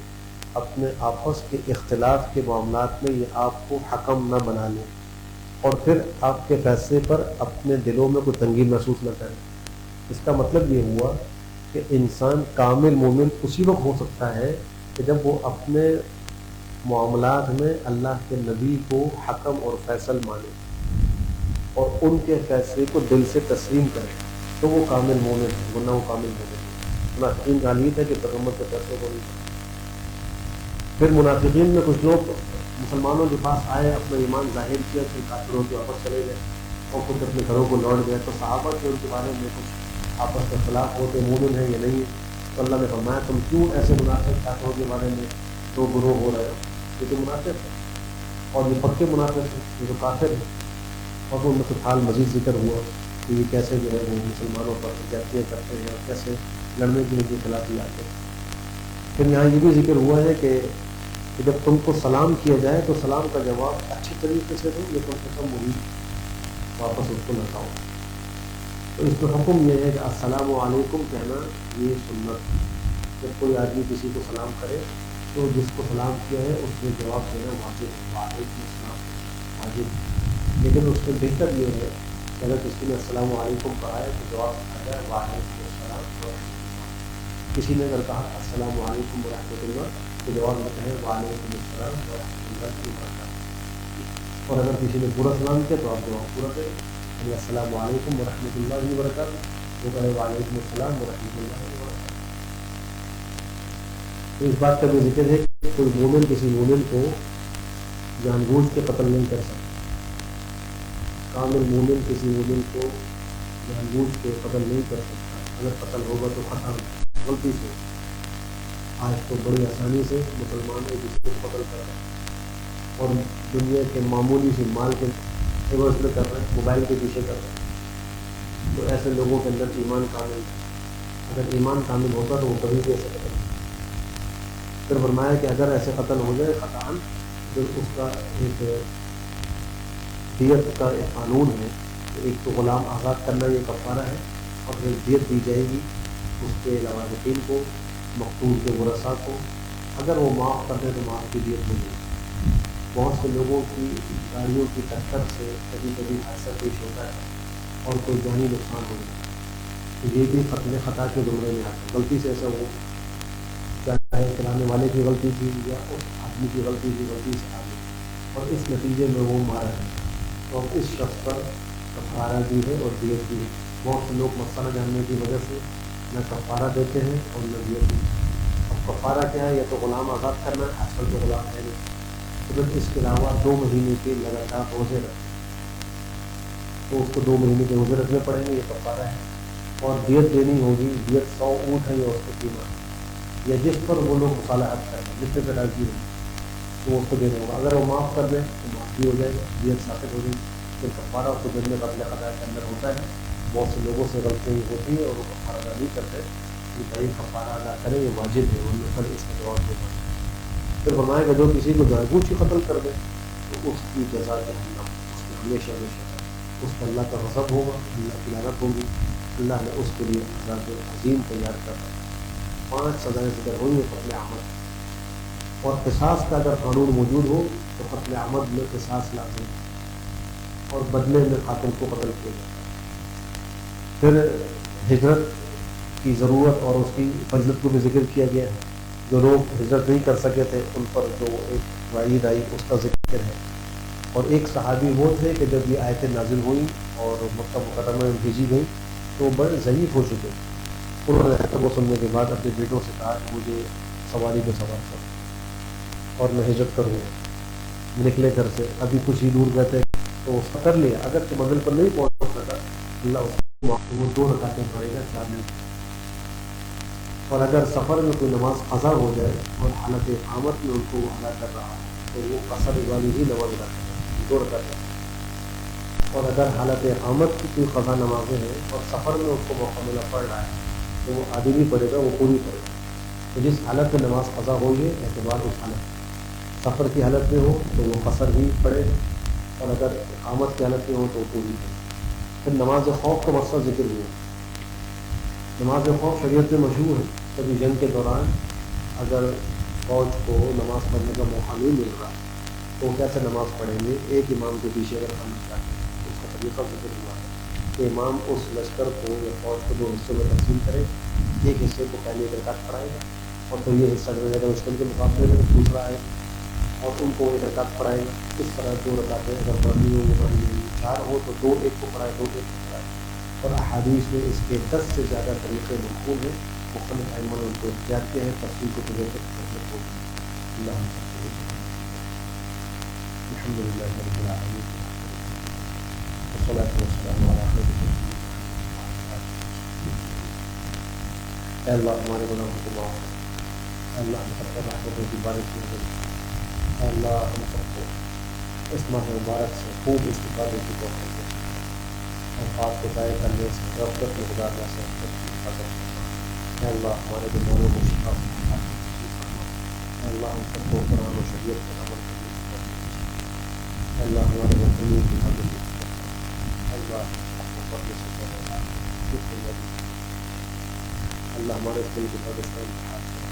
اپنے آپس کے اختلاف کے معاملات میں یہ آپ کو حکم نہ بنا لیں اور پھر آپ کے فیصلے پر اپنے دلوں میں کوئی تنگی محسوس نہ کریں. اس کا مطلب یہ ہوا کہ انسان کامل مومن اسی وقت ہو سکتا ہے کہ جب وہ اپنے معاملات میں اللہ کے نبی کو حکم اور فیصل مانے اور ان کے فیصلے کو دل سے تسلیم کرے, تو وہ کامل مومن ہے, ورنہ وہ کامل مومن ہے. منافقین کا حال یہ ہے کہ پیغمبر کے فیصلے کو نہیں. پھر منافقین میں کچھ لوگ مسلمانوں کے پاس آئے, اپنا ایمان ظاہر کیا, پھر کافروں کے واپس چلے گئے اور کچھ اپنے گھروں کو لوٹ گئے. تو صحابہ کے ان کے بارے میں کچھ آپس میں اختلاف ہوتے مومن ہیں یا نہیں. تو اللہ نے فرمایا تم کیوں ایسے منافق کافروں کے بارے میں دو گروہ ہو رہے ہو؟ یہ تو منافق ہے اور یہ پکے منافق ہیں, یہ تو کافر ہیں. اور ان میں کچھ حال مزید ذکر ہوا کہ یہ کیسے جو ہے وہ مسلمانوں پر زیادتیاں کرتے ہیں اور کیسے لڑنے کے لیے خلاف لاتے ہیں. پھر یہاں یہ بھی ذکر ہوا ہے کہ جب تم کو سلام کیا جائے تو سلام کا جواب اچھی طریقے سے دو, یہ کم سے کم وہی واپس اس کو لوٹاؤ. تو اس میں حکم یہ ہے کہ السلام علیکم کہنا یہ سنت. جب کوئی آدمی کسی کو سلام کرے تو جس کو سلام کیا ہے اس میں جواب دینا واجب, وعلیکم السلام واجب. لیکن اس میں بہتر یہ ہے کہ اگر کسی نے السلام علیکم کہا ہے تو جواب آ جائے وعلیکم السلام ورحمۃ اللہ. کسی نے اگر کہا السلام علیکم ورحمۃ اللہ تو جواب میں کہیں وعلیکم السلام ورحمۃ اللہ وبرکاتہ. اور اگر کسی نے پورا سلام کیا تو آپ جواب پورا کریں, یعنی السلام علیکم ورحمۃ اللہ وبرکاتہ, تو کہے وعلیکم السلام ورحمۃ اللہ وبرکاتہ. تو اس بات کا بھی ذکر ہے کہ کوئی مومن کسی مومن کو جان بوجھ کے قتل نہیں کر سکتا. کامل مومن کسی مومن کو جان بوجھ کے قتل نہیں کر سکتا. اگر قتل ہوگا تو خطا غلطی سے. آج تو بڑی آسانی سے مسلمان ایک دوسرے کو قتل کر رہے ہیں اور دنیا کے معمولی سے مال کے عوض میں کر رہے ہیں, موبائل کے پیچھے کر رہے ہیں. تو ایسے لوگوں کے اندر ایمان کامل ہے. اگر ایمان کامل ہوتا تو وہ کبھی بھی ایسے قتل نہیں. پھر فرمایا کہ اگر ایسے قتل ہو جائے خطان, تو اس کا ایک دیت کا ایک قانون ہے. ایک تو غلام آزاد کرنا یہ کفارہ ہے اور پھر دیت دی جائے گی اس کے لوارثین کو, مقتول کے ورثاء کو. اگر وہ معاف کر دیں تو معاف کی دیت ملے گی. بہت سے لوگوں کی گاڑیوں کی ٹکر سے کبھی کبھی حادثہ پیش ہوتا ہے اور کوئی جانی نقصان ہوتا ہے, تو یہ بھی قتل خطا کے زمرے میں آتا ہے. غلطی سے ایسا وہ چاہے چلانے والے کی غلطی تھی یا اس آدمی کی غلطی تھی، غلطی سے آگے، اور اس نتیجے میں وہ مارا ہے، تو اب اس شخص پر کفارہ بھی ہے اور دیت بھی ہے۔ بہت سے لوگ مسئلہ جاننے کی وجہ سے نہ کفارہ دیتے ہیں اور نہ دیت بھی۔ اب کفارہ کیا ہے؟ یا تو غلام آزاد کرنا ہے، آج کل تو غلام ہے نہیں، تو پھر اس کے علاوہ 2 مہینے کے لگاتار روزے رکھیں، تو اس کو 2 مہینے کے روزے رکھنے پڑیں گے، یہ کفارہ ہے۔ اور دیت دینی ہوگی، دیت 100 اونٹ ہے یا اس کی قیمت، یا جس پر وہ لوگ مصالحت کریں گے، جتنے پہ راضی ہوں تو وہ اس کو دینا ہوگا۔ اگر وہ معاف کر دیں تو معاف بھی ہو جائے گا، دیت ثابت ہو جائے گی۔ پھر کفارہ اس کو دن میں قتل خطا کے اندر ہوتا ہے، بہت سے لوگوں سے غلطی ہوتی ہے اور وہ کفارہ ادا نہیں کرتے، کہ بھائی کفارہ ادا کریں، یہ واجب ہے، ورنہ پھر اس کا جواب دے گا۔ پھر فرمائے گا جو کسی کو جان بوجھ کے قتل کر دے تو اس کی جزا جہنم، اس کی ہمیشہ ہمیشہ اس پر اللہ کا غضب ہوگا، اللہ کی لعنت ہوگی، اللہ نے اس کے لیے عذاب عظیم تیار کر رکھا ہے۔ 5 سزائیں ذکر ہوئی ہیں قتل عمد، اور قصاص کا اگر قانون موجود ہو تو قتل عمد میں قصاص لازم ہے، اور بدلے میں قاتل کو قتل کیا جاتا ہے۔ پھر ہجرت کی ضرورت اور اس کی فضیلت کو بھی ذکر کیا گیا ہے۔ جو لوگ ہجرت نہیں کر سکے تھے ان پر جو ایک وعید آئی اس کا ذکر ہے۔ اور ایک صحابی وہ تھے کہ جب یہ آیتیں نازل ہوئیں اور مکہ مکرمہ میں بھیجی گئیں تو بڑے ضعیف ہو چکے، انہوں نے وہ سننے کے بعد اپنے بیٹوں سے کہا کہ مجھے سواری پہ سوار کرو اور میں ہجرت کروں گا۔ نکلے گھر سے، ابھی کچھ ہی دور گئے تھے تو اس کا کر لیا، اگر کہ منزل پر نہیں پہنچ سکا اللہ اس کو وہ 2 رکعتیں پڑھے گا 4 دن۔ اور اگر سفر میں کوئی نماز قضا ہو جائے اور حالت اقامت میں ان کو وہ ادا کر رہا ہے تو وہ قصر والی ہی نماز ادا کرے گا، 2 رکعتیں۔ اور اگر حالت اقامت کی کوئی قضا نمازیں ہیں اور سفر میں اس کو موقع ملا پڑھ رہا ہے تو وہ آدھی نہیں پڑھے گا، وہ پوری پڑھے گا۔ تو جس حالت میں نماز قضا ہوئی ہے اعتبار اس حالت، سفر کی حالت میں ہو تو وہ قصر ہی پڑھے، اور اگر اقامت کی حالت میں ہو تو وہ پوری پڑھے۔ پھر نماز خوف کا مسئلہ ذکر ہوا۔ نماز خوف شریعت میں مشہور ہے۔ کبھی جنگ کے دوران اگر فوج کو نماز پڑھنے کا موقع نہیں مل رہا تو کیسے نماز پڑھیں گے؟ ایک امام کے پیچھے اگر ہم چاہتے ہیں تو اس کا طریقہ ذکر ہوا ہے کہ امام اس لشکر کو یا فوج کو 2 حصوں میں تقسیم کرے، ایک حصے کو پہلے ایک رکعت پڑھائے گا اور پھر یہ حصہ جو ہے گا مشکل کے مقابلے میں دوسرا ہے اور ان کو 1 رکعت پڑھائے گا۔ اس طرح 2 رکعتیں اگر پڑھنی ہو یا پڑھنی ہو، 4 ہو تو 2 ایک کو پڑھائے، 2 ایک کو پڑھائے۔ اور احادیث میں اس کے 10 سے زیادہ طریقے منقول ہیں، مختلف ائمہ نے ان کو اختیار کیا ہے، تفصیل کو اللہ الحمد للہ رب العالمین، والصلاۃ والسلام علی خیر خلق۔ اے اللہ ہمارے گناہوں کو معاف کر، اے اللہ ہم سب پر رحمتوں کی بارش نازل کر، اے اللہ ہم سب کو اس ماہ مبارک سے خوب استفادے کی توفیق دے، اوقات کو ضائع کرنے سے، غفلت میں گزارنے سے حفاظت فرما۔ اے اللہ ہمارے بیماروں کو شفا فرما، اے اللہ ہم سب کو قرآن و شریعت پر عمل کرنے کی توفیق دے، اے اللہ ہمارے وطنوں کی حفاظت فرما، اے اللہ ہم کو پڑھنے سے پہلے کچھ نہیں، اللہ ہمارے دل کے پاکستان کا حال کرے،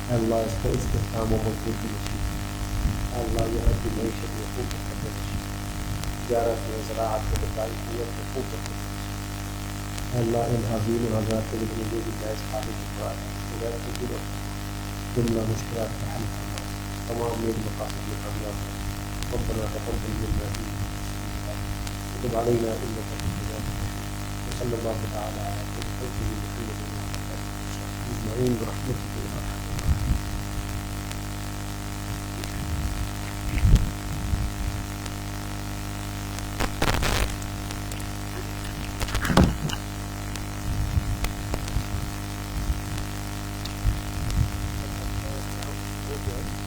اے اللہ اس کو استحکام و مضبوطی نصیب کرے، اے اللہ یہاں کی معیشت میں خوب برکت نصیب کرے، تجارت میں، زراعت میں، دکانداریت میں خوب برکت نصیب، اے اللہ ان حاضرین و حضرات کے لیے جو بھی جائز خالی کی قرآن ہے غیر قبول اور جملہ مشکلات کا حل فرما، تمام نیک مقاصد میں کامیاب ہو۔ ربنا تقبل منا وتب علينا انك انت التواب الرحيم، وصلى الله تعالى على خير خلقه محمد وعلى اله وصحبه اجمعين برحمتك يا